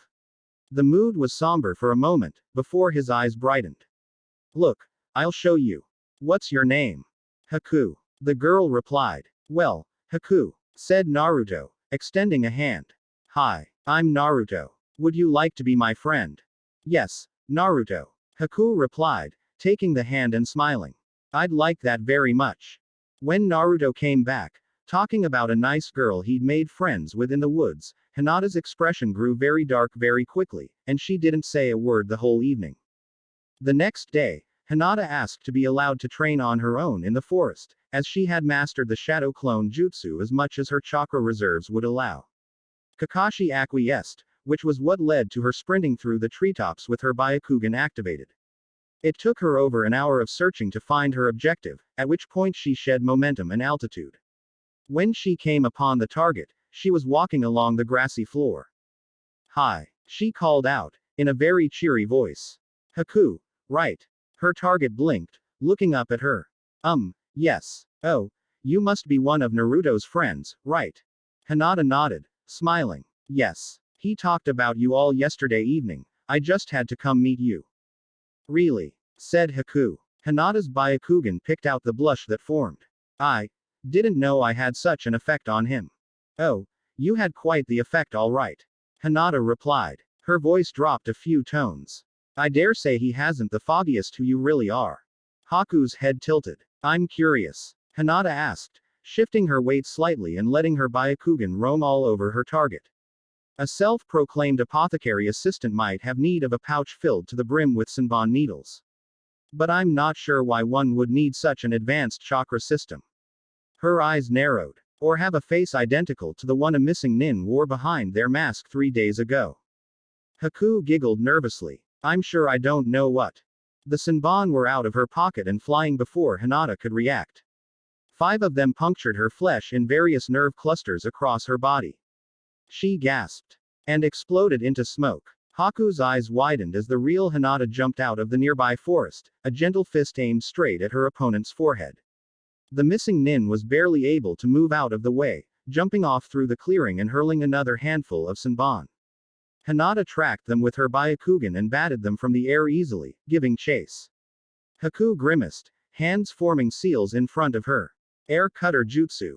S1: The mood was somber for a moment, before his eyes brightened. Look, I'll show you. What's your name? Haku. The girl replied. Well, Haku, said Naruto, extending a hand. Hi, I'm Naruto. Would you like to be my friend? Yes, Naruto. Haku replied, taking the hand and smiling. I'd like that very much. When Naruto came back, talking about a nice girl he'd made friends with in the woods, Hinata's expression grew very dark very quickly, and she didn't say a word the whole evening. The next day, Hinata asked to be allowed to train on her own in the forest, as she had mastered the shadow clone jutsu as much as her chakra reserves would allow. Kakashi acquiesced, which was what led to her sprinting through the treetops with her Byakugan activated. It took her over an hour of searching to find her objective, at which point she shed momentum and altitude. When she came upon the target, she was walking along the grassy floor. Hi, she called out, in a very cheery voice. Haku, right. Her target blinked, looking up at her. Yes. Oh, you must be one of Naruto's friends, right? Hinata nodded, smiling. Yes. He talked about you all yesterday evening, I just had to come meet you. Really? Said Haku. Hinata's Byakugan picked out the blush that formed. I didn't know I had such an effect on him. Oh, you had quite the effect all right. Hinata replied. Her voice dropped a few tones. I dare say he hasn't the foggiest who you really are. Haku's head tilted. I'm curious. Hinata asked, shifting her weight slightly and letting her Byakugan roam all over her target. A self-proclaimed apothecary assistant might have need of a pouch filled to the brim with Senbon needles. But I'm not sure why one would need such an advanced chakra system. Her eyes narrowed. Or have a face identical to the one a missing nin wore behind their mask 3 days ago. Haku giggled nervously. I'm sure I don't know what. The Senbon were out of her pocket and flying before Hinata could react. 5 of them punctured her flesh in various nerve clusters across her body. She gasped. And exploded into smoke. Haku's eyes widened as the real Hinata jumped out of the nearby forest, a gentle fist aimed straight at her opponent's forehead. The missing nin was barely able to move out of the way, jumping off through the clearing and hurling another handful of Senbon. Hinata tracked them with her Byakugan and batted them from the air easily, giving chase. Haku grimaced, hands forming seals in front of her. Air cutter jutsu.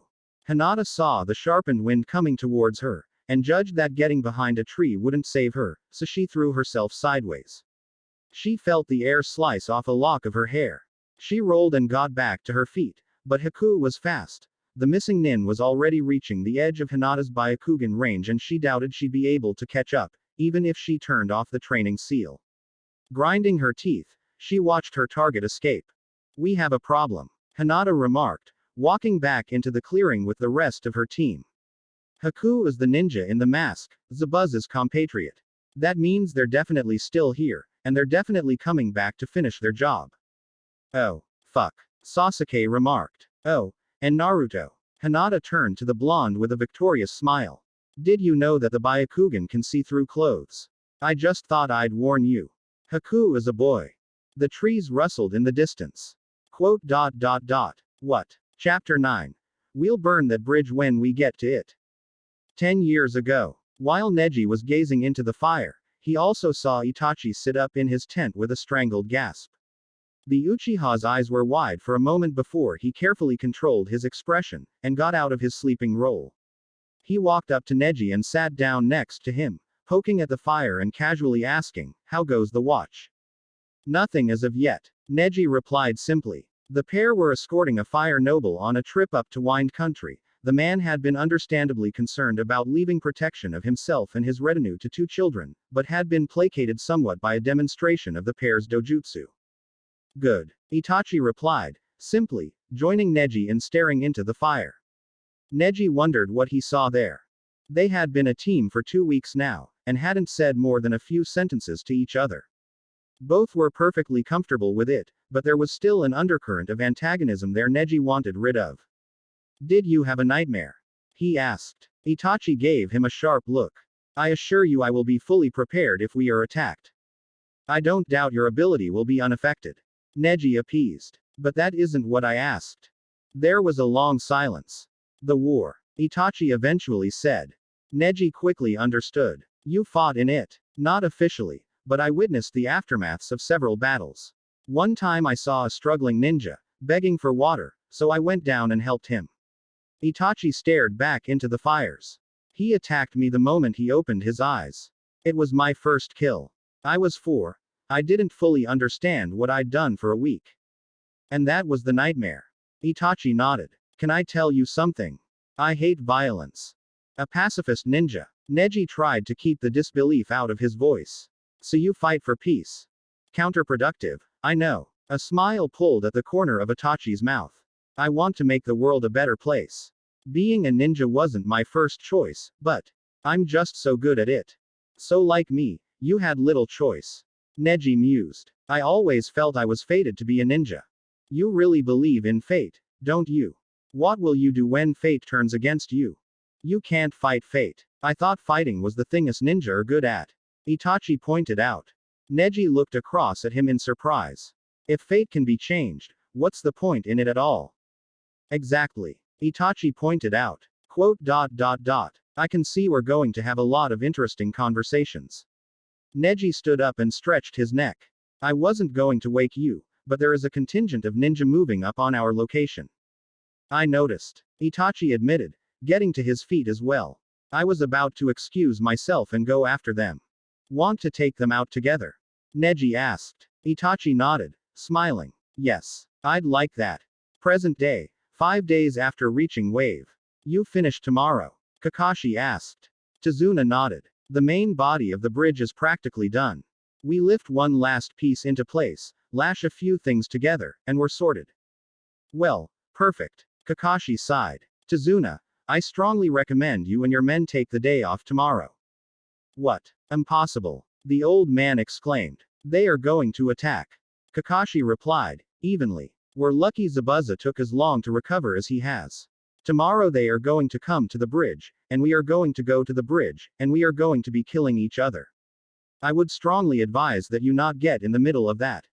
S1: Hinata saw the sharpened wind coming towards her, and judged that getting behind a tree wouldn't save her, so she threw herself sideways. She felt the air slice off a lock of her hair. She rolled and got back to her feet. But Haku was fast. The missing nin was already reaching the edge of Hinata's Byakugan range and she doubted she'd be able to catch up, even if she turned off the training seal. Grinding her teeth, she watched her target escape. We have a problem, Hinata remarked, walking back into the clearing with the rest of her team. Haku is the ninja in the mask, Zabuza's compatriot. That means they're definitely still here, and they're definitely coming back to finish their job. Oh, fuck. Sasuke remarked. Oh, and Naruto. Hinata turned to the blonde with a victorious smile. Did you know that the Byakugan can see through clothes? I just thought I'd warn you. Haku is a boy. The trees rustled in the distance. Quote. What? Chapter 9. We'll burn that bridge when we get to it. 10 years ago. While Neji was gazing into the fire, he also saw Itachi sit up in his tent with a strangled gasp. The Uchiha's eyes were wide for a moment before he carefully controlled his expression, and got out of his sleeping role. He walked up to Neji and sat down next to him, poking at the fire and casually asking, how goes the watch? Nothing as of yet. Neji replied simply. The pair were escorting a fire noble on a trip up to Wind Country. The man had been understandably concerned about leaving protection of himself and his retinue to 2 children, but had been placated somewhat by a demonstration of the pair's dojutsu. Good. Itachi replied, simply, joining Neji in staring into the fire. Neji wondered what he saw there. They had been a team for 2 weeks now, and hadn't said more than a few sentences to each other. Both were perfectly comfortable with it, but there was still an undercurrent of antagonism there Neji wanted rid of. Did you have a nightmare? He asked. Itachi gave him a sharp look. I assure you I will be fully prepared if we are attacked. I don't doubt your ability will be unaffected. Neji appeased. But that isn't what I asked. There was a long silence. The war. Itachi eventually said. Neji quickly understood. You fought in it. Not officially, but I witnessed the aftermaths of several battles. One time I saw a struggling ninja, begging for water, so I went down and helped him. Itachi stared back into the fires. He attacked me the moment he opened his eyes. It was my first kill. I was 4. I didn't fully understand what I'd done for a week. And that was the nightmare. Itachi nodded. Can I tell you something? I hate violence. A pacifist ninja. Neji tried to keep the disbelief out of his voice. So you fight for peace. Counterproductive, I know. A smile pulled at the corner of Itachi's mouth. I want to make the world a better place. Being a ninja wasn't my first choice, but I'm just so good at it. So like me, you had little choice. Neji mused. I always felt I was fated to be a ninja. You really believe in fate, don't you? What will you do when fate turns against you? You can't fight fate. I thought fighting was the thing us ninja are good at. Itachi pointed out. Neji looked across at him in surprise. If fate can be changed, what's the point in it at all? Exactly. Itachi pointed out. Quote. I can see we're going to have a lot of interesting conversations. Neji stood up and stretched his neck. I wasn't going to wake you, but there is a contingent of ninja moving up on our location. I noticed. Itachi admitted, getting to his feet as well. I was about to excuse myself and go after them. Want to take them out together? Neji asked. Itachi nodded, smiling. Yes, I'd like that. Present day, 5 days after reaching wave. You finish tomorrow? Kakashi asked. Tazuna nodded. The main body of the bridge is practically done. We lift one last piece into place, lash a few things together, and we're sorted. Well, perfect. Kakashi sighed. Tazuna, I strongly recommend you and your men take the day off tomorrow. What? Impossible. The old man exclaimed. They are going to attack. Kakashi replied, evenly. We're lucky Zabuza took as long to recover as he has. Tomorrow they are going to come to the bridge, and we are going to go to the bridge, and we are going to be killing each other. I would strongly advise that you not get in the middle of that.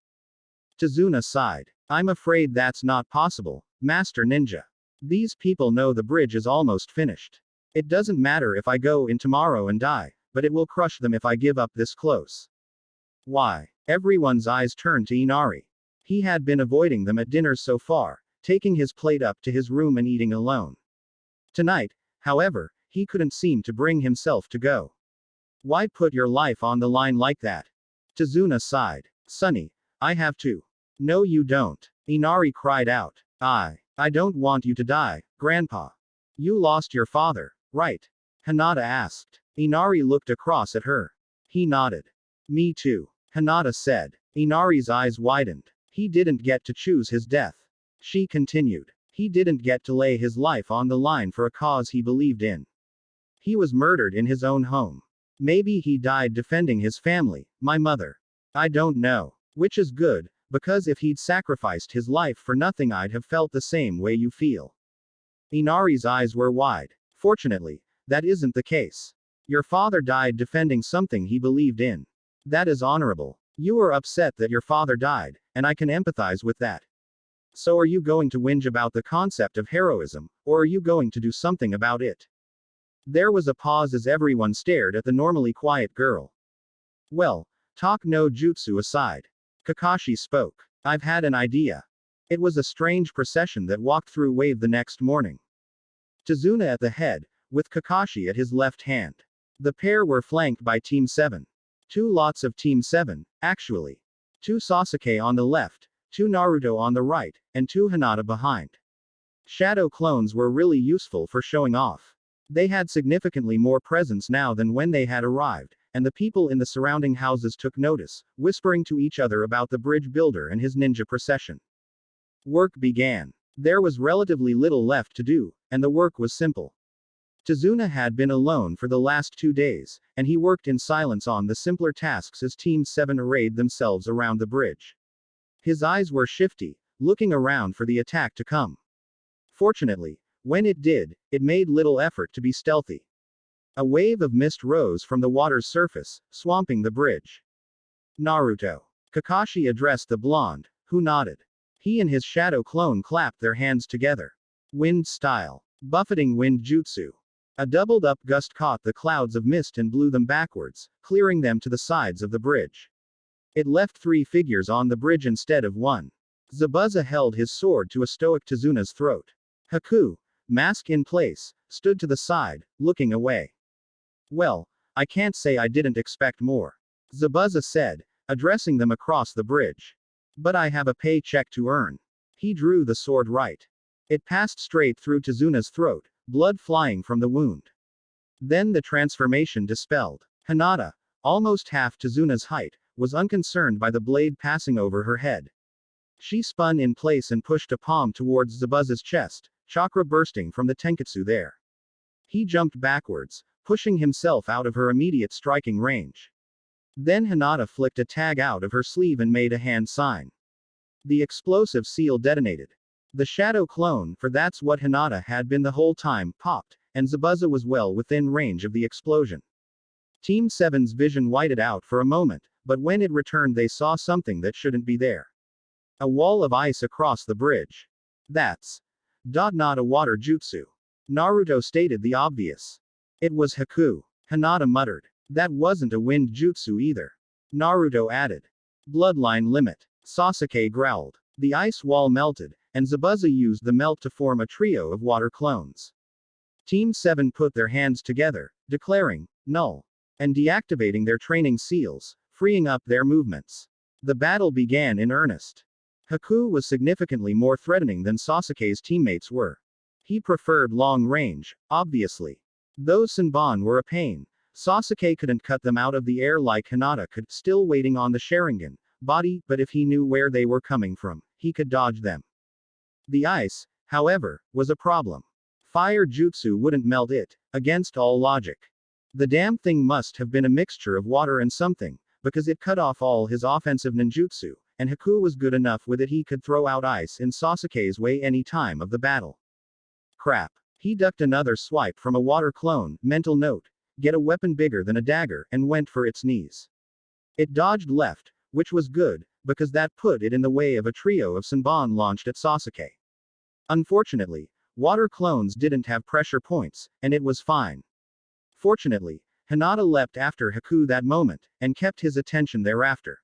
S1: Tazuna sighed. I'm afraid that's not possible, Master Ninja. These people know the bridge is almost finished. It doesn't matter if I go in tomorrow and die, but it will crush them if I give up this close. Why? Everyone's eyes turned to Inari. He had been avoiding them at dinners so far, taking his plate up to his room and eating alone. Tonight, however, he couldn't seem to bring himself to go. Why put your life on the line like that? Tazuna sighed. Sonny, I have to. No you don't. Inari cried out. I don't want you to die, Grandpa. You lost your father, right? Hinata asked. Inari looked across at her. He nodded. Me too, Hinata said. Inari's eyes widened. He didn't get to choose his death. She continued. He didn't get to lay his life on the line for a cause he believed in. He was murdered in his own home. Maybe he died defending his family, my mother. I don't know. Which is good, because if he'd sacrificed his life for nothing I'd have felt the same way you feel. Inari's eyes were wide. Fortunately, that isn't the case. Your father died defending something he believed in. That is honorable. You are upset that your father died, and I can empathize with that. So are you going to whinge about the concept of heroism, or are you going to do something about it? There was a pause as everyone stared at the normally quiet girl. Well, talk no jutsu aside. Kakashi spoke. I've had an idea. It was a strange procession that walked through wave the next morning. Tazuna at the head, with Kakashi at his left hand. The pair were flanked by Team 7. 2 lots of Team 7, actually. 2 Sasuke on the left, 2 Naruto on the right, and 2 Hinata behind. Shadow clones were really useful for showing off. They had significantly more presence now than when they had arrived, and the people in the surrounding houses took notice, whispering to each other about the bridge builder and his ninja procession. Work began. There was relatively little left to do, and the work was simple. Tazuna had been alone for the last 2 days, and he worked in silence on the simpler tasks as Team 7 arrayed themselves around the bridge. His eyes were shifty, looking around for the attack to come. Fortunately, when it did, it made little effort to be stealthy. A wave of mist rose from the water's surface, swamping the bridge. Naruto. Kakashi addressed the blonde, who nodded. He and his shadow clone clapped their hands together. Wind style. Buffeting wind jutsu. A doubled-up gust caught the clouds of mist and blew them backwards, clearing them to the sides of the bridge. It left 3 figures on the bridge instead of 1. Zabuza held his sword to a stoic Tazuna's throat. Haku, mask in place, stood to the side, looking away. Well, I can't say I didn't expect more. Zabuza said, addressing them across the bridge. But I have a paycheck to earn. He drew the sword right. It passed straight through Tazuna's throat, blood flying from the wound. Then the transformation dispelled. Hinata, almost half Tazuna's height, was unconcerned by the blade passing over her head. She spun in place and pushed a palm towards Zabuza's chest, chakra bursting from the tenketsu there. He jumped backwards, pushing himself out of her immediate striking range. Then Hinata flicked a tag out of her sleeve and made a hand sign. The explosive seal detonated. The shadow clone, for that's what Hinata had been the whole time, popped, and Zabuza was well within range of the explosion. Team 7's vision whited out for a moment, but when it returned they saw something that shouldn't be there. A wall of ice across the bridge. That's not a water jutsu. Naruto stated the obvious. It was Haku. Hinata muttered. That wasn't a wind jutsu either. Naruto added. Bloodline limit. Sasuke growled. The ice wall melted, and Zabuza used the melt to form a trio of water clones. Team 7 put their hands together, declaring, null, and deactivating their training seals, freeing up their movements. The battle began in earnest. Haku was significantly more threatening than Sasuke's teammates were. He preferred long range, obviously. Those Senbon were a pain. Sasuke couldn't cut them out of the air like Hinata could, still waiting on the Sharingan body, but if he knew where they were coming from, he could dodge them. The ice, however, was a problem. Fire jutsu wouldn't melt it, against all logic. The damn thing must have been a mixture of water and something, because it cut off all his offensive ninjutsu, and Haku was good enough with it he could throw out ice in Sasuke's way any time of the battle. Crap. He ducked another swipe from a water clone, mental note, get a weapon bigger than a dagger, and went for its knees. It dodged left, which was good, because that put it in the way of a trio of Senbon launched at Sasuke. Unfortunately, water clones didn't have pressure points, and it was fine. Fortunately, Hinata leapt after Haku that moment, and kept his attention thereafter.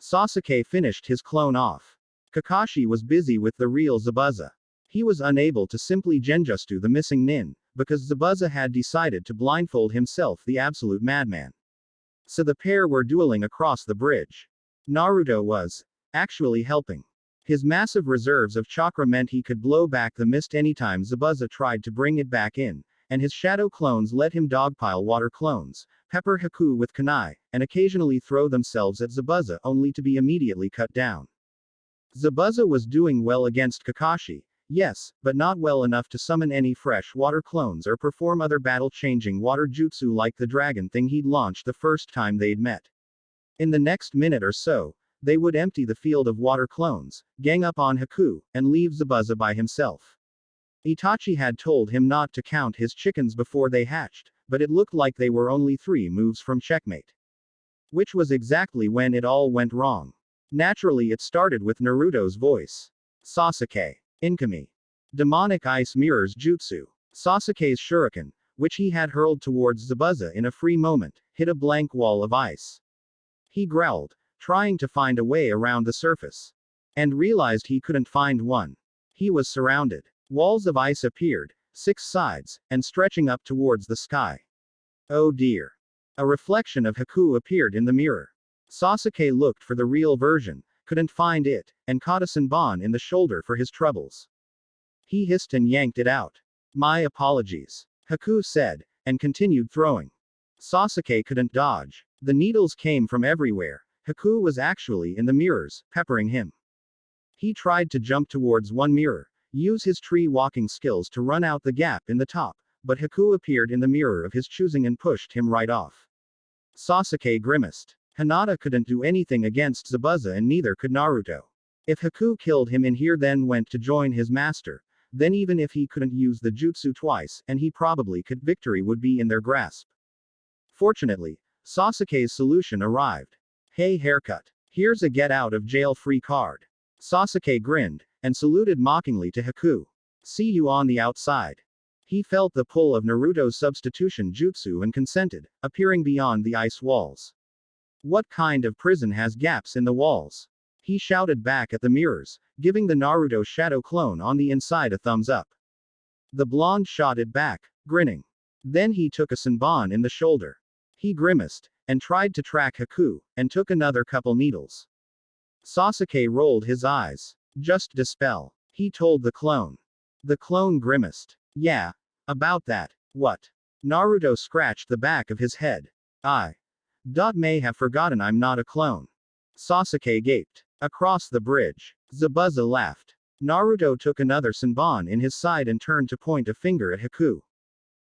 S1: Sasuke finished his clone off. Kakashi was busy with the real Zabuza. He was unable to simply genjutsu the missing nin, because Zabuza had decided to blindfold himself, the absolute madman. So the pair were dueling across the bridge. Naruto was actually helping. His massive reserves of chakra meant he could blow back the mist anytime Zabuza tried to bring it back in, and his shadow clones let him dogpile water clones, pepper Haku with kunai, and occasionally throw themselves at Zabuza only to be immediately cut down. Zabuza was doing well against Kakashi, yes, but not well enough to summon any fresh water clones or perform other battle-changing water jutsu like the dragon thing he'd launched the first time they'd met. In the next minute or so, they would empty the field of water clones, gang up on Haku, and leave Zabuza by himself. Itachi had told him not to count his chickens before they hatched, but it looked like they were only 3 moves from checkmate. Which was exactly when it all went wrong. Naturally, it started with Naruto's voice. Sasuke. Incami. Demonic Ice Mirrors Jutsu. Sasuke's shuriken, which he had hurled towards Zabuza in a free moment, hit a blank wall of ice. He growled, trying to find a way around the surface. And realized he couldn't find one. He was surrounded. Walls of ice appeared, 6 sides, and stretching up towards the sky. Oh dear. A reflection of Haku appeared in the mirror. Sasuke looked for the real version, couldn't find it, and caught a Senbon in the shoulder for his troubles. He hissed and yanked it out. My apologies. Haku said, and continued throwing. Sasuke couldn't dodge. The needles came from everywhere. Haku was actually in the mirrors, peppering him. He tried to jump towards one mirror, use his tree walking skills to run out the gap in the top, but Haku appeared in the mirror of his choosing and pushed him right off. Sasuke grimaced. Hinata couldn't do anything against Zabuza and neither could Naruto. If Haku killed him in here then went to join his master, then even if he couldn't use the jutsu twice, and he probably could, victory would be in their grasp. Fortunately, Sasuke's solution arrived. Hey haircut. Here's a get out of jail free card. Sasuke grinned, and saluted mockingly to Haku. See you on the outside. He felt the pull of Naruto's substitution jutsu and consented, appearing beyond the ice walls. What kind of prison has gaps in the walls? He shouted back at the mirrors, giving the Naruto shadow clone on the inside a thumbs up. The blonde shot it back, grinning. Then he took a senbon in the shoulder. He grimaced, and tried to track Haku, and took another couple needles. Sasuke rolled his eyes. Just dispel, he told the clone. The clone grimaced. Yeah. About that. What? Naruto scratched the back of his head. I may have forgotten I'm not a clone. Sasuke gaped. Across the bridge, Zabuza laughed. Naruto took another senbon in his side and turned to point a finger at Haku.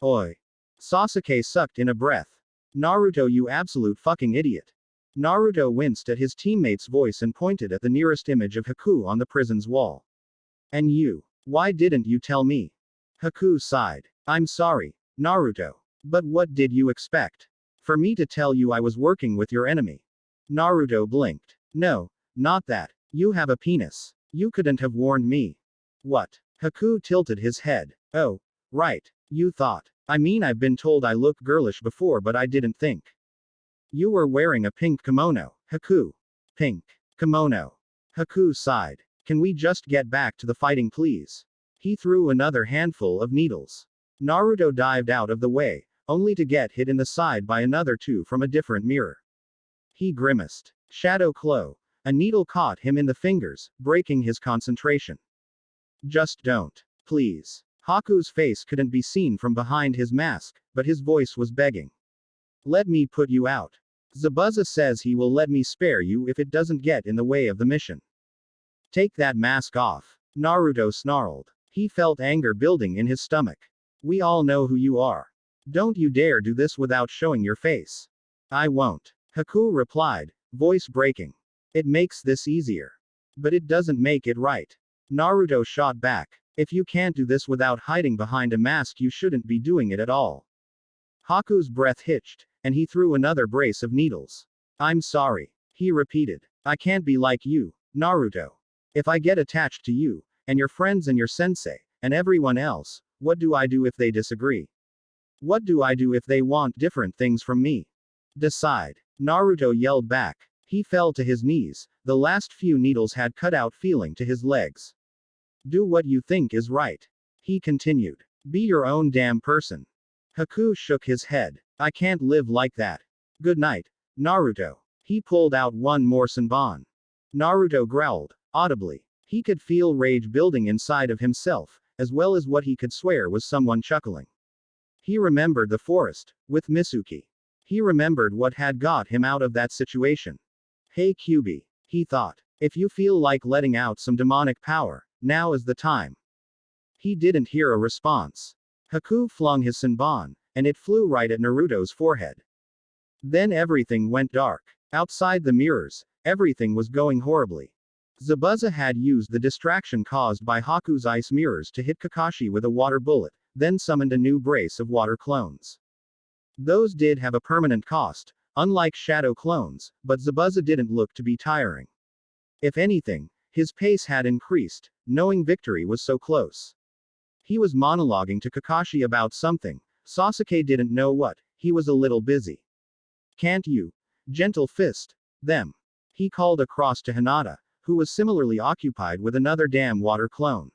S1: Oi. Sasuke sucked in a breath. Naruto, you absolute fucking idiot. Naruto winced at his teammate's voice and pointed at the nearest image of Haku on the prison's wall. And you? Why didn't you tell me? Haku sighed. I'm sorry, Naruto. But what did you expect? For me to tell you I was working with your enemy? Naruto blinked. No, not that. You have a penis. You couldn't have warned me. What? Haku tilted his head. Oh, right. You thought. I mean, I've been told I look girlish before, but I didn't think. You were wearing a pink kimono, Haku. Pink kimono. Haku sighed. Can we just get back to the fighting, please? He threw another handful of needles. Naruto dived out of the way, only to get hit in the side by another two from a different mirror. He grimaced. Shadow Claw. A needle caught him in the fingers, breaking his concentration. Just don't. Please. Haku's face couldn't be seen from behind his mask, but his voice was begging. Let me put you out. Zabuza says he will let me spare you if it doesn't get in the way of the mission. Take that mask off. Naruto snarled. He felt anger building in his stomach. We all know who you are. Don't you dare do this without showing your face. I won't. Haku replied, voice breaking. It makes this easier. But it doesn't make it right. Naruto shot back. If you can't do this without hiding behind a mask, you shouldn't be doing it at all. Haku's breath hitched, and he threw another brace of needles. I'm sorry. He repeated. I can't be like you, Naruto. If I get attached to you, and your friends and your sensei, and everyone else, what do I do if they disagree? What do I do if they want different things from me? Decide. Naruto yelled back. He fell to his knees, the last few needles had cut out feeling to his legs. Do what you think is right. He continued. Be your own damn person. Haku shook his head. I can't live like that. Good night, Naruto. He pulled out one more senbon. Naruto growled, audibly. He could feel rage building inside of himself, as well as what he could swear was someone chuckling. He remembered the forest, with Mitsuki. He remembered what had got him out of that situation. Hey Kyubi, he thought. If you feel like letting out some demonic power, now is the time. He didn't hear a response. Haku flung his senbon, and it flew right at Naruto's forehead. Then everything went dark. Outside the mirrors, everything was going horribly. Zabuza had used the distraction caused by Haku's ice mirrors to hit Kakashi with a water bullet, then summoned a new brace of water clones. Those did have a permanent cost, unlike shadow clones, but Zabuza didn't look to be tiring. If anything, his pace had increased, knowing victory was so close. He was monologuing to Kakashi about something. Sasuke didn't know what. He was a little busy. Can't you, gentle fist, them? He called across to Hinata, who was similarly occupied with another damn water clone.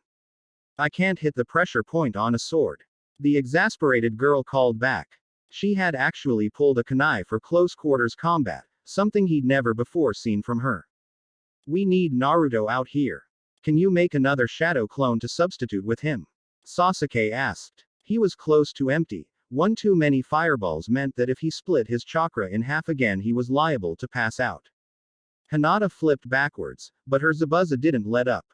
S1: I can't hit the pressure point on a sword. The exasperated girl called back. She had actually pulled a kunai for close quarters combat, something he'd never before seen from her. We need Naruto out here. Can you make another shadow clone to substitute with him? Sasuke asked. He was close to empty, One too many fireballs meant that if he split his chakra in half again he was liable to pass out. Hinata flipped backwards, but her Zabuza didn't let up.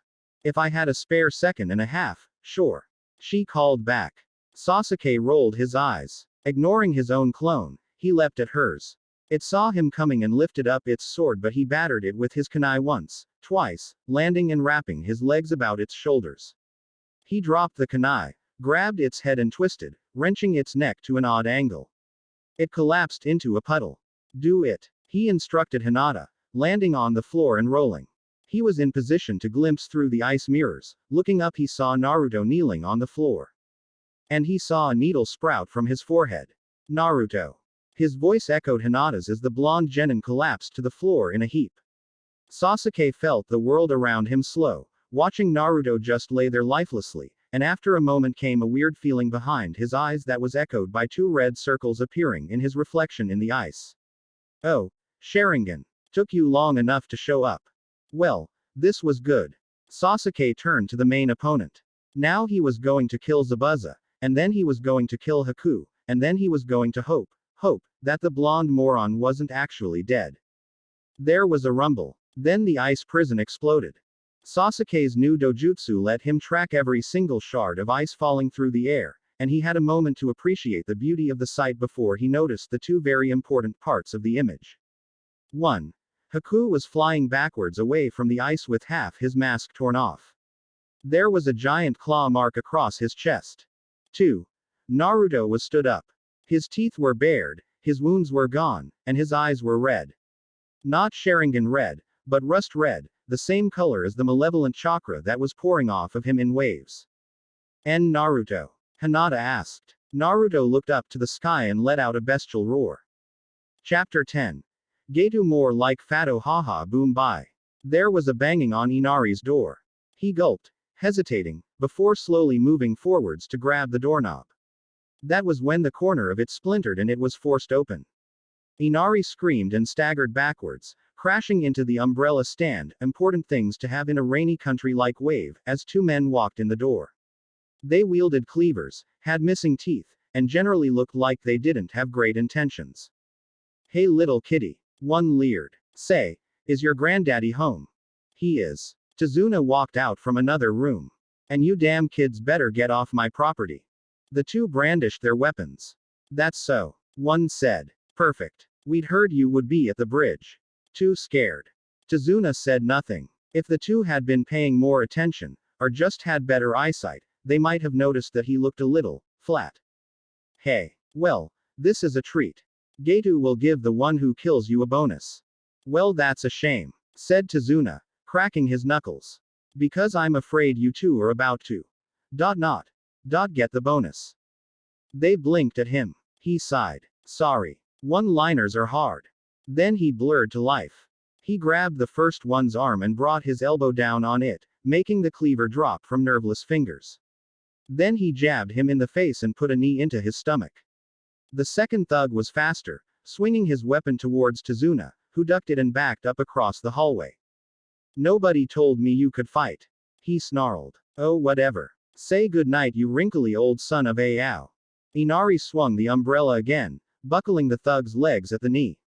S1: If I had a spare second and a half, sure. She called back. Sasuke rolled his eyes. Ignoring his own clone, he leapt at hers. It saw him coming and lifted up its sword, but he battered it with his kunai once, twice, landing and wrapping his legs about its shoulders. He dropped the kunai, grabbed its head and twisted, wrenching its neck to an odd angle. It collapsed into a puddle. Do it, he instructed Hinata, landing on the floor and rolling. He was in position to glimpse through the ice mirrors. Looking up he saw Naruto kneeling on the floor. And he saw a needle sprout from his forehead. Naruto. His voice echoed Hinata's as the blonde genin collapsed to the floor in a heap. Sasuke felt the world around him slow, watching Naruto just lay there lifelessly, and after a moment came a weird feeling behind his eyes that was echoed by two red circles appearing in his reflection in the ice. Oh, Sharingan. Took you long enough to show up. Well, this was good. Sasuke turned to the main opponent. Now he was going to kill Zabuza, and then he was going to kill Haku, and then he was going to hope that the blonde moron wasn't actually dead. There was a rumble. Then the ice prison exploded. Sasuke's new dojutsu let him track every single shard of ice falling through the air, and he had a moment to appreciate the beauty of the sight before he noticed the two very important parts of the image. 1. Haku was flying backwards away from the ice with half his mask torn off. There was a giant claw mark across his chest. 2. Naruto was stood up. His teeth were bared, his wounds were gone, and his eyes were red. Not Sharingan red, but rust red, the same color as the malevolent chakra that was pouring off of him in waves. "En Naruto?" Hinata asked. Naruto looked up to the sky and let out a bestial roar. Chapter 10. Getu more like Fato haha boom bye. There was a banging on Inari's door. He gulped, hesitating, before slowly moving forwards to grab the doorknob. That was when the corner of it splintered and it was forced open. Inari screamed and staggered backwards, crashing into the umbrella stand, important things to have in a rainy country like Wave, as two men walked in the door. They wielded cleavers, had missing teeth, and generally looked like they didn't have great intentions. "Hey little kitty," one leered. "Say, is your granddaddy home?" "He is." Tazuna walked out from another room. "And you damn kids better get off my property." The two brandished their weapons. "That's so," one said. "Perfect. We'd heard you would be at the bridge." Too scared. Tazuna said nothing. If the two had been paying more attention, or just had better eyesight, they might have noticed that he looked a little flat. "Hey. Well, this is a treat. Getu will give the one who kills you a bonus." "Well, that's a shame," said Tazuna, cracking his knuckles. "Because I'm afraid you two are about to. Get the bonus." They blinked at him. He sighed. "Sorry. One-liners are hard." Then he blurred to life. He grabbed the first one's arm and brought his elbow down on it, making the cleaver drop from nerveless fingers. Then he jabbed him in the face and put a knee into his stomach. The second thug was faster, swinging his weapon towards Tazuna, who ducked it and backed up across the hallway. "Nobody told me you could fight," he snarled. "Oh, whatever. Say goodnight, you wrinkly old son of a ow." Inari swung the umbrella again, buckling the thug's legs at the knee.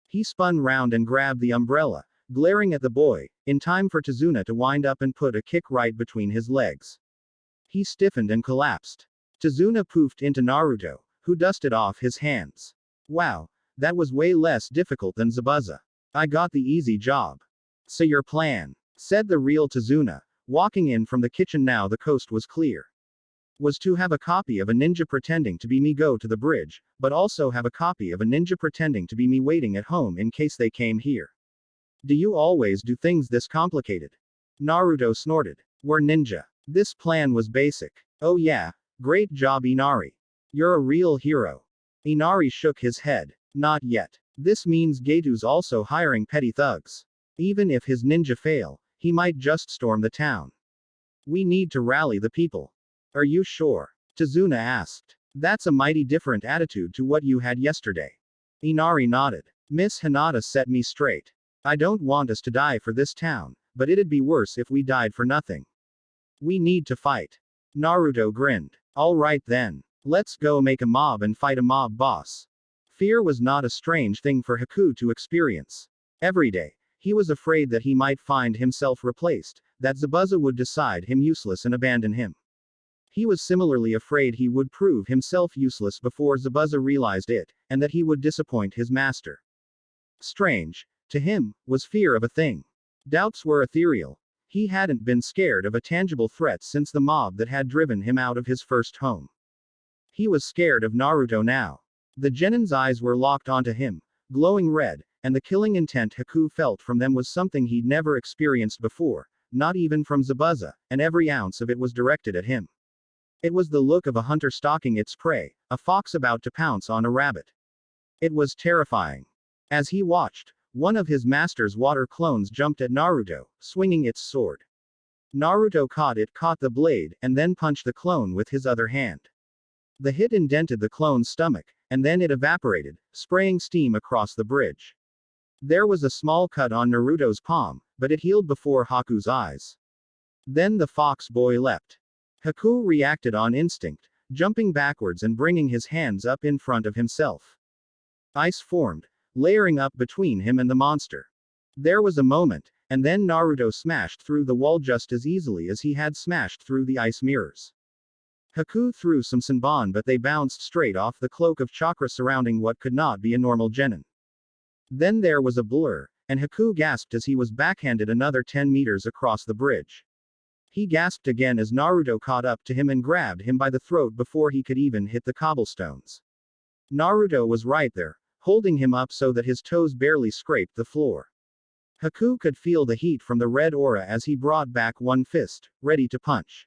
S1: He spun round and grabbed the umbrella, glaring at the boy, in time for Tazuna to wind up and put a kick right between his legs. He stiffened and collapsed. Tazuna poofed into Naruto, who dusted off his hands. "Wow, that was way less difficult than Zabuza. I got the easy job." "So your plan," said the real Tazuna, walking in from the kitchen now the coast was clear, "was to have a copy of a ninja pretending to be me go to the bridge, but also have a copy of a ninja pretending to be me waiting at home in case they came here. Do you always do things this complicated?" Naruto snorted. "We're ninja. This plan was basic." "Oh yeah, great job Inari. You're a real hero." Inari shook his head. "Not yet. This means Getu's also hiring petty thugs. Even if his ninja fail, he might just storm the town. We need to rally the people." "Are you sure?" Tazuna asked. "That's a mighty different attitude to what you had yesterday." Inari nodded. "Miss Hinata set me straight. I don't want us to die for this town, but it'd be worse if we died for nothing. We need to fight." Naruto grinned. "All right then. Let's go make a mob and fight a mob boss. Fear was not a strange thing for Haku to experience. Every day, he was afraid that he might find himself replaced, that Zabuza would decide him useless and abandon him. He was similarly afraid he would prove himself useless before Zabuza realized it, and that he would disappoint his master. Strange, to him, was fear of a thing. Doubts were ethereal. He hadn't been scared of a tangible threat since the mob that had driven him out of his first home. He was scared of Naruto now. The genin's eyes were locked onto him, glowing red, and the killing intent Haku felt from them was something he'd never experienced before, not even from Zabuza, and every ounce of it was directed at him. It was the look of a hunter stalking its prey, a fox about to pounce on a rabbit. It was terrifying. As he watched, one of his master's water clones jumped at Naruto, swinging its sword. Naruto caught the blade, and then punched the clone with his other hand. The hit indented the clone's stomach, and then it evaporated, spraying steam across the bridge. There was a small cut on Naruto's palm, but it healed before Haku's eyes. Then the fox boy leapt. Haku reacted on instinct, jumping backwards and bringing his hands up in front of himself. Ice formed, layering up between him and the monster. There was a moment, and then Naruto smashed through the wall just as easily as he had smashed through the ice mirrors. Haku threw some Senbon, but they bounced straight off the cloak of chakra surrounding what could not be a normal genin. Then there was a blur, and Haku gasped as he was backhanded another 10 meters across the bridge. He gasped again as Naruto caught up to him and grabbed him by the throat before he could even hit the cobblestones. Naruto was right there, holding him up so that his toes barely scraped the floor. Haku could feel the heat from the red aura as he brought back one fist, ready to punch.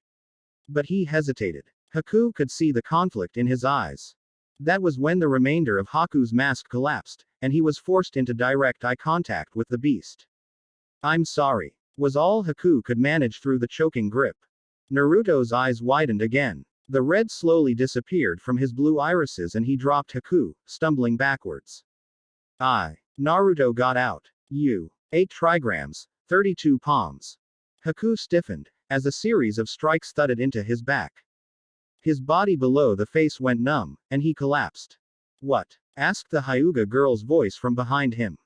S1: But he hesitated. Haku could see the conflict in his eyes. That was when the remainder of Haku's mask collapsed, and he was forced into direct eye contact with the beast. "I'm sorry," was all Haku could manage through the choking grip. Naruto's eyes widened again. The red slowly disappeared from his blue irises and he dropped Haku, stumbling backwards. Naruto got out. You. 8 trigrams, 32 palms. Haku stiffened, as a series of strikes thudded into his back. His body below the face went numb, and he collapsed. "What?" asked the Hyuga girl's voice from behind him.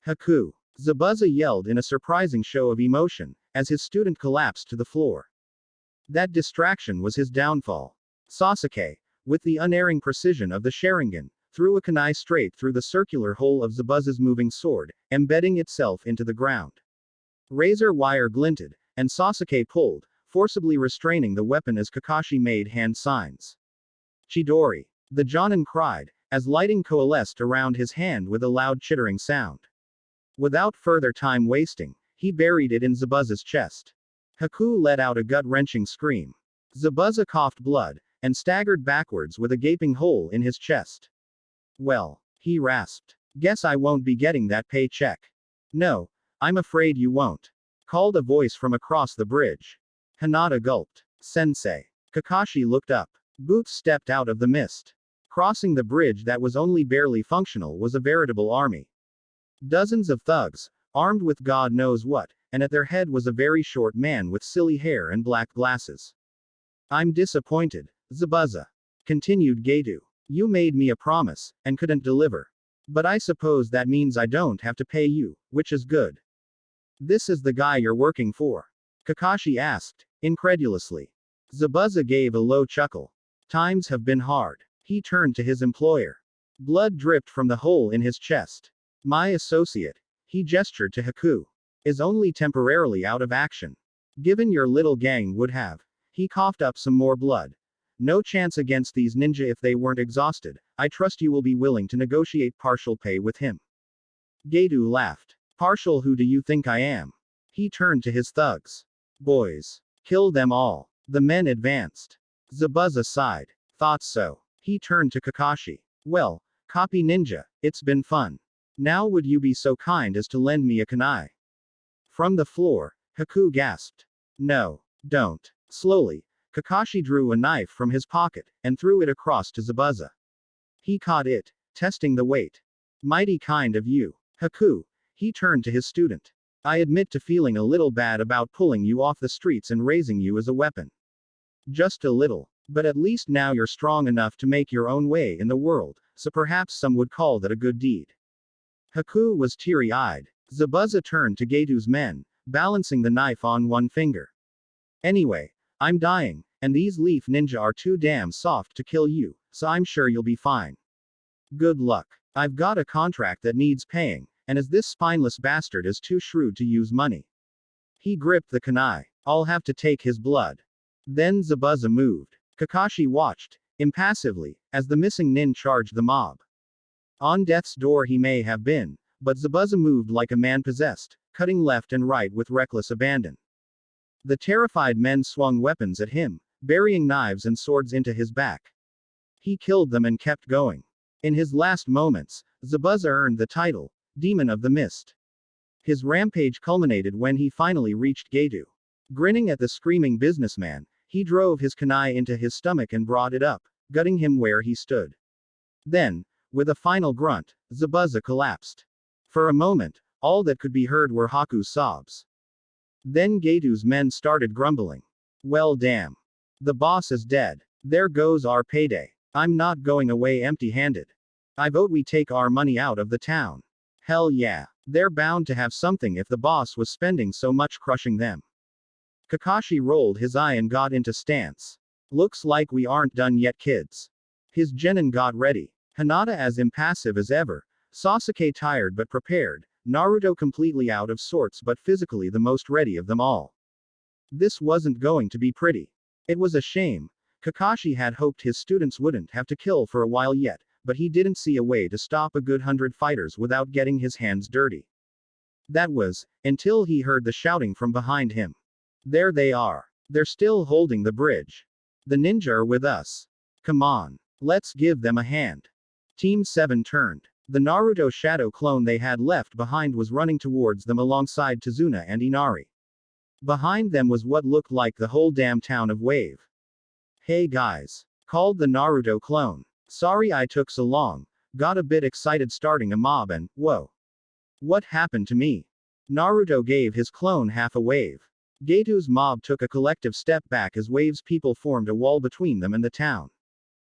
S1: "Haku." Zabuza yelled in a surprising show of emotion, as his student collapsed to the floor. That distraction was his downfall. Sasuke, with the unerring precision of the Sharingan, threw a kunai straight through the circular hole of Zabuza's moving sword, embedding itself into the ground. Razor wire glinted, and Sasuke pulled, forcibly restraining the weapon as Kakashi made hand signs. "Chidori!" the Jonin cried, as lighting coalesced around his hand with a loud chittering sound. Without further time wasting, he buried it in Zabuza's chest. Haku let out a gut-wrenching scream. Zabuza coughed blood, and staggered backwards with a gaping hole in his chest. "Well," he rasped. "Guess I won't be getting that paycheck." "No, I'm afraid you won't," called a voice from across the bridge. Hinata gulped. "Sensei." Kakashi looked up. Boots stepped out of the mist. Crossing the bridge that was only barely functional was a veritable army. Dozens of thugs, armed with God knows what, and at their head was a very short man with silly hair and black glasses. "I'm disappointed, Zabuza," continued Geto. "You made me a promise, and couldn't deliver. But I suppose that means I don't have to pay you, which is good." "This is the guy you're working for?" Kakashi asked, incredulously. Zabuza gave a low chuckle. "Times have been hard." He turned to his employer. Blood dripped from the hole in his chest. "My associate," he gestured to Haku, "is only temporarily out of action. Given your little gang would have." He coughed up some more blood. "No chance against these ninja if they weren't exhausted. I trust you will be willing to negotiate partial pay with him." Geto laughed. "Partial? Who do you think I am?" He turned to his thugs. "Boys, kill them all." The men advanced. Zabuza sighed. "Thought so." He turned to Kakashi. "Well, copy ninja, it's been fun. Now would you be so kind as to lend me a kunai?" From the floor, Haku gasped. "No, don't." Slowly, Kakashi drew a knife from his pocket, and threw it across to Zabuza. He caught it, testing the weight. "Mighty kind of you, Haku." He turned to his student. "I admit to feeling a little bad about pulling you off the streets and raising you as a weapon. Just a little. But at least now you're strong enough to make your own way in the world, so perhaps some would call that a good deed. Haku was teary-eyed. Zabuza turned to Getu's men, balancing the knife on one finger. Anyway, I'm dying, and these leaf ninja are too damn soft to kill you, so I'm sure you'll be fine. Good luck. I've got a contract that needs paying, and as this spineless bastard is too shrewd to use money. He gripped the kunai. I'll have to take his blood. Then Zabuza moved. Kakashi watched, impassively, as the missing nin charged the mob. On death's door he may have been, but Zabuza moved like a man possessed, cutting left and right with reckless abandon. The terrified men swung weapons at him, burying knives and swords into his back. He killed them and kept going. In his last moments, Zabuza earned the title, Demon of the Mist. His rampage culminated when he finally reached Getu. Grinning at the screaming businessman, he drove his kunai into his stomach and brought it up, gutting him where he stood. Then, with a final grunt, Zabuza collapsed. For a moment, all that could be heard were Haku's sobs. Then Getu's men started grumbling. Well damn. The boss is dead. There goes our payday. I'm not going away empty-handed. I vote we take our money out of the town. Hell yeah. They're bound to have something if the boss was spending so much crushing them. Kakashi rolled his eye and got into stance. Looks like we aren't done yet, kids. His genin got ready. Hinata as impassive as ever. Sasuke tired but prepared. Naruto completely out of sorts but physically the most ready of them all. This wasn't going to be pretty. It was a shame. Kakashi had hoped his students wouldn't have to kill for a while yet, but he didn't see a way to stop a good 100 fighters without getting his hands dirty. That was, until he heard the shouting from behind him. There they are. They're still holding the bridge. The ninja are with us. Come on. Let's give them a hand. Team 7 turned. The Naruto shadow clone they had left behind was running towards them alongside Tazuna and Inari. Behind them was what looked like the whole damn town of Wave. Hey guys. Called the Naruto clone. Sorry I took so long. Got a bit excited starting a mob and, whoa. What happened to me? Naruto gave his clone half a wave. Getu's mob took a collective step back as Wave's people formed a wall between them and the town.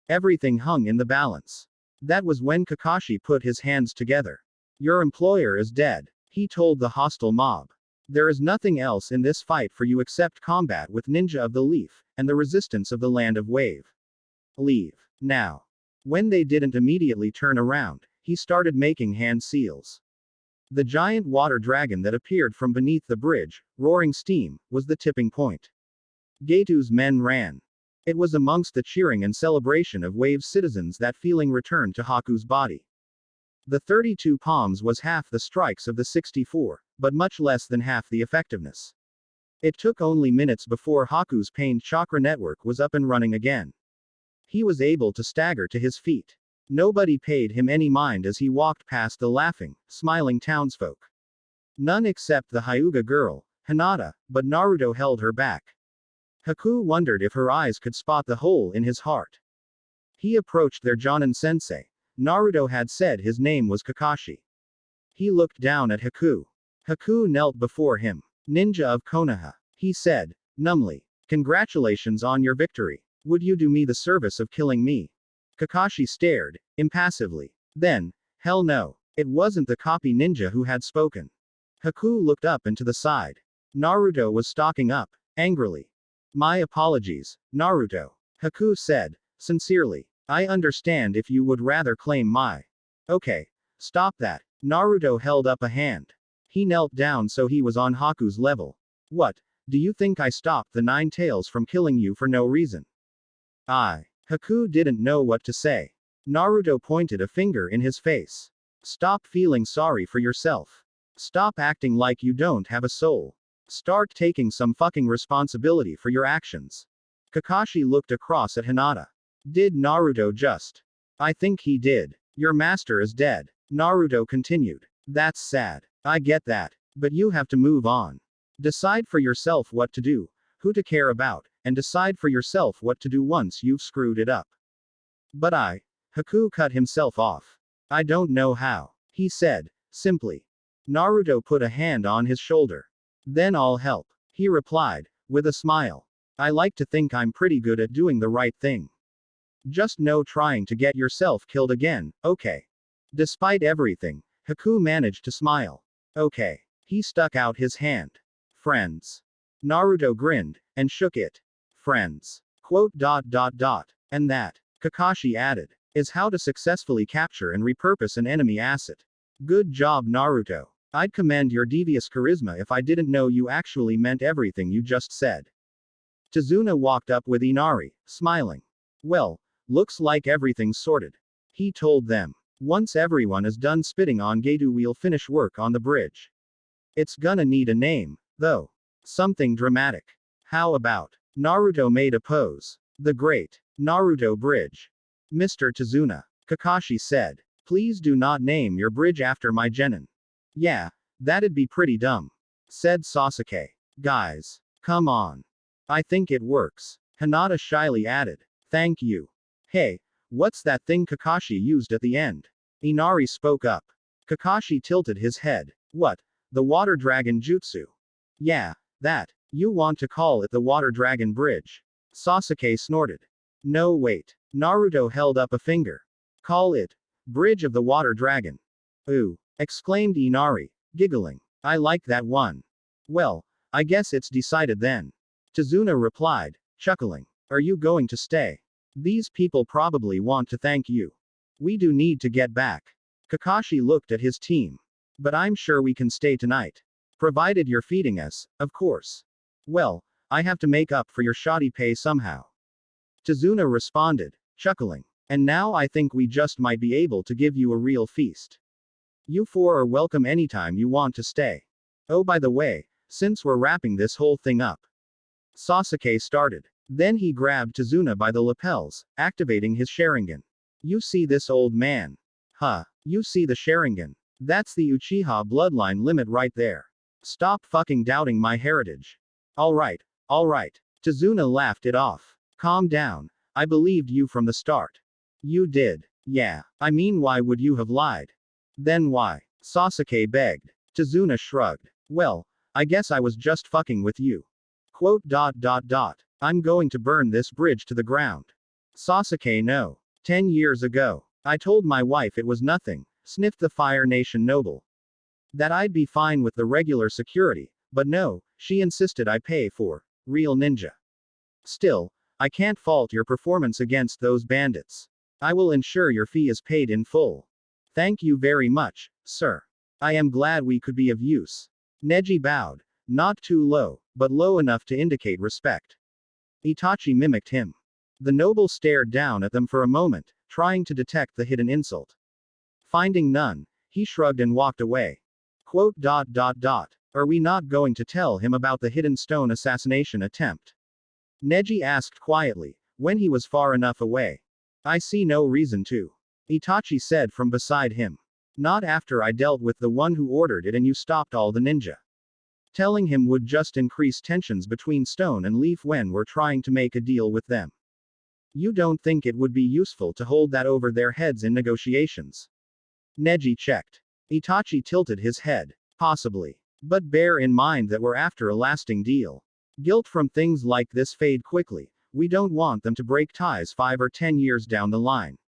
S1: Everything hung in the balance. That was when Kakashi put his hands together. Your employer is dead, he told the hostile mob. There is nothing else in this fight for you except combat with ninja of the leaf, and the resistance of the land of Wave. Leave. Now. When they didn't immediately turn around, he started making hand seals. The giant water dragon that appeared from beneath the bridge, roaring steam, was the tipping point. Getu's men ran. It was amongst the cheering and celebration of Wave's citizens that feeling returned to Haku's body. The 32 palms was half the strikes of the 64, but much less than half the effectiveness. It took only minutes before Haku's pained chakra network was up and running again. He was able to stagger to his feet. Nobody paid him any mind as he walked past the laughing, smiling townsfolk. None except the Hyuga girl, Hinata, but Naruto held her back. Haku wondered if her eyes could spot the hole in his heart. He approached their Jonin sensei. Naruto had said his name was Kakashi. He looked down at Haku. Haku knelt before him. Ninja of Konoha, he said, numbly. Congratulations on your victory. Would you do me the service of killing me? Kakashi stared, impassively. Then, hell no. It wasn't the copy ninja who had spoken. Haku looked up and to the side. Naruto was stalking up, angrily. My apologies, Naruto. Haku said, sincerely. I understand if you would rather claim my. Okay. Stop that. Naruto held up a hand. He knelt down so he was on Haku's level. What? Do you think I stopped the Nine Tails from killing you for no reason? Haku didn't know what to say. Naruto pointed a finger in his face. Stop feeling sorry for yourself. Stop acting like you don't have a soul. Start taking some fucking responsibility for your actions. Kakashi looked across at Hinata. Did Naruto just? I think he did. Your master is dead. Naruto continued. That's sad. I get that. But you have to move on. Decide for yourself what to do, who to care about, and decide for yourself what to do once you've screwed it up. But Haku cut himself off. I don't know how, he said, simply. Naruto put a hand on his shoulder. Then I'll help, he replied, with a smile. I like to think I'm pretty good at doing the right thing. Just no trying to get yourself killed again, okay? Despite everything, Haku managed to smile. Okay. He stuck out his hand. Friends. Naruto grinned, and shook it. Friends. Quote. And that, Kakashi added, is how to successfully capture and repurpose an enemy asset. Good job, Naruto. I'd commend your devious charisma if I didn't know you actually meant everything you just said. Tazuna walked up with Inari, smiling. Well, looks like everything's sorted. He told them. Once everyone is done spitting on Getu, we'll finish work on the bridge. It's gonna need a name, though. Something dramatic. How about? Naruto made a pose. The Great Naruto Bridge. Mr. Tazuna. Kakashi said. Please do not name your bridge after my genin. Yeah, that'd be pretty dumb. Said Sasuke. Guys. Come on. I think it works. Hinata shyly added. Thank you. Hey, what's that thing Kakashi used at the end? Inari spoke up. Kakashi tilted his head. What? The water dragon jutsu. Yeah, that. You want to call it the water dragon bridge? Sasuke snorted. No, wait. Naruto held up a finger. Call it Bridge of the Water Dragon. Ooh, exclaimed Inari, giggling. I like that one. Well, I guess it's decided then. Tazuna replied, chuckling. Are you going to stay? These people probably want to thank you. We do need to get back. Kakashi looked at his team. But I'm sure we can stay tonight. Provided you're feeding us, of course. Well, I have to make up for your shoddy pay somehow. Tazuna responded, chuckling. And now I think we just might be able to give you a real feast. You four are welcome anytime you want to stay. Oh, by the way, since we're wrapping this whole thing up. Sasuke started. Then he grabbed Tazuna by the lapels, activating his Sharingan. You see this old man? Huh. You see the Sharingan? That's the Uchiha bloodline limit right there. Stop fucking doubting my heritage. Alright. Tazuna laughed it off. Calm down. I believed you from the start. You did. Yeah. I mean, why would you have lied? Then why? Sasuke begged. Tazuna shrugged. Well, I guess I was just fucking with you. Quote. I'm going to burn this bridge to the ground. Sasuke, no. 10 years ago. I told my wife it was nothing, sniffed the Fire Nation noble. That I'd be fine with the regular security, but no, she insisted I pay for real ninja. Still, I can't fault your performance against those bandits. I will ensure your fee is paid in full. Thank you very much, sir. I am glad we could be of use. Neji bowed. Not too low, but low enough to indicate respect. Itachi mimicked him. The noble stared down at them for a moment, trying to detect the hidden insult. Finding none, he shrugged and walked away. Quote. Are we not going to tell him about the hidden stone assassination attempt? Neji asked quietly, when he was far enough away. I see no reason to. Itachi said from beside him. Not after I dealt with the one who ordered it and you stopped all the ninja. Telling him would just increase tensions between Stone and Leaf when we're trying to make a deal with them. You don't think it would be useful to hold that over their heads in negotiations? Neji checked. Itachi tilted his head. Possibly. But bear in mind that we're after a lasting deal. Guilt from things like this fade quickly. We don't want them to break ties 5 or 10 years down the line.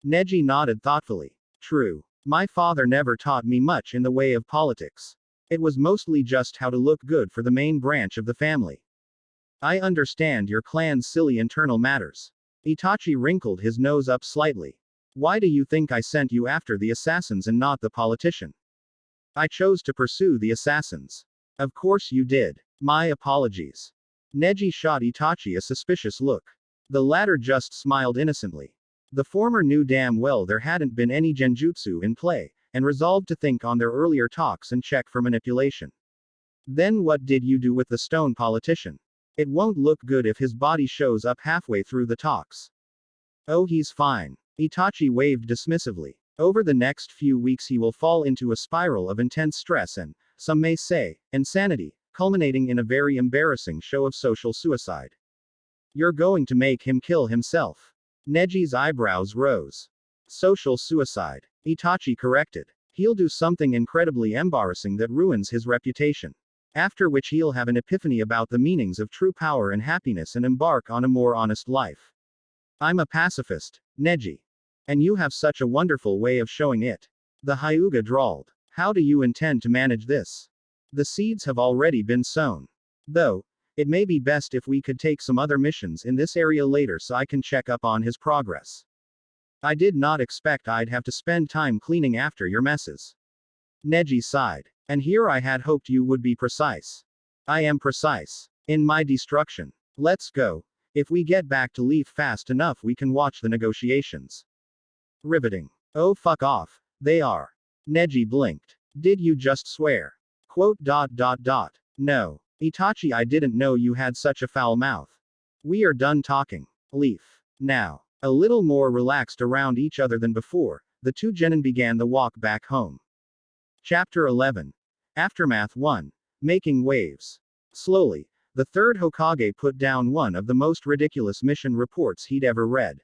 S1: Neji nodded thoughtfully. True. My father never taught me much in the way of politics. It was mostly just how to look good for the main branch of the family. I understand your clan's silly internal matters. Itachi wrinkled his nose up slightly. Why do you think I sent you after the assassins and not the politician? I chose to pursue the assassins. Of course you did. My apologies. Neji shot Itachi a suspicious look. The latter just smiled innocently. The former knew damn well there hadn't been any genjutsu in play, and resolved to think on their earlier talks and check for manipulation. Then what did you do with the stone politician? It won't look good if his body shows up halfway through the talks. Oh, he's fine. Itachi waved dismissively. Over the next few weeks he will fall into a spiral of intense stress and, some may say, insanity, culminating in a very embarrassing show of social suicide. You're going to make him kill himself. Neji's eyebrows rose. Social suicide. Itachi corrected. He'll do something incredibly embarrassing that ruins his reputation. After which he'll have an epiphany about the meanings of true power and happiness and embark on a more honest life. I'm a pacifist, Neji. And you have such a wonderful way of showing it. The Hyuga drawled. How do you intend to manage this? The seeds have already been sown. Though, it may be best if we could take some other missions in this area later so I can check up on his progress. I did not expect I'd have to spend time cleaning after your messes. Neji sighed. And here I had hoped you would be precise. I am precise. In my destruction. Let's go. If we get back to Leaf fast enough we can watch the negotiations. Riveting. Oh fuck off. They are. Neji blinked. Did you just swear? Quote. No. Itachi, I didn't know you had such a foul mouth. We are done talking. Leaf. Now. A little more relaxed around each other than before, the two genin began the walk back home. Chapter 11. Aftermath 1. Making waves. Slowly, the third Hokage put down one of the most ridiculous mission reports he'd ever read.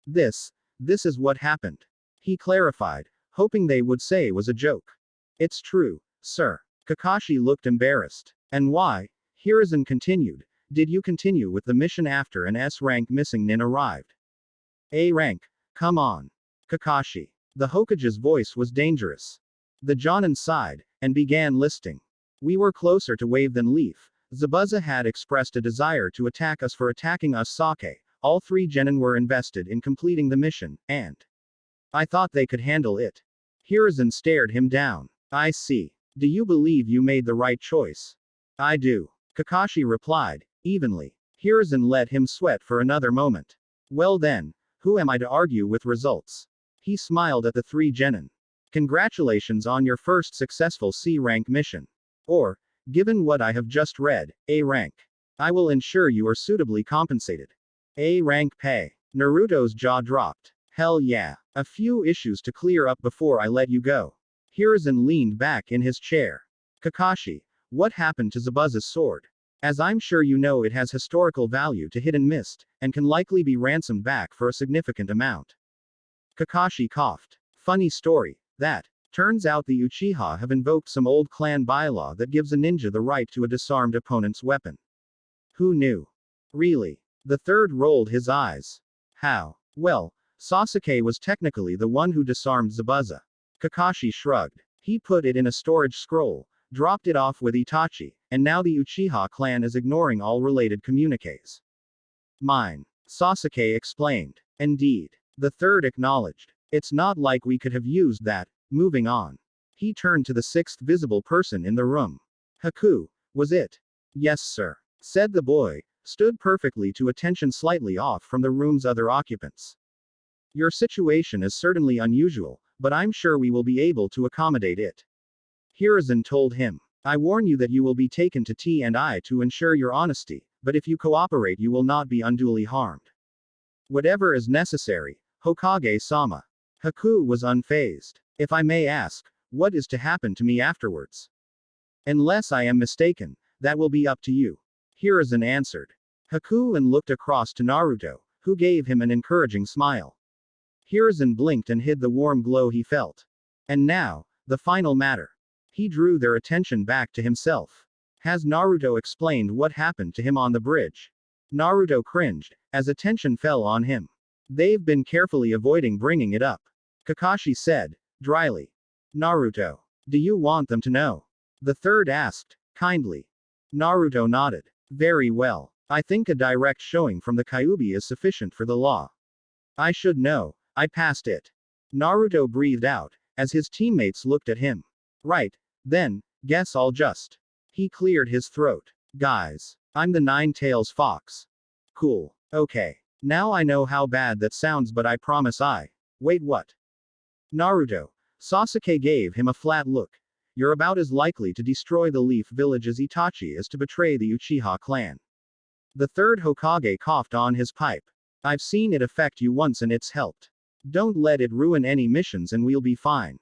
S1: This is what happened. He clarified, hoping they would say it was a joke. It's true, sir. Kakashi looked embarrassed. And why? Hiruzen continued. Did you continue with the mission after an S-rank missing nin arrived? A rank. Come on. Kakashi. The Hokage's voice was dangerous. The Jonin sighed, and began listing. We were closer to Wave than Leaf. Zabuza had expressed a desire to attack us for attacking us Sake. All three genin were invested in completing the mission, and I thought they could handle it. Hiruzen stared him down. I see. Do you believe you made the right choice? I do. Kakashi replied, evenly. Hiruzen let him sweat for another moment. Well then, who am I to argue with results? He smiled at the three genin. Congratulations on your first successful C-rank mission. Or, given what I have just read, A rank. I will ensure you are suitably compensated. A rank pay. Naruto's jaw dropped. Hell yeah. A few issues to clear up before I let you go. Hiruzen leaned back in his chair. Kakashi, what happened to Zabuza's sword? As I'm sure you know, it has historical value to Hidden Mist, and can likely be ransomed back for a significant amount. Kakashi coughed. Funny story, that. Turns out the Uchiha have invoked some old clan bylaw that gives a ninja the right to a disarmed opponent's weapon. Who knew? Really? The third rolled his eyes. How? Well, Sasuke was technically the one who disarmed Zabuza. Kakashi shrugged. He put it in a storage scroll, dropped it off with Itachi, and now the Uchiha clan is ignoring all related communiques. Mine. Sasuke explained. Indeed. The third acknowledged. It's not like we could have used that. Moving on. He turned to the sixth visible person in the room. Haku, was it? Yes, sir, said the boy, stood perfectly to attention slightly off from the room's other occupants. Your situation is certainly unusual, but I'm sure we will be able to accommodate it. Hiruzen told him. I warn you that you will be taken to T&I to ensure your honesty, but if you cooperate you will not be unduly harmed. Whatever is necessary, Hokage-sama. Haku was unfazed. If I may ask, what is to happen to me afterwards? Unless I am mistaken, that will be up to you. Hiruzen answered. Haku and looked across to Naruto, who gave him an encouraging smile. Hiruzen blinked and hid the warm glow he felt. And now, the final matter. He drew their attention back to himself. Has Naruto explained what happened to him on the bridge? Naruto cringed, as attention fell on him. They've been carefully avoiding bringing it up. Kakashi said, dryly. Naruto. Do you want them to know? The third asked, kindly. Naruto nodded. Very well. I think a direct showing from the Kyuubi is sufficient for the law. I should know. I passed it. Naruto breathed out, as his teammates looked at him. Right, then, guess I'll just. He cleared his throat. Guys, I'm the Nine-Tails Fox. Cool. Okay. Now I know how bad that sounds, but I promise I. Wait, what? Naruto. Sasuke gave him a flat look. You're about as likely to destroy the Leaf Village as Itachi is to betray the Uchiha clan. The third Hokage coughed on his pipe. I've seen it affect you once and it's helped. Don't let it ruin any missions and we'll be fine.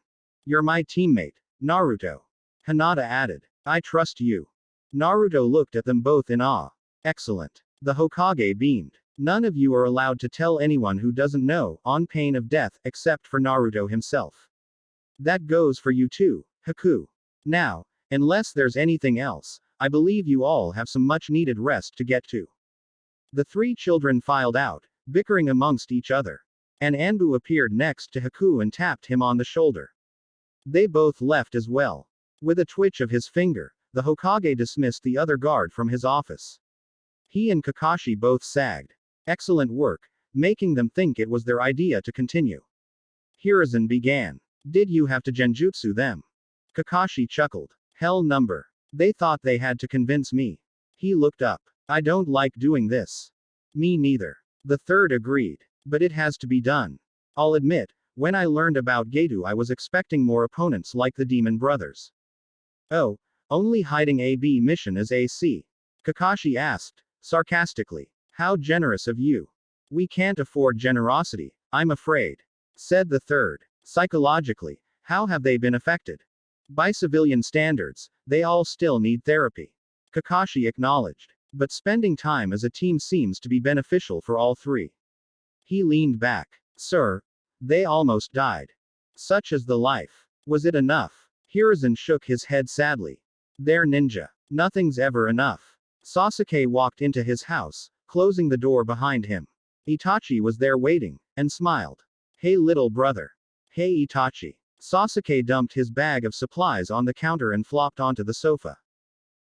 S1: You're my teammate, Naruto. Hinata added. I trust you. Naruto looked at them both in awe. Excellent. The Hokage beamed. None of you are allowed to tell anyone who doesn't know, on pain of death, except for Naruto himself. That goes for you too, Haku. Now, Unless there's anything else, I believe you all have some much needed rest to get to. The three children filed out, bickering amongst each other. An Anbu appeared next to Haku and tapped him on the shoulder. They both left as well. With a twitch of his finger, the Hokage dismissed the other guard from his office. He and Kakashi both sagged. Excellent work, making them think it was their idea to continue. Hiruzen began. Did you have to genjutsu them? Kakashi chuckled. Hell number. They thought they had to convince me. He looked up. I don't like doing this. Me neither. The third agreed. But it has to be done. I'll admit, when I learned about Getu I was expecting more opponents like the Demon Brothers. Oh, only hiding AB mission is AC? Kakashi asked, sarcastically. How generous of you. We can't afford generosity, I'm afraid. Said the third. Psychologically, how have they been affected? By civilian standards, they all still need therapy. Kakashi acknowledged. But spending time as a team seems to be beneficial for all three. He leaned back. Sir, they almost died. Such is the life. Was it enough? Hiruzen shook his head sadly. They're ninja. Nothing's ever enough. Sasuke walked into his house, closing the door behind him. Itachi was there waiting, and smiled. Hey little brother. Hey Itachi. Sasuke dumped his bag of supplies on the counter and flopped onto the sofa.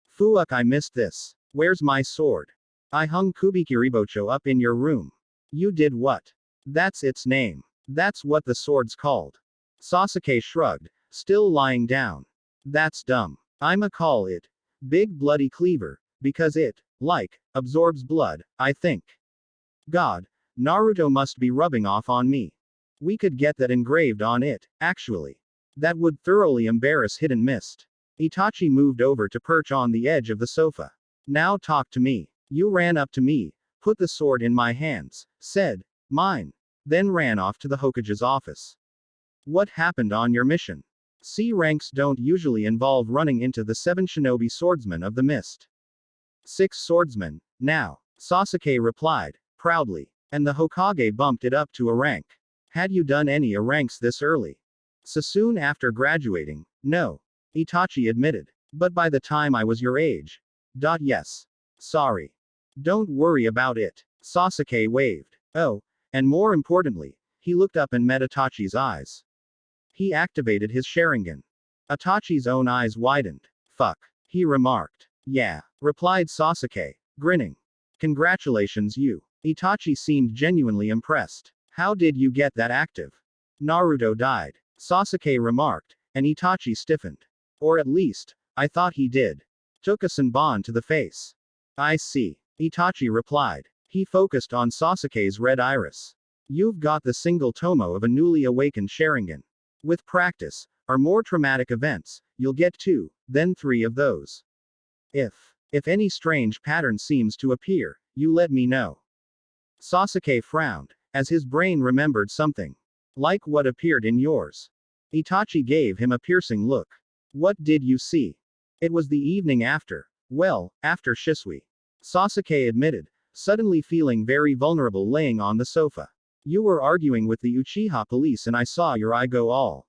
S1: Fuck, I missed this. Where's my sword? I hung Kubikiribocho up in your room. You did what? That's its name. That's what the sword's called. Sasuke shrugged, still lying down. That's dumb. I'ma call it Big Bloody Cleaver, because it, like, absorbs blood, I think. God, Naruto must be rubbing off on me. We could get that engraved on it, actually. That would thoroughly embarrass Hidden Mist. Itachi moved over to perch on the edge of the sofa. Now talk to me. You ran up to me, put the sword in my hands, said, mine. Then ran off to the Hokage's office. What happened on your mission? C ranks don't usually involve running into the 7 shinobi swordsmen of the mist. 6 swordsmen, now, Sasuke replied, proudly. And the Hokage bumped it up to a rank. Had you done any A ranks this early? So soon after graduating, no. Itachi admitted. But by the time I was your age. Yes. Sorry. Don't worry about it. Sasuke waved. Oh, and more importantly, he looked up and met Itachi's eyes. He activated his Sharingan. Itachi's own eyes widened. Fuck. He remarked. Yeah, replied Sasuke, grinning. Congratulations you. Itachi seemed genuinely impressed. How did you get that active? Naruto died. Sasuke remarked, and Itachi stiffened. Or at least, I thought he did. Took a Senbon to the face. I see. Itachi replied. He focused on Sasuke's red iris. You've got the single tomo of a newly awakened Sharingan. With practice, or more traumatic events, you'll get 2, then 3 of those. If any strange pattern seems to appear, you let me know. Sasuke frowned, as his brain remembered something. Like what appeared in yours. Itachi gave him a piercing look. What did you see? It was the evening after. Well, after Shisui. Sasuke admitted, suddenly feeling very vulnerable laying on the sofa. You were arguing with the Uchiha police and I saw your eye go all.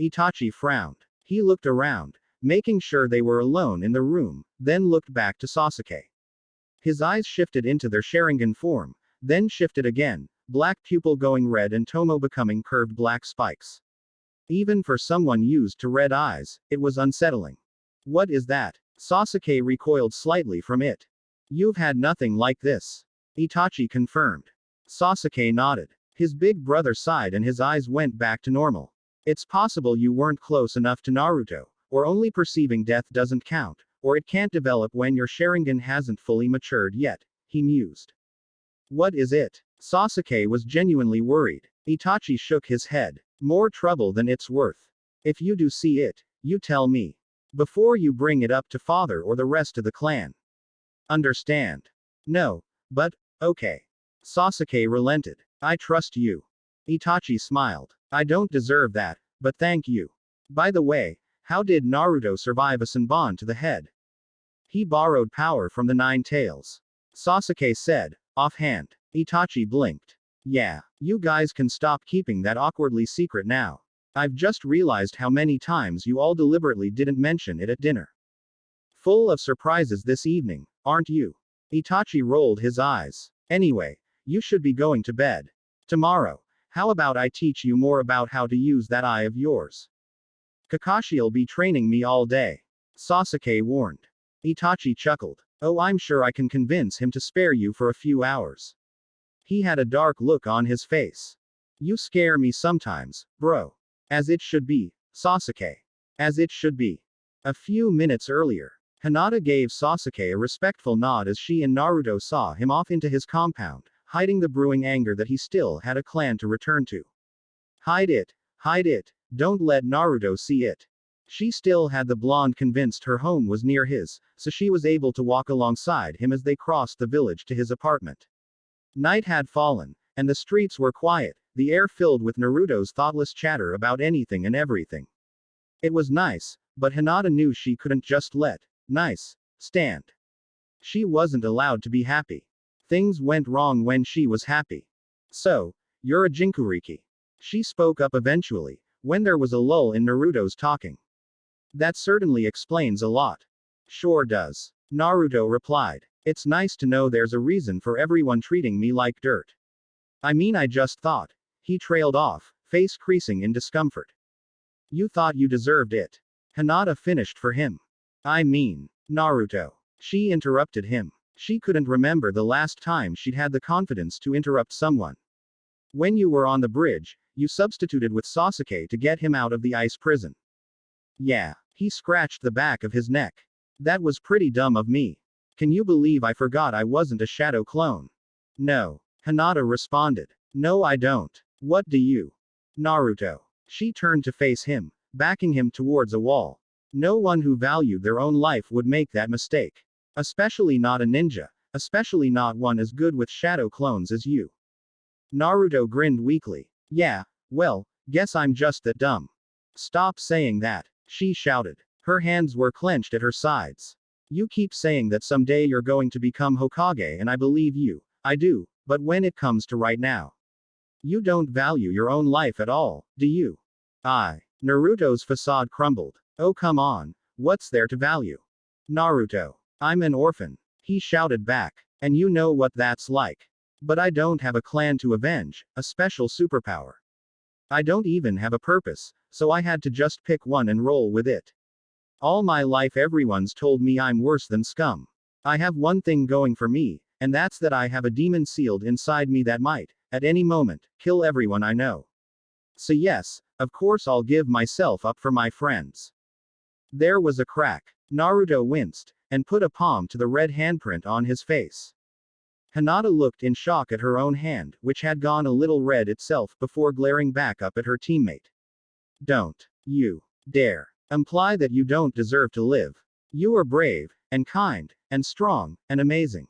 S1: Itachi frowned. He looked around, making sure they were alone in the room, then looked back to Sasuke. His eyes shifted into their Sharingan form, then shifted again, black pupil going red and tomo becoming curved black spikes. Even for someone used to red eyes, it was unsettling. What is that? Sasuke recoiled slightly from it. You've had nothing like this. Itachi confirmed. Sasuke nodded. His big brother sighed and his eyes went back to normal. It's possible you weren't close enough to Naruto, or only perceiving death doesn't count, or it can't develop when your Sharingan hasn't fully matured yet, he mused. What is it? Sasuke was genuinely worried. Itachi shook his head. More trouble than it's worth. If you do see it, you tell me. Before you bring it up to father or the rest of the clan. Understand? No. But, okay. Sasuke relented. I trust you. Itachi smiled. I don't deserve that, but thank you. By the way, how did Naruto survive a Senbon to the head? He borrowed power from the 9 tails. Sasuke said, offhand. Itachi blinked. Yeah, you guys can stop keeping that awkwardly secret now. I've just realized how many times you all deliberately didn't mention it at dinner. Full of surprises this evening, aren't you? Itachi rolled his eyes. Anyway, you should be going to bed. Tomorrow, how about I teach you more about how to use that eye of yours? Kakashi'll be training me all day. Sasuke warned. Itachi chuckled. Oh, I'm sure I can convince him to spare you for a few hours. He had a dark look on his face. You scare me sometimes, bro. As it should be, Sasuke. As it should be. A few minutes earlier, Hinata gave Sasuke a respectful nod as she and Naruto saw him off into his compound, hiding the brewing anger that he still had a clan to return to. Hide it, don't let Naruto see it. She still had the blonde convinced her home was near his, so she was able to walk alongside him as they crossed the village to his apartment. Night had fallen, and the streets were quiet, the air filled with Naruto's thoughtless chatter about anything and everything. It was nice, but Hinata knew she couldn't just let nice stand. She wasn't allowed to be happy. Things went wrong when she was happy. So, you're a Jinchuriki. She spoke up eventually, when there was a lull in Naruto's talking. That certainly explains a lot. Sure does. Naruto replied. It's nice to know there's a reason for everyone treating me like dirt. I mean, I just thought. He trailed off, face creasing in discomfort. You thought you deserved it. Hinata finished for him. I mean, Naruto. She interrupted him. She couldn't remember the last time she'd had the confidence to interrupt someone. When you were on the bridge, you substituted with Sasuke to get him out of the ice prison. Yeah. He scratched the back of his neck. That was pretty dumb of me. Can you believe I forgot I wasn't a shadow clone? No. Hinata responded. No, I don't. What do you? Naruto. She turned to face him, backing him towards a wall. No one who valued their own life would make that mistake. Especially not a ninja, especially not one as good with shadow clones as you. Naruto grinned weakly. Yeah, well, guess I'm just that dumb. Stop saying that, she shouted. Her hands were clenched at her sides. You keep saying that someday you're going to become Hokage, and I believe you. I do, but when it comes to right now, you don't value your own life at all, do you? Naruto's facade crumbled. Oh, come on, what's there to value? Naruto. I'm an orphan. He shouted back. And you know what that's like. But I don't have a clan to avenge, a special superpower. I don't even have a purpose, so I had to just pick one and roll with it. All my life everyone's told me I'm worse than scum. I have one thing going for me, and that's that I have a demon sealed inside me that might, at any moment, kill everyone I know. So yes, of course I'll give myself up for my friends. There was a crack. Naruto winced, and put a palm to the red handprint on his face. Hinata looked in shock at her own hand, which had gone a little red itself before glaring back up at her teammate. Don't you dare imply that you don't deserve to live. You are brave, and kind, and strong, and amazing.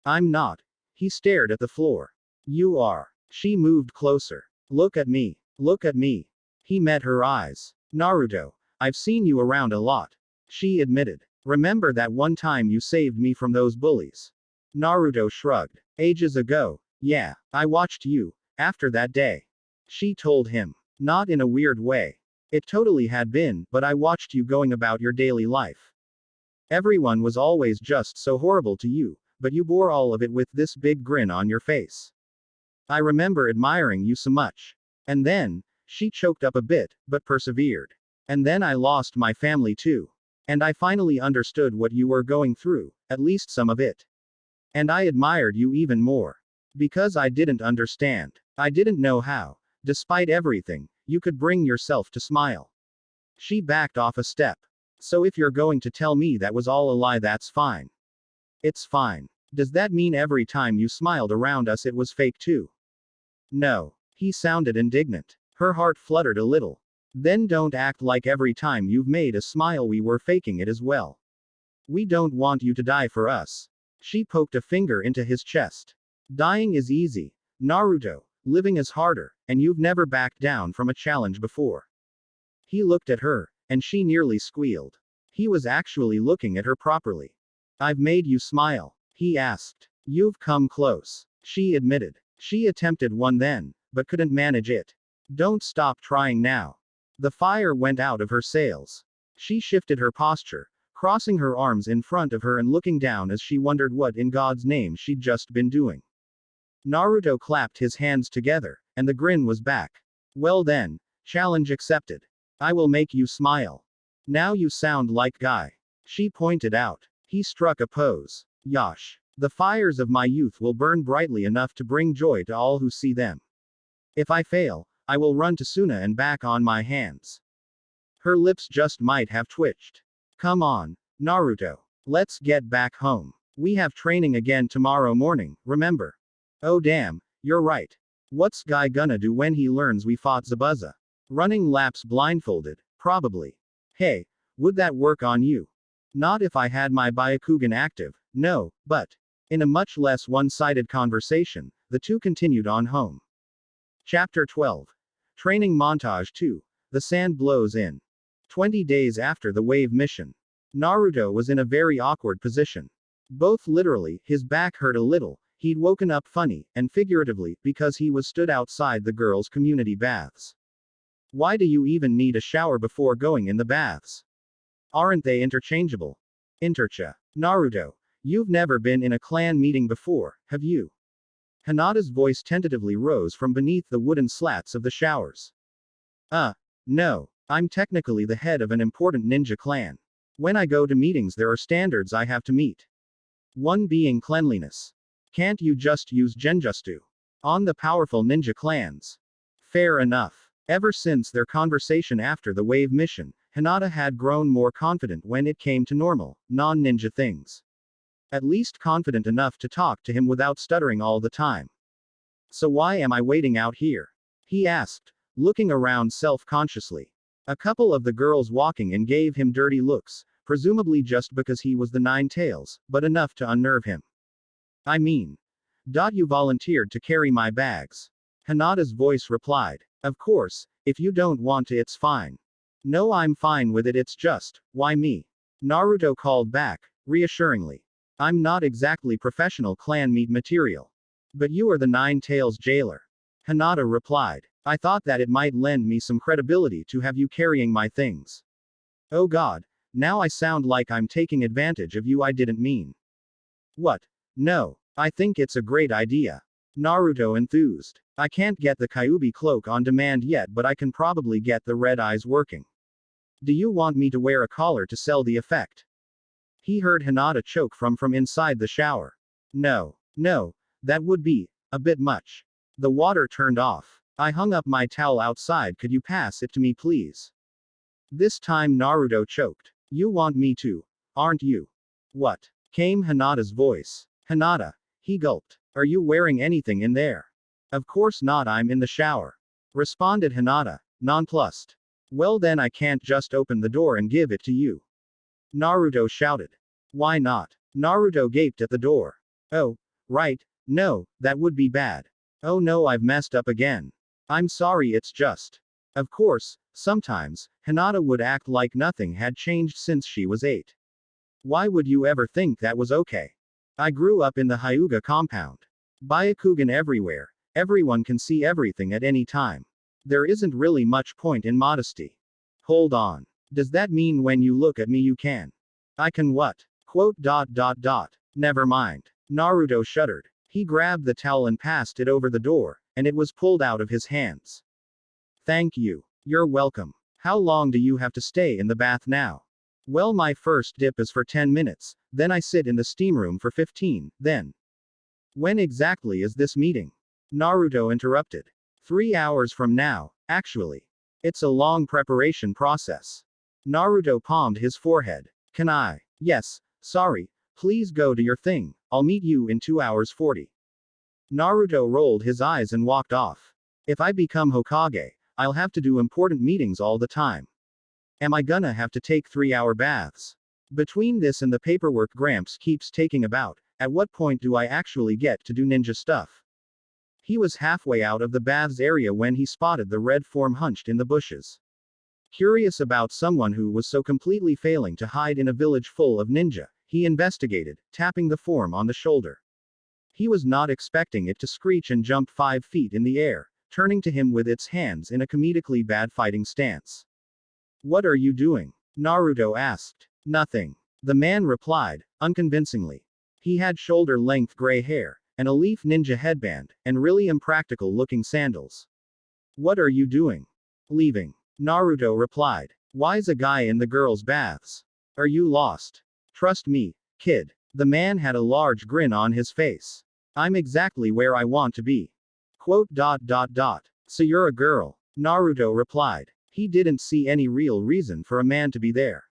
S1: I'm not. He stared at the floor. You are. She moved closer. Look at me. Look at me. He met her eyes. Naruto, I've seen you around a lot. She admitted. Remember that one time you saved me from those bullies? Naruto shrugged. Ages ago. Yeah, I watched you, after that day. She told him. Not in a weird way. It totally had been, but I watched you going about your daily life. Everyone was always just so horrible to you, but you bore all of it with this big grin on your face. I remember admiring you so much. And then, she choked up a bit, but persevered. And then I lost my family too. And I finally understood what you were going through, at least some of it. And I admired you even more. Because I didn't understand. I didn't know how, despite everything, you could bring yourself to smile. She backed off a step. So if you're going to tell me that was all a lie, that's fine. It's fine. Does that mean every time you smiled around us it was fake too? No. He sounded indignant. Her heart fluttered a little. Then don't act like every time you've made a smile we were faking it as well. We don't want you to die for us. She poked a finger into his chest. Dying is easy, Naruto. Living is harder, and you've never backed down from a challenge before. He looked at her, and she nearly squealed. He was actually looking at her properly. I've made you smile, he asked. You've come close, she admitted. She attempted one then, but couldn't manage it. Don't stop trying now. The fire went out of her sails. She shifted her posture, crossing her arms in front of her and looking down as she wondered what in God's name she'd just been doing. Naruto clapped his hands together, and the grin was back. Well then, challenge accepted. I will make you smile. Now you sound like Guy. She pointed out. He struck a pose. Yosh. The fires of my youth will burn brightly enough to bring joy to all who see them. If I fail, I will run to Suna and back on my hands. Her lips just might have twitched. Come on, Naruto. Let's get back home. We have training again tomorrow morning, remember? Oh damn, you're right. What's Guy gonna do when he learns we fought Zabuza? Running laps blindfolded, probably. Hey, would that work on you? Not if I had my Byakugan active, no, but. In a much less one-sided conversation, the two continued on home. Chapter 12. Training Montage 2. The Sand Blows In. 20 days after the wave mission. Naruto was in a very awkward position. Both literally, his back hurt a little, he'd woken up funny, and figuratively, because he was stood outside the girls' community baths. Why do you even need a shower before going in the baths? Aren't they interchangeable? Intercha. Naruto. You've never been in a clan meeting before, have you? Hinata's voice tentatively rose from beneath the wooden slats of the showers. No. I'm technically the head of an important ninja clan. When I go to meetings there are standards I have to meet. One being cleanliness. Can't you just use genjutsu on the powerful ninja clans? Fair enough. Ever since their conversation after the wave mission, Hinata had grown more confident when it came to normal, non-ninja things. At least confident enough to talk to him without stuttering all the time. So why am I waiting out here? He asked, looking around self-consciously. A couple of the girls walking in gave him dirty looks, presumably just because he was the Nine Tails, but enough to unnerve him. I mean. You volunteered to carry my bags. Hinata's voice replied. Of course, if you don't want to it's fine. No, I'm fine with it, it's just, why me? Naruto called back, reassuringly. I'm not exactly professional clan meet material. But you are the Nine Tails jailer. Hinata replied. I thought that it might lend me some credibility to have you carrying my things. Oh god, now I sound like I'm taking advantage of you. I didn't mean. What? No, I think it's a great idea. Naruto enthused. I can't get the Kyuubi cloak on demand yet, but I can probably get the red eyes working. Do you want me to wear a collar to sell the effect? He heard Hinata choke from inside the shower. No, that would be a bit much. The water turned off. I hung up my towel outside, could you pass it to me please? This time Naruto choked. You want me to, aren't you? What? Came Hinata's voice. Hinata. He gulped. Are you wearing anything in there? Of course not, I'm in the shower. Responded Hinata, nonplussed. Well then I can't just open the door and give it to you. Naruto shouted. Why not? Naruto gaped at the door. Oh, right, no, that would be bad. Oh no, I've messed up again. I'm sorry, it's just. Of course, sometimes, Hinata would act like nothing had changed since she was 8. Why would you ever think that was okay? I grew up in the Hyuga compound. Byakugan everywhere. Everyone can see everything at any time. There isn't really much point in modesty. Hold on. Does that mean when you look at me you can? I can what? Quote. Never mind. Naruto shuddered. He grabbed the towel and passed it over the door, and it was pulled out of his hands. Thank you. You're welcome. How long do you have to stay in the bath now? Well, my first dip is for 10 minutes, then I sit in the steam room for 15, then. When exactly is this meeting? Naruto interrupted. 3 hours from now, actually. It's a long preparation process. Naruto palmed his forehead. Can I? Yes, sorry, please go to your thing, I'll meet you in 2 hours 40. Naruto rolled his eyes and walked off. If I become Hokage, I'll have to do important meetings all the time. Am I gonna have to take 3-hour baths? Between this and the paperwork Gramps keeps taking about, at what point do I actually get to do ninja stuff? He was halfway out of the baths area when he spotted the red form hunched in the bushes. Curious about someone who was so completely failing to hide in a village full of ninja, he investigated, tapping the form on the shoulder. He was not expecting it to screech and jump 5 feet in the air, turning to him with its hands in a comedically bad fighting stance. What are you doing? Naruto asked. Nothing. The man replied, unconvincingly. He had shoulder-length gray hair, and a leaf ninja headband, and really impractical-looking sandals. What are you doing? Leaving. Naruto replied. Why's a guy in the girls' baths? Are you lost? Trust me, kid. The man had a large grin on his face. I'm exactly where I want to be. Quote. So you're a girl? Naruto replied. He didn't see any real reason for a man to be there.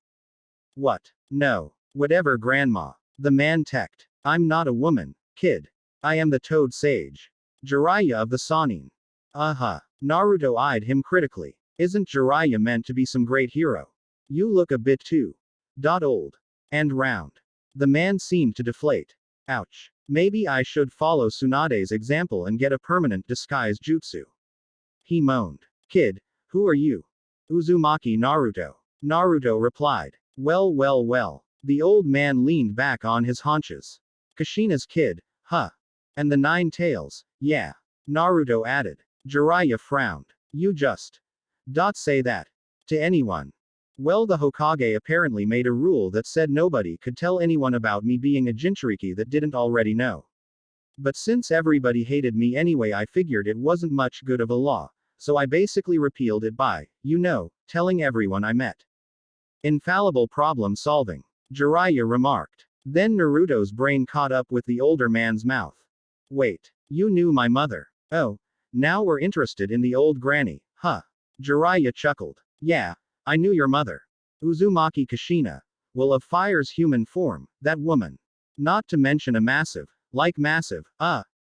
S1: What? No. Whatever, grandma. The man teched. I'm not a woman, kid. I am the Toad Sage. Jiraiya of the Sannin. Naruto eyed him critically. Isn't Jiraiya meant to be some great hero? You look a bit too old and round. The man seemed to deflate. Ouch. Maybe I should follow Tsunade's example and get a permanent disguise jutsu. He moaned. Kid, who are you? Uzumaki Naruto. Naruto replied. Well. The old man leaned back on his haunches. Kushina's kid, huh? And the 9 tails, yeah. Naruto added. Jiraiya frowned. You just say that to anyone. Well, the Hokage apparently made a rule that said nobody could tell anyone about me being a Jinchuriki that didn't already know. But since everybody hated me anyway, I figured it wasn't much good of a law, so I basically repealed it by, telling everyone I met. Infallible problem solving. Jiraiya remarked. Then Naruto's brain caught up with the older man's mouth. Wait, you knew my mother? Oh, now we're interested in the old granny, huh? Jiraiya chuckled. Yeah, I knew your mother. Uzumaki Kushina. Well, of fire's human form, that woman. Not to mention a massive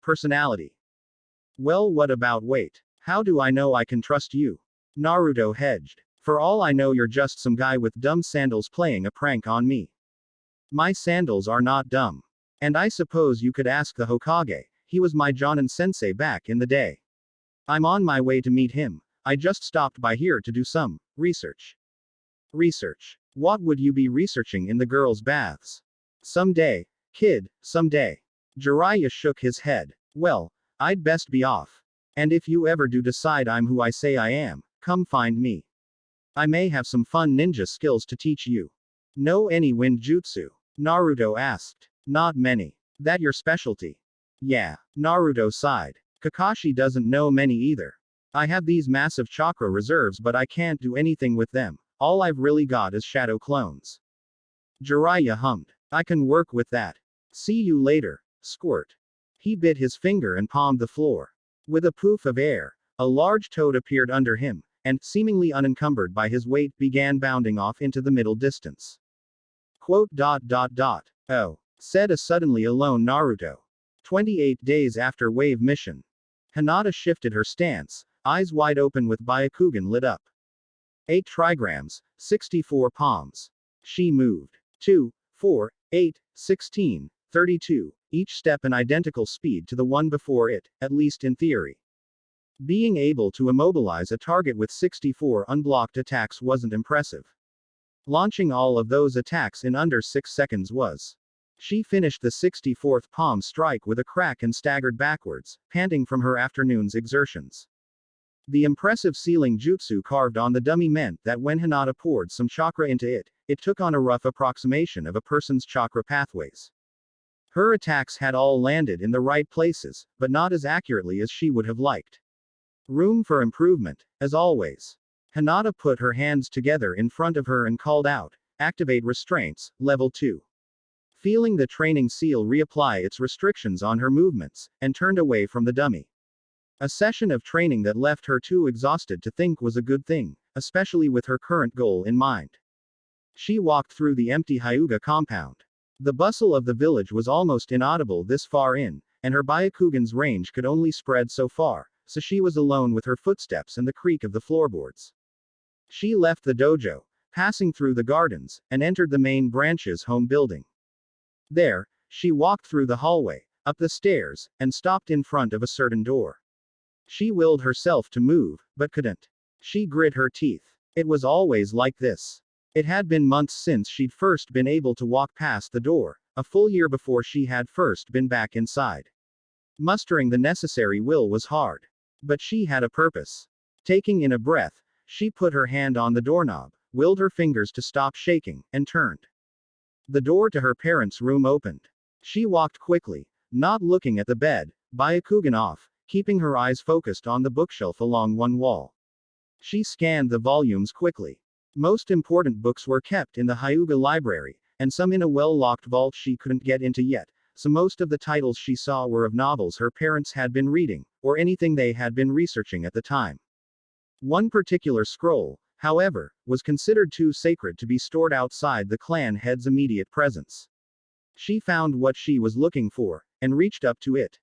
S1: personality. Well, what about weight? How do I know I can trust you? Naruto hedged. For all I know, you're just some guy with dumb sandals playing a prank on me. My sandals are not dumb. And I suppose you could ask the Hokage, he was my Jonin sensei back in the day. I'm on my way to meet him. I just stopped by here to do some research. Research? What would you be researching in the girls' baths? Someday, kid, someday. Jiraiya shook his head. Well, I'd best be off. And if you ever do decide I'm who I say I am, come find me. I may have some fun ninja skills to teach you. Know any wind jutsu? Naruto asked. Not many. That your specialty? Yeah. Naruto sighed. Kakashi doesn't know many either. I have these massive chakra reserves, but I can't do anything with them. All I've really got is shadow clones. Jiraiya hummed. I can work with that. See you later. Squirt. He bit his finger and palmed the floor. With a poof of air, a large toad appeared under him, and, seemingly unencumbered by his weight, began bounding off into the middle distance. Quote. Oh, said a suddenly alone Naruto. 28 days after wave mission. Hinata shifted her stance, eyes wide open with Byakugan lit up. 8 trigrams, 64 palms. She moved. 2, 4, 8, 16, 32, each step an identical speed to the one before it, at least in theory. Being able to immobilize a target with 64 unblocked attacks wasn't impressive. Launching all of those attacks in under 6 seconds was. She finished the 64th palm strike with a crack and staggered backwards, panting from her afternoon's exertions. The impressive sealing jutsu carved on the dummy meant that when Hinata poured some chakra into it, it took on a rough approximation of a person's chakra pathways. Her attacks had all landed in the right places, but not as accurately as she would have liked. Room for improvement, as always. Hinata put her hands together in front of her and called out, activate restraints, level 2. Feeling the training seal reapply its restrictions on her movements, and turned away from the dummy. A session of training that left her too exhausted to think was a good thing, especially with her current goal in mind. She walked through the empty Hyuga compound. The bustle of the village was almost inaudible this far in, and her Byakugan's range could only spread so far, so she was alone with her footsteps and the creak of the floorboards. She left the dojo, passing through the gardens, and entered the main branch's home building. There, she walked through the hallway, up the stairs, and stopped in front of a certain door. She willed herself to move, but couldn't. She grit her teeth. It was always like this. It had been months since she'd first been able to walk past the door, a full year before she had first been back inside. Mustering the necessary will was hard. But she had a purpose. Taking in a breath, she put her hand on the doorknob, willed her fingers to stop shaking, and turned. The door to her parents' room opened. She walked quickly, not looking at the bed, Byakugan off, keeping her eyes focused on the bookshelf along one wall. She scanned the volumes quickly. Most important books were kept in the Hyuga library, and some in a well-locked vault she couldn't get into yet, so most of the titles she saw were of novels her parents had been reading, or anything they had been researching at the time. One particular scroll, however, was considered too sacred to be stored outside the clan head's immediate presence. She found what she was looking for, and reached up to it.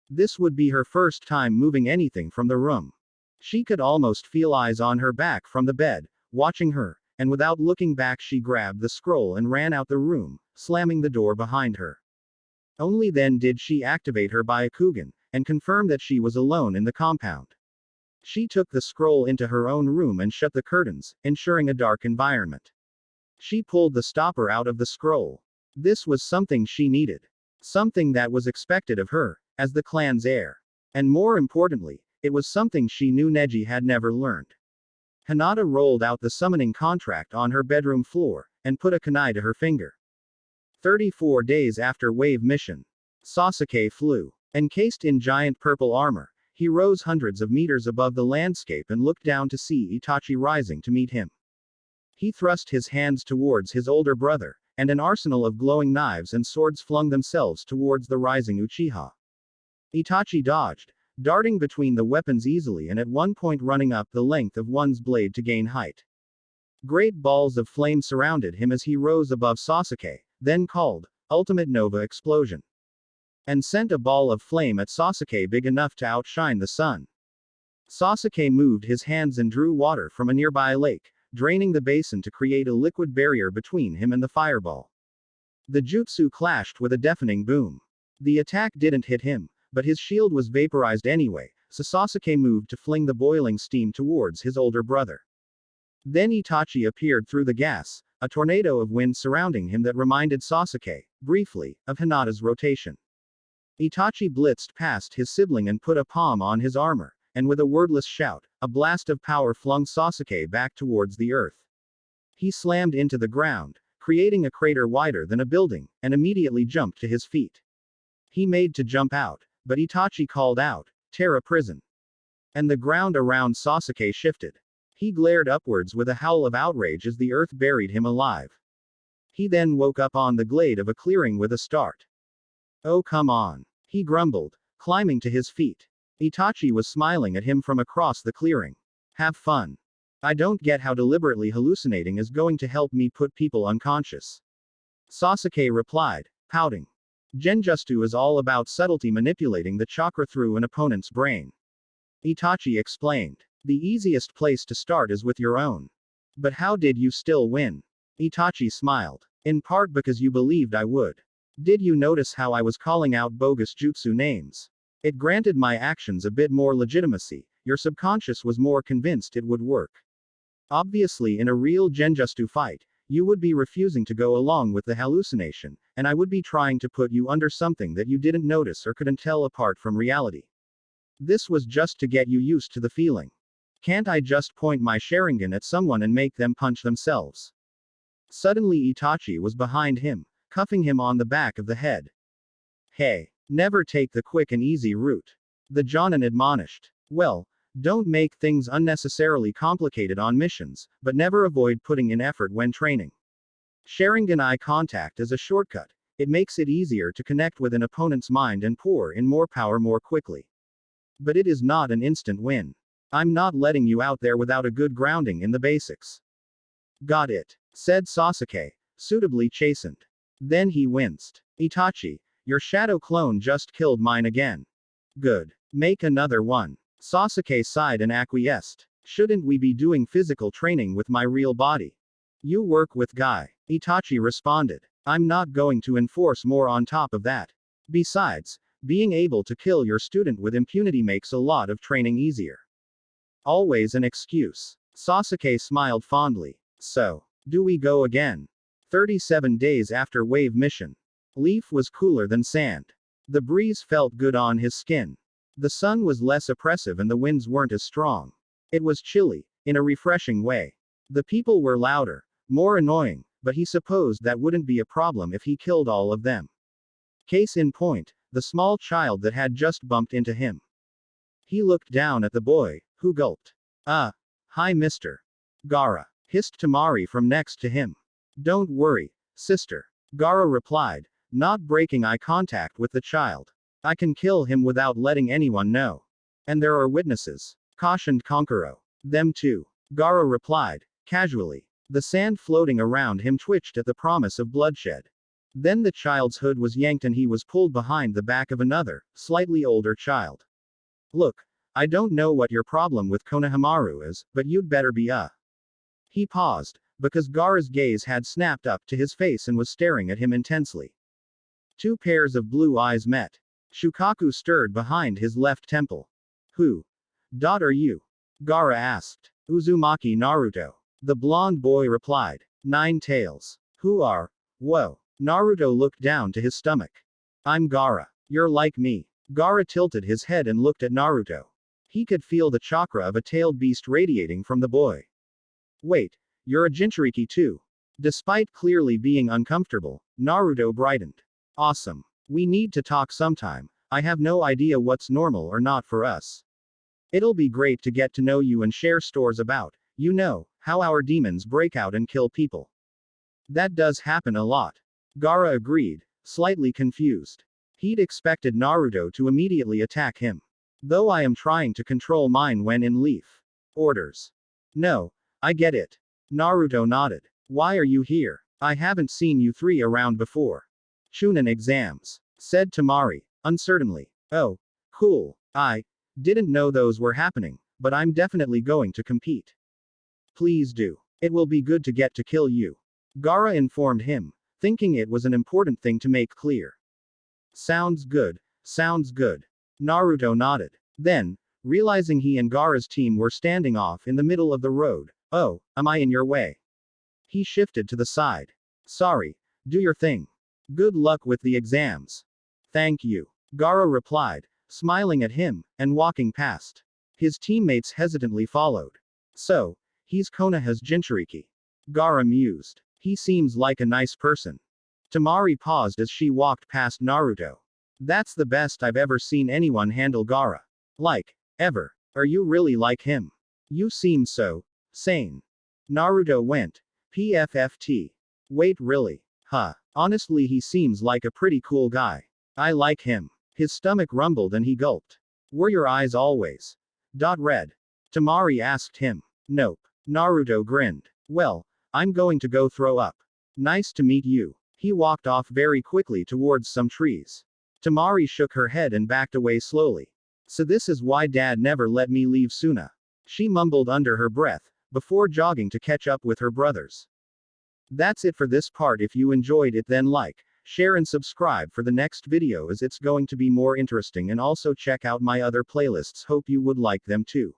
S1: This would be her first time moving anything from the room. She could almost feel eyes on her back from the bed, watching her, and without looking back she grabbed the scroll and ran out the room, slamming the door behind her. Only then did she activate her Byakugan, and confirm that she was alone in the compound. She took the scroll into her own room and shut the curtains, ensuring a dark environment. She pulled the stopper out of the scroll. This was something she needed. Something that was expected of her, as the clan's heir. And more importantly, it was something she knew Neji had never learned. Hinata rolled out the summoning contract on her bedroom floor, and put a kunai to her finger. 34 days after wave mission. Sasuke flew. Encased in giant purple armor, he rose hundreds of meters above the landscape and looked down to see Itachi rising to meet him. He thrust his hands towards his older brother, and an arsenal of glowing knives and swords flung themselves towards the rising Uchiha. Itachi dodged, darting between the weapons easily and at one point running up the length of one's blade to gain height. Great balls of flame surrounded him as he rose above Sasuke, then called, "Ultimate Nova Explosion," and sent a ball of flame at Sasuke big enough to outshine the sun. Sasuke moved his hands and drew water from a nearby lake, draining the basin to create a liquid barrier between him and the fireball. The jutsu clashed with a deafening boom. The attack didn't hit him, but his shield was vaporized anyway, so Sasuke moved to fling the boiling steam towards his older brother. Then Itachi appeared through the gas, a tornado of wind surrounding him that reminded Sasuke, briefly, of Hinata's rotation. Itachi blitzed past his sibling and put a palm on his armor, and with a wordless shout, a blast of power flung Sasuke back towards the earth. He slammed into the ground, creating a crater wider than a building, and immediately jumped to his feet. He made to jump out, but Itachi called out, "Terra prison." And the ground around Sasuke shifted. He glared upwards with a howl of outrage as the earth buried him alive. He then woke up on the glade of a clearing with a start. "Oh come on," he grumbled, climbing to his feet. Itachi was smiling at him from across the clearing. "Have fun. I don't get how deliberately hallucinating is going to help me put people unconscious." Sasuke replied, pouting. Genjutsu is all about subtlety, manipulating the chakra through an opponent's brain. Itachi explained. "The easiest place to start is with your own. But how did you still win?" Itachi smiled. "In part because you believed I would. Did you notice how I was calling out bogus jutsu names? It granted my actions a bit more legitimacy. Your subconscious was more convinced it would work. Obviously, in a real genjutsu fight, you would be refusing to go along with the hallucination, and I would be trying to put you under something that you didn't notice or couldn't tell apart from reality. This was just to get you used to the feeling. Can't I just point my Sharingan at someone and make them punch themselves?" Suddenly Itachi was behind him, cuffing him on the back of the head. "Hey, never take the quick and easy route," the Jonin admonished. "Well, don't make things unnecessarily complicated on missions, but never avoid putting in effort when training. Sharingan eye contact is a shortcut. It makes it easier to connect with an opponent's mind and pour in more power more quickly. But it is not an instant win. I'm not letting you out there without a good grounding in the basics." "Got it," said Sasuke, suitably chastened. Then he winced. "Itachi, your shadow clone just killed mine again." "Good. Make another one." Sasuke sighed and acquiesced. "Shouldn't we be doing physical training with my real body?" "You work with Guy," Itachi responded. "I'm not going to enforce more on top of that. Besides, being able to kill your student with impunity makes a lot of training easier." "Always an excuse." Sasuke smiled fondly. "So, do we go again?" 37 days after wave mission. Leaf was cooler than sand. The breeze felt good on his skin. The sun was less oppressive and the winds weren't as strong. It was chilly, in a refreshing way. The people were louder, more annoying, but he supposed that wouldn't be a problem if he killed all of them. Case in point, the small child that had just bumped into him. He looked down at the boy, who gulped. Hi Mr. Gaara, hissed Temari from next to him. Don't worry, sister. Gaara replied, not breaking eye contact with the child. I can kill him without letting anyone know. And there are witnesses, cautioned Konkuro. Them too. Gaara replied, casually. The sand floating around him twitched at the promise of bloodshed. Then the child's hood was yanked and he was pulled behind the back of another, slightly older child. Look, I don't know what your problem with Konohamaru is, but you'd better be He paused, because Gaara's gaze had snapped up to his face and was staring at him intensely. Two pairs of blue eyes met. Shukaku stirred behind his left temple. Who? Are you? Gaara asked. Uzumaki Naruto. The blonde boy replied. Nine Tails. Who are? Whoa. Naruto looked down to his stomach. I'm Gaara. You're like me. Gaara tilted his head and looked at Naruto. He could feel the chakra of a tailed beast radiating from the boy. Wait, you're a Jinchuriki too. Despite clearly being uncomfortable, Naruto brightened. Awesome. We need to talk sometime. I have no idea what's normal or not for us. It'll be great to get to know you and share stories about, how our demons break out and kill people. That does happen a lot. Gaara agreed, slightly confused. He'd expected Naruto to immediately attack him. Though I am trying to control mine when in leaf orders. No, I get it. Naruto nodded. Why are you here? I haven't seen you three around before. Chunin exams, said Temari, uncertainly. Oh, cool. I didn't know those were happening, but I'm definitely going to compete. Please do. It will be good to get to kill you. Gaara informed him, thinking it was an important thing to make clear. Sounds good. Sounds good. Naruto nodded. Then, realizing he and Gaara's team were standing off in the middle of the road, oh, am I in your way? He shifted to the side. Sorry. Do your thing. Good luck with the exams. Thank you. Gaara replied, smiling at him, and walking past. His teammates hesitantly followed. So, he's Konoha's Jinchuriki. Gaara mused. He seems like a nice person. Temari paused as she walked past Naruto. That's the best I've ever seen anyone handle Gaara. Like, ever. Are you really like him? You seem so sane. Naruto went. PFFT. Wait, really? Huh. Honestly, he seems like a pretty cool guy. I like him. His stomach rumbled and he gulped. Were your eyes always red? Temari asked him. Nope. Naruto grinned. Well, I'm going to go throw up. Nice to meet you. He walked off very quickly towards some trees. Temari shook her head and backed away slowly. So this is why Dad never let me leave Suna. She mumbled under her breath, before jogging to catch up with her brothers. That's it for this part. If you enjoyed it, then like, share and subscribe for the next video as it's going to be more interesting, and also check out my other playlists. Hope you would like them too.